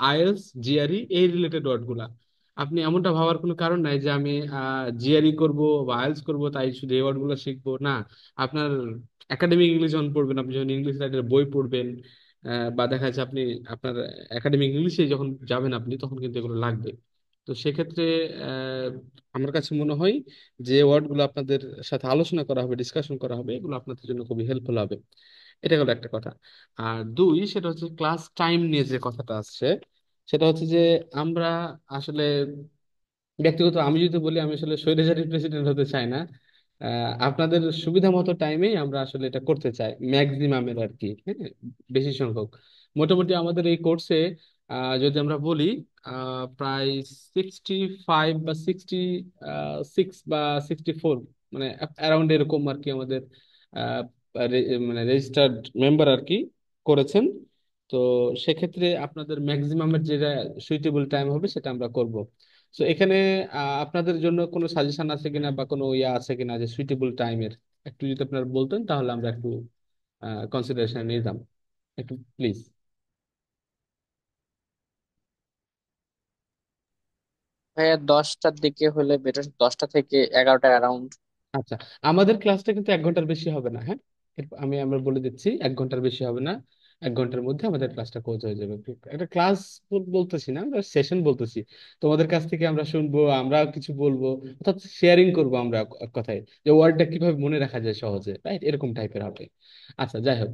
আইএলটিএস, জিআরই, এই রিলেটেড ওয়ার্ড গুলা। আপনি এমনটা ভাবার কোনো কারণ নাই যে আমি জিআরই করব বা আইএলটিএস করব তাই শুধু এই ওয়ার্ড গুলো শিখবো না। আপনার একাডেমিক ইংলিশ যখন পড়বেন, আপনি যখন ইংলিশ রাইটার বই পড়বেন, বা দেখা যাচ্ছে আপনি আপনার একাডেমিক ইংলিশে যখন যাবেন আপনি, তখন কিন্তু এগুলো লাগবে। তো সেক্ষেত্রে আহ, আমার কাছে মনে হয় যে ওয়ার্ড গুলো আপনাদের সাথে আলোচনা করা হবে, ডিসকাশন করা হবে, এগুলো আপনাদের জন্য খুবই হেল্পফুল হবে। এটা হলো একটা কথা। আর দুই, সেটা হচ্ছে ক্লাস টাইম নিয়ে যে কথাটা আসছে, সেটা হচ্ছে যে আমরা আসলে, ব্যক্তিগত আমি যদি বলি, আমি আসলে স্বৈরাচারী প্রেসিডেন্ট হতে চাই না। আপনাদের সুবিধা মতো টাইমেই আমরা আসলে এটা করতে চাই, ম্যাক্সিমামের আর কি, হ্যাঁ? বেশি সংখ্যক, মোটামুটি আমাদের এই কোর্সে যদি আমরা বলি, প্রায় 65 বা 66 বা 64, মানে অ্যারাউন্ড এরকম আর কি আমাদের আহ, মানে রেজিস্টার্ড মেম্বার আর কি করেছেন। তো সেক্ষেত্রে আপনাদের ম্যাক্সিমামের যেটা সুইটেবল টাইম হবে সেটা আমরা করব। তো এখানে আপনাদের জন্য কোনো সাজেশন আছে কিনা, বা কোনো ইয়া আছে কিনা যে সুইটেবল টাইমের, একটু যদি আপনারা বলতেন তাহলে আমরা একটু কনসিডারেশন নিতাম, একটু প্লিজ। ভাইয়া 10টার দিকে হলে বেটার, 10টা থেকে 11টা অ্যারাউন্ড। আচ্ছা, আমাদের ক্লাসটা কিন্তু 1 ঘন্টার বেশি হবে না, হ্যাঁ? আমরা বলে দিচ্ছি, 1 ঘন্টার বেশি হবে না। 1 ঘন্টার মধ্যে আমাদের ক্লাসটা ক্লোজ হয়ে যাবে। একটা ক্লাস বলতেছি না, আমরা সেশন বলতেছি। তোমাদের কাছ থেকে আমরা শুনবো, আমরা কিছু বলবো, অর্থাৎ শেয়ারিং করবো আমরা, এক কথায় যে ওয়ার্ডটা কিভাবে মনে রাখা যায় সহজে, রাইট? এরকম টাইপের হবে। আচ্ছা যাই হোক,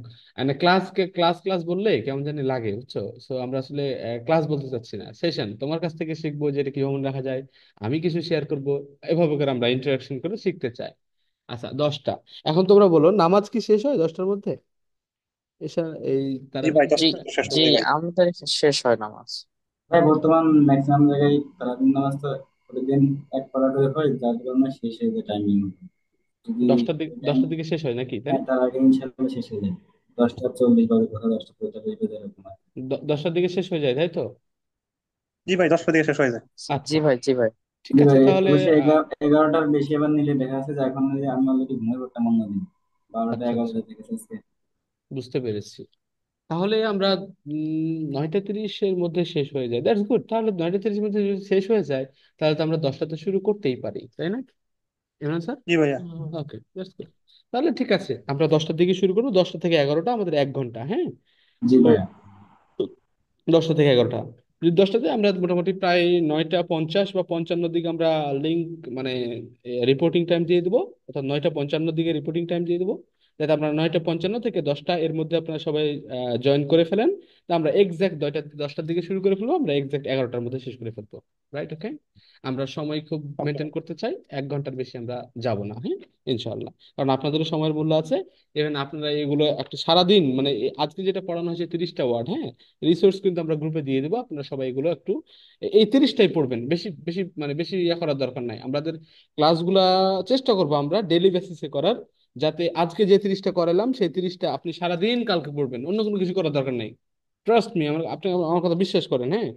ক্লাসকে ক্লাস ক্লাস বললে কেমন জানি লাগে, বুঝছো? সো আমরা আসলে ক্লাস বলতে চাচ্ছি না, সেশন। তোমার কাছ থেকে শিখবো যে এটা কিভাবে মনে রাখা যায়, আমি কিছু শেয়ার করব, এভাবে করে আমরা ইন্টারাকশন করে শিখতে চাই। আচ্ছা 10টা, এখন তোমরা বলো, নামাজ কি শেষ হয় 10টার মধ্যে? এসা এই জি তারা ভাই, জি 10টা শেষ জি, হয়ে যায় ভাই। আমাদের শেষ হয় নামাজ। ভাই বর্তমান ম্যাক্সিমাম জায়গায় তারাবির নামাজ তো প্রতিদিন এক পারা করে হয়, যার কারণে শেষ হয়ে যায় টাইমিং। যদি ওই টাইম, 10টার দিকে শেষ হয় নাকি, তাই হ্যাঁ না? তার আগে ইনশাল্লাহ শেষ হয়ে যায়। 10টা 40 বাজে, কোথাও 10টা 45 বাজে, এরকম আর কি। 10টার দিকে শেষ হয়ে যায়, তাই তো? জি ভাই, 10টা থেকে শেষ হয়ে যায়। জি আচ্ছা, ভাই, জি ভাই। ঠিক জি আছে ভাই, তাহলে। অবশ্যই 11টার বেশি এবার নিলে দেখা যাচ্ছে যে এখন যদি আমি অলরেডি ঘুমিয়ে পড়তাম অন্যদিন, 12টা আচ্ছা, আচ্ছা, 11টা থেকে আজকে। বুঝতে পেরেছি। তাহলে আমরা 9টা 30-এর মধ্যে শেষ হয়ে যায়, দ্যাটস গুড। তাহলে 9টা 30-এর মধ্যে যদি শেষ হয়ে যায়, তাহলে তো আমরা 10টাতে শুরু করতেই পারি, তাই না, ইমরান স্যার? জি ভাইয়া। ওকে, দ্যাটস গুড। তাহলে ঠিক আছে, আমরা 10টার দিকে শুরু করবো। 10টা থেকে 11টা আমাদের 1 ঘন্টা, হ্যাঁ। জি তো ভাইয়া। 10টা থেকে 11টা, যদি 10টাতে আমরা মোটামুটি প্রায় 9টা 50 বা 55 দিকে আমরা লিঙ্ক, মানে রিপোর্টিং টাইম দিয়ে দেবো, অর্থাৎ 9টা 55 দিকে রিপোর্টিং টাইম দিয়ে দেবো, যাতে আপনারা 9টা 55 থেকে 10টা এর মধ্যে আপনারা সবাই জয়েন করে ফেলেন। তো আমরা এক্সাক্ট 10টার দিকে শুরু করে ফেলবো, আমরা এক্সাক্ট 11টার মধ্যে শেষ করে ফেলবো। রাইট, ওকে। আমরা সময় খুব মেনটেন করতে চাই, 1 ঘন্টার বেশি আমরা যাব না, হ্যাঁ, ইনশাল্লাহ। কারণ আপনাদেরও সময়ের মূল্য আছে। ইভেন আপনারা এগুলো একটা সারাদিন, মানে আজকে যেটা পড়ানো হয়েছে 30টা ওয়ার্ড, হ্যাঁ, রিসোর্স কিন্তু আমরা গ্রুপে দিয়ে দেবো। আপনারা সবাই এগুলো একটু এই 30টাই পড়বেন, বেশি বেশি মানে বেশি ইয়ে করার দরকার নাই। আমাদের ক্লাসগুলা চেষ্টা করবো আমরা ডেইলি বেসিসে করার, যাতে আজকে যে 30টা করালাম সেই 30টা আপনি সারাদিন কালকে পড়বেন, অন্য কোনো কিছু করার দরকার নেই। ট্রাস্ট মি, আপনি আমার কথা বিশ্বাস করেন, হ্যাঁ।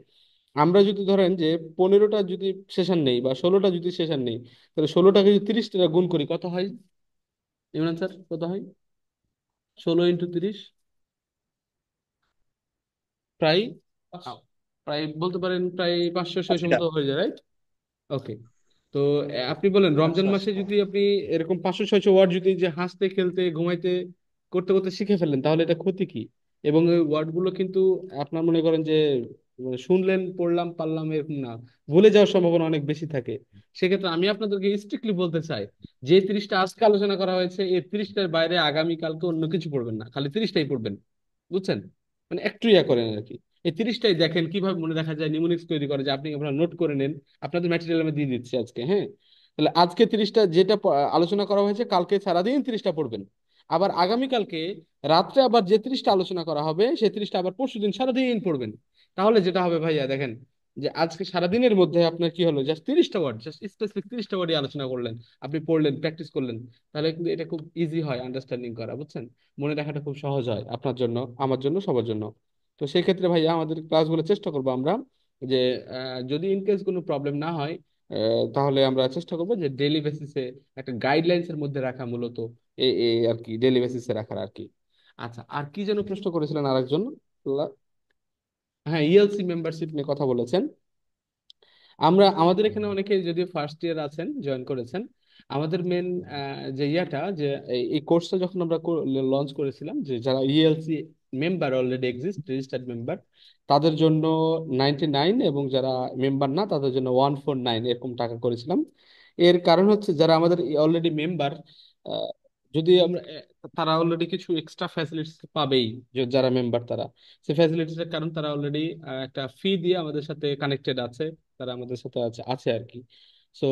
আমরা যদি ধরেন যে 15টা যদি সেশন নেই বা 16টা যদি সেশন নেই, তাহলে 16টাকে যদি 30টা গুণ করি কত হয়, ইমরান স্যার, কত হয়? 16 × 30 প্রায়, প্রায় বলতে পারেন প্রায় 500-600 80টা। মতো হয়ে যায়, রাইট? ওকে। তো আপনি বলেন রমজান আচ্ছা মাসে আচ্ছা। যদি আপনি এরকম 500-600 ওয়ার্ড যদি যে হাসতে খেলতে ঘুমাইতে করতে করতে শিখে ফেলেন, তাহলে এটা ক্ষতি কি? এবং ওই ওয়ার্ড গুলো কিন্তু আপনার মনে করেন যে মানে শুনলেন পড়লাম পারলাম এরকম না, ভুলে যাওয়ার সম্ভাবনা অনেক বেশি থাকে। সেক্ষেত্রে আমি আপনাদেরকে স্ট্রিক্টলি বলতে চাই, যে 30টা আজকে আলোচনা করা হয়েছে এই 30টার বাইরে আগামীকালকে অন্য কিছু পড়বেন না, খালি 30টাই পড়বেন, বুঝছেন? মানে একটু ইয়া করেন আর কি। এই 30টাই দেখেন কিভাবে মনে রাখা যায়, নিউমোনিক্স তৈরি করে, যে আপনি আপনারা নোট করে নেন। আপনাদের ম্যাটেরিয়াল আমি দিয়ে দিচ্ছি আজকে, হ্যাঁ। তাহলে আজকে 30টা যেটা আলোচনা করা হয়েছে, কালকে সারাদিন 30টা পড়বেন। আবার আগামীকালকে রাত্রে আবার যে 30টা আলোচনা করা হবে সেই 30টা আবার পরশুদিন সারাদিন পড়বেন। তাহলে যেটা হবে ভাইয়া দেখেন, যে আজকে সারাদিনের মধ্যে আপনার কি হলো, জাস্ট 30টা ওয়ার্ড, জাস্ট স্পেসিফিক 30টা ওয়ার্ডই আলোচনা করলেন, আপনি পড়লেন, প্র্যাকটিস করলেন। তাহলে কিন্তু এটা খুব ইজি হয় আন্ডারস্ট্যান্ডিং করা, বুঝছেন? মনে রাখাটা খুব সহজ হয় আপনার জন্য, আমার জন্য, সবার জন্য। তো সেই ক্ষেত্রে ভাইয়া আমাদের ক্লাসগুলো চেষ্টা করবো আমরা যে যদি ইনকেস কোনো প্রবলেম না হয়, তাহলে আমরা চেষ্টা করবো যে ডেইলি বেসিসে একটা গাইডলাইন্স এর মধ্যে রাখা, মূলত এই এই আর কি, ডেইলি বেসিসে রাখার আর কি। আচ্ছা, আর কি যেন প্রশ্ন করেছিলেন আরেকজন? হ্যাঁ, ইএলসি মেম্বারশিপ নিয়ে কথা বলেছেন। আমাদের এখানে অনেকে যদি ফার্স্ট ইয়ার আছেন, জয়েন করেছেন, আমাদের মেন যে ইয়াটা, যে এই কোর্সটা যখন আমরা লঞ্চ করেছিলাম, যে যারা ELC member already exist, registered member, তাদের জন্য 99, এবং যারা মেম্বার না তাদের জন্য 149 এরকম টাকা করেছিলাম। এর কারণ হচ্ছে যারা আমাদের অলরেডি মেম্বার, যদি আমরা তারা অলরেডি কিছু এক্সট্রা ফ্যাসিলিটিস পাবেই, যারা মেম্বার তারা সেই ফ্যাসিলিটিসের কারণ তারা অলরেডি একটা ফি দিয়ে আমাদের সাথে কানেক্টেড আছে, তারা আমাদের সাথে আছে আছে আর কি। সো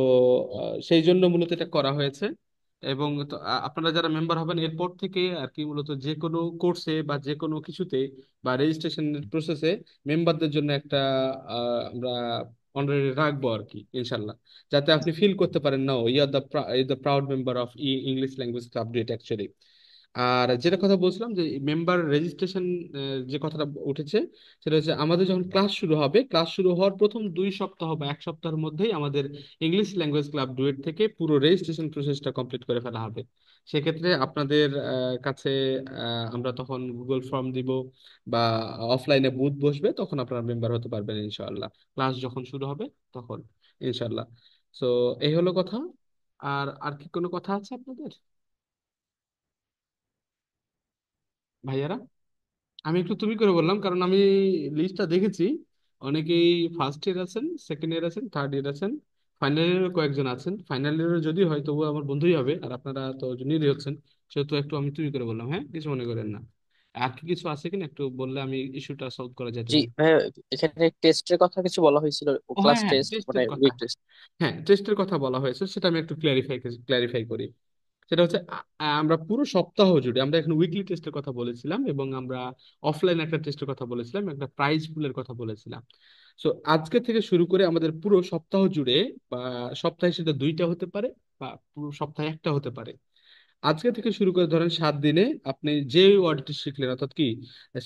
সেই জন্য মূলত এটা করা হয়েছে। এবং তো আপনারা যারা মেম্বার হবেন এরপর থেকে আর কি, মূলত যে কোনো কোর্সে বা যে কোনো কিছুতে বা রেজিস্ট্রেশন প্রসেসে মেম্বারদের জন্য একটা আমরা অনারারি রাখবো আর কি, ইনশাল্লাহ, যাতে আপনি ফিল করতে পারেন না you are the proud member of English language club ডুয়েট অ্যাকচুয়ালি। আর যেটা কথা বলছিলাম যে মেম্বার রেজিস্ট্রেশন, যে কথাটা উঠেছে, সেটা হচ্ছে আমাদের যখন ক্লাস শুরু হবে, ক্লাস শুরু হওয়ার প্রথম 2 সপ্তাহ বা 1 সপ্তাহের মধ্যেই আমাদের ইংলিশ ল্যাঙ্গুয়েজ ক্লাব ডুয়েট থেকে পুরো রেজিস্ট্রেশন প্রসেসটা কমপ্লিট করে ফেলা হবে। সেক্ষেত্রে আপনাদের কাছে আমরা তখন গুগল ফর্ম দিব, বা অফলাইনে বুথ বসবে, তখন আপনারা মেম্বার হতে পারবেন ইনশাআল্লাহ, ক্লাস যখন শুরু হবে তখন, ইনশাআল্লাহ। সো এই হলো কথা। আর আর কি কোনো কথা আছে আপনাদের, ভাইয়ারা? আমি একটু তুমি করে বললাম, কারণ আমি লিস্টটা দেখেছি, অনেকেই ফার্স্ট ইয়ার আছেন, সেকেন্ড ইয়ার আছেন, থার্ড ইয়ার আছেন, ফাইনাল ইয়ারের কয়েকজন আছেন। ফাইনাল ইয়ারে যদি হয় তবু আমার বন্ধুই হবে, আর আপনারা তো জুনিয়রই হচ্ছেন, সেহেতু একটু আমি তুমি করে বললাম, হ্যাঁ, কিছু মনে করেন না। আর কি কিছু আছে কিনা একটু বললে আমি ইস্যুটা সলভ করা যেত জি কিনা। ভাই, এখানে টেস্টের কথা কিছু বলা হয়েছিল, ও ক্লাস হ্যাঁ হ্যাঁ, টেস্ট মানে টেস্টের কথা, উইক টেস্ট। হ্যাঁ টেস্টের কথা বলা হয়েছে, সেটা আমি একটু ক্ল্যারিফাই করি। সেটা হচ্ছে আমরা পুরো সপ্তাহ জুড়ে, আমরা এখন উইকলি টেস্টের কথা বলেছিলাম এবং আমরা অফলাইন একটা টেস্টের কথা বলেছিলাম, একটা প্রাইজ পুলের কথা বলেছিলাম। সো আজকে থেকে শুরু করে আমাদের পুরো সপ্তাহ জুড়ে, বা সপ্তাহে সেটা 2টা হতে পারে বা পুরো সপ্তাহে একটা হতে পারে, আজকে থেকে শুরু করে ধরেন 7 দিনে আপনি যে ওয়ার্ডটি শিখলেন, অর্থাৎ কি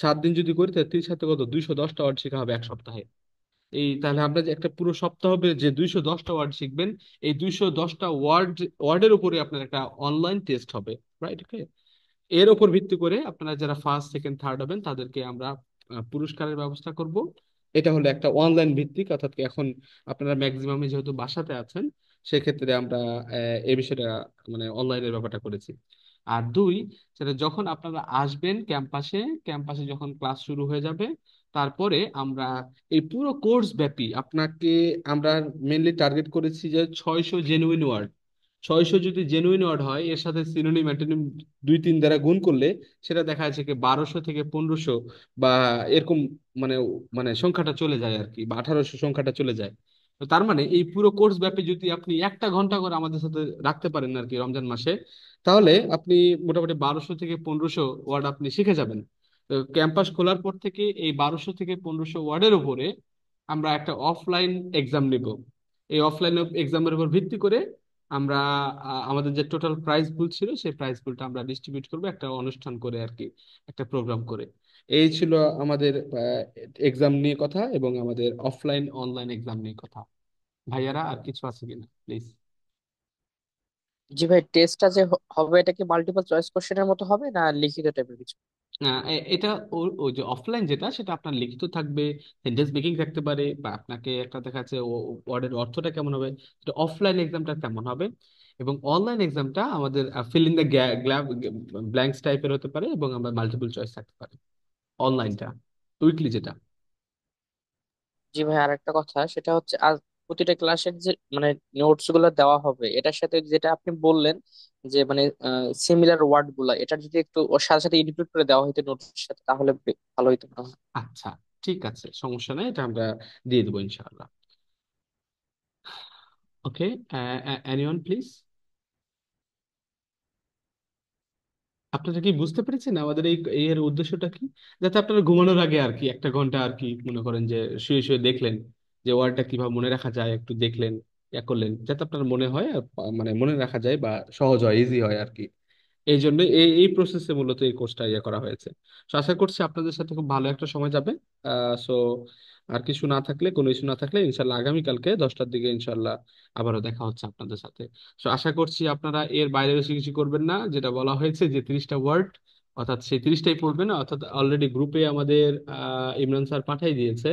7 দিন যদি করি তাহলে 30 সাথে কত 210টা ওয়ার্ড শেখা হবে এক সপ্তাহে। এই তাহলে আমরা যে একটা পুরো সপ্তাহ হবে যে 210টা ওয়ার্ড শিখবেন, এই 210টা ওয়ার্ডের উপরে আপনার একটা অনলাইন টেস্ট হবে, রাইট? ওকে, এর উপর ভিত্তি করে আপনারা যারা ফার্স্ট সেকেন্ড থার্ড হবেন তাদেরকে আমরা পুরস্কারের ব্যবস্থা করব। এটা হলো একটা অনলাইন ভিত্তিক, অর্থাৎ কি এখন আপনারা ম্যাক্সিমামে যেহেতু বাসাতে আছেন, সেক্ষেত্রে আমরা এই বিষয়টা মানে অনলাইনের ব্যাপারটা করেছি। আর দুই, সেটা যখন আপনারা আসবেন ক্যাম্পাসে, ক্যাম্পাসে যখন ক্লাস শুরু হয়ে যাবে, তারপরে আমরা এই পুরো কোর্স ব্যাপী আপনাকে আমরা মেনলি টার্গেট করেছি যে 600 জেনুইন ওয়ার্ড। 600 যদি জেনুইন ওয়ার্ড হয়, এর সাথে সিনোনিম অ্যান্টোনিম 2-3 দ্বারা গুণ করলে সেটা দেখা যাচ্ছে কি 1200 থেকে 1500 বা এরকম, মানে মানে সংখ্যাটা চলে যায় আর কি, বা 1800 সংখ্যাটা চলে যায়। তো তার মানে এই পুরো কোর্স ব্যাপী যদি আপনি 1টা ঘন্টা করে আমাদের সাথে রাখতে পারেন আর কি রমজান মাসে, তাহলে আপনি মোটামুটি 1200 থেকে 1500 ওয়ার্ড আপনি শিখে যাবেন। তো ক্যাম্পাস খোলার পর থেকে এই 1200 থেকে 1500 ওয়ার্ডের উপরে আমরা একটা অফলাইন এক্সাম নিব। এই অফলাইন এক্সামের উপর ভিত্তি করে আমরা আমাদের যে টোটাল প্রাইস পুল ছিল সেই প্রাইস পুলটা আমরা ডিস্ট্রিবিউট করবো একটা অনুষ্ঠান করে আর কি, একটা প্রোগ্রাম করে। এই ছিল আমাদের এক্সাম নিয়ে কথা এবং আমাদের অফলাইন অনলাইন এক্সাম নিয়ে কথা। ভাইয়ারা আর কিছু আছে কিনা প্লিজ? জি ভাই, টেস্টটা যে হবে এটা কি মাল্টিপল চয়েস কোশ্চেনের মতো হবে না লিখিত টাইপের কিছু? এটা ওই যে অফলাইন যেটা, সেটা আপনার লিখিত থাকবে, সেন্টেন্স মেকিং থাকতে পারে, বা আপনাকে একটা দেখা যাচ্ছে ওয়ার্ডের অর্থটা কেমন হবে, এটা অফলাইন এক্সামটা কেমন হবে। এবং অনলাইন এক্সামটা আমাদের ফিল ইন দ্য ব্ল্যাঙ্কস টাইপের হতে পারে এবং আমরা মাল্টিপল চয়েস থাকতে পারে অনলাইনটা, উইকলি যেটা। জি ভাই, আর একটা কথা, সেটা হচ্ছে আজ প্রতিটা ক্লাসের যে মানে নোটস গুলো দেওয়া হবে, এটার সাথে যেটা আপনি বললেন যে মানে সিমিলার ওয়ার্ড গুলা, এটা যদি একটু ওর সাথে সাথে ইনক্লুড করে দেওয়া হতো নোটসের সাথে তাহলে ভালো হতো মনে হয়। আচ্ছা, ঠিক আছে, সমস্যা নেই, এটা আমরা দিয়ে দেবো ইনশাআল্লাহ। ওকে, এনিওয়ান প্লিজ? আপনারা কি বুঝতে পেরেছেন আমাদের এই এর উদ্দেশ্যটা কি? যাতে আপনারা ঘুমানোর আগে আর কি 1টা ঘন্টা আর কি মনে করেন যে শুয়ে শুয়ে দেখলেন যে ওয়ার্ডটা কিভাবে মনে রাখা যায়, একটু দেখলেন, ইয়া করলেন, যাতে আপনার মনে হয় আর মানে মনে রাখা যায় বা সহজ হয়, ইজি হয় আর কি। এই জন্য এই প্রসেসে মূলত এই কোর্সটা ইয়ে করা হয়েছে। তো আশা করছি আপনাদের সাথে খুব ভালো একটা সময় যাবে। সো আর কিছু না থাকলে, কোনো ইস্যু না থাকলে, ইনশাল্লাহ আগামীকালকে 10টার দিকে ইনশাল্লাহ আবারও দেখা হচ্ছে আপনাদের সাথে। তো আশা করছি আপনারা এর বাইরে বেশি কিছু করবেন না, যেটা বলা হয়েছে যে 30টা ওয়ার্ড, অর্থাৎ সেই 30টাই পড়বেন। অর্থাৎ অলরেডি গ্রুপে আমাদের ইমরান স্যার পাঠাই দিয়েছে।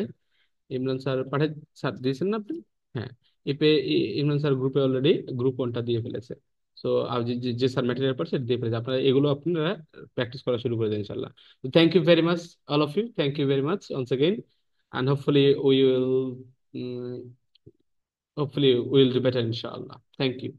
ইমরান স্যার পাঠাই, স্যার দিয়েছেন না আপনি? হ্যাঁ, এপে ইমরান স্যার গ্রুপে অলরেডি গ্রুপ 1টা দিয়ে ফেলেছে। সো আর যে যে যে স্যার ম্যাটেরিয়াল পার সেটা দিয়ে ফেলেছে, আপনারা এগুলো আপনারা প্র্যাকটিস করা শুরু করে দেন ইনশাল্লাহ। Thank you very much, all of you, thank you very much once again, and hopefully we will do better inshallah. Thank you.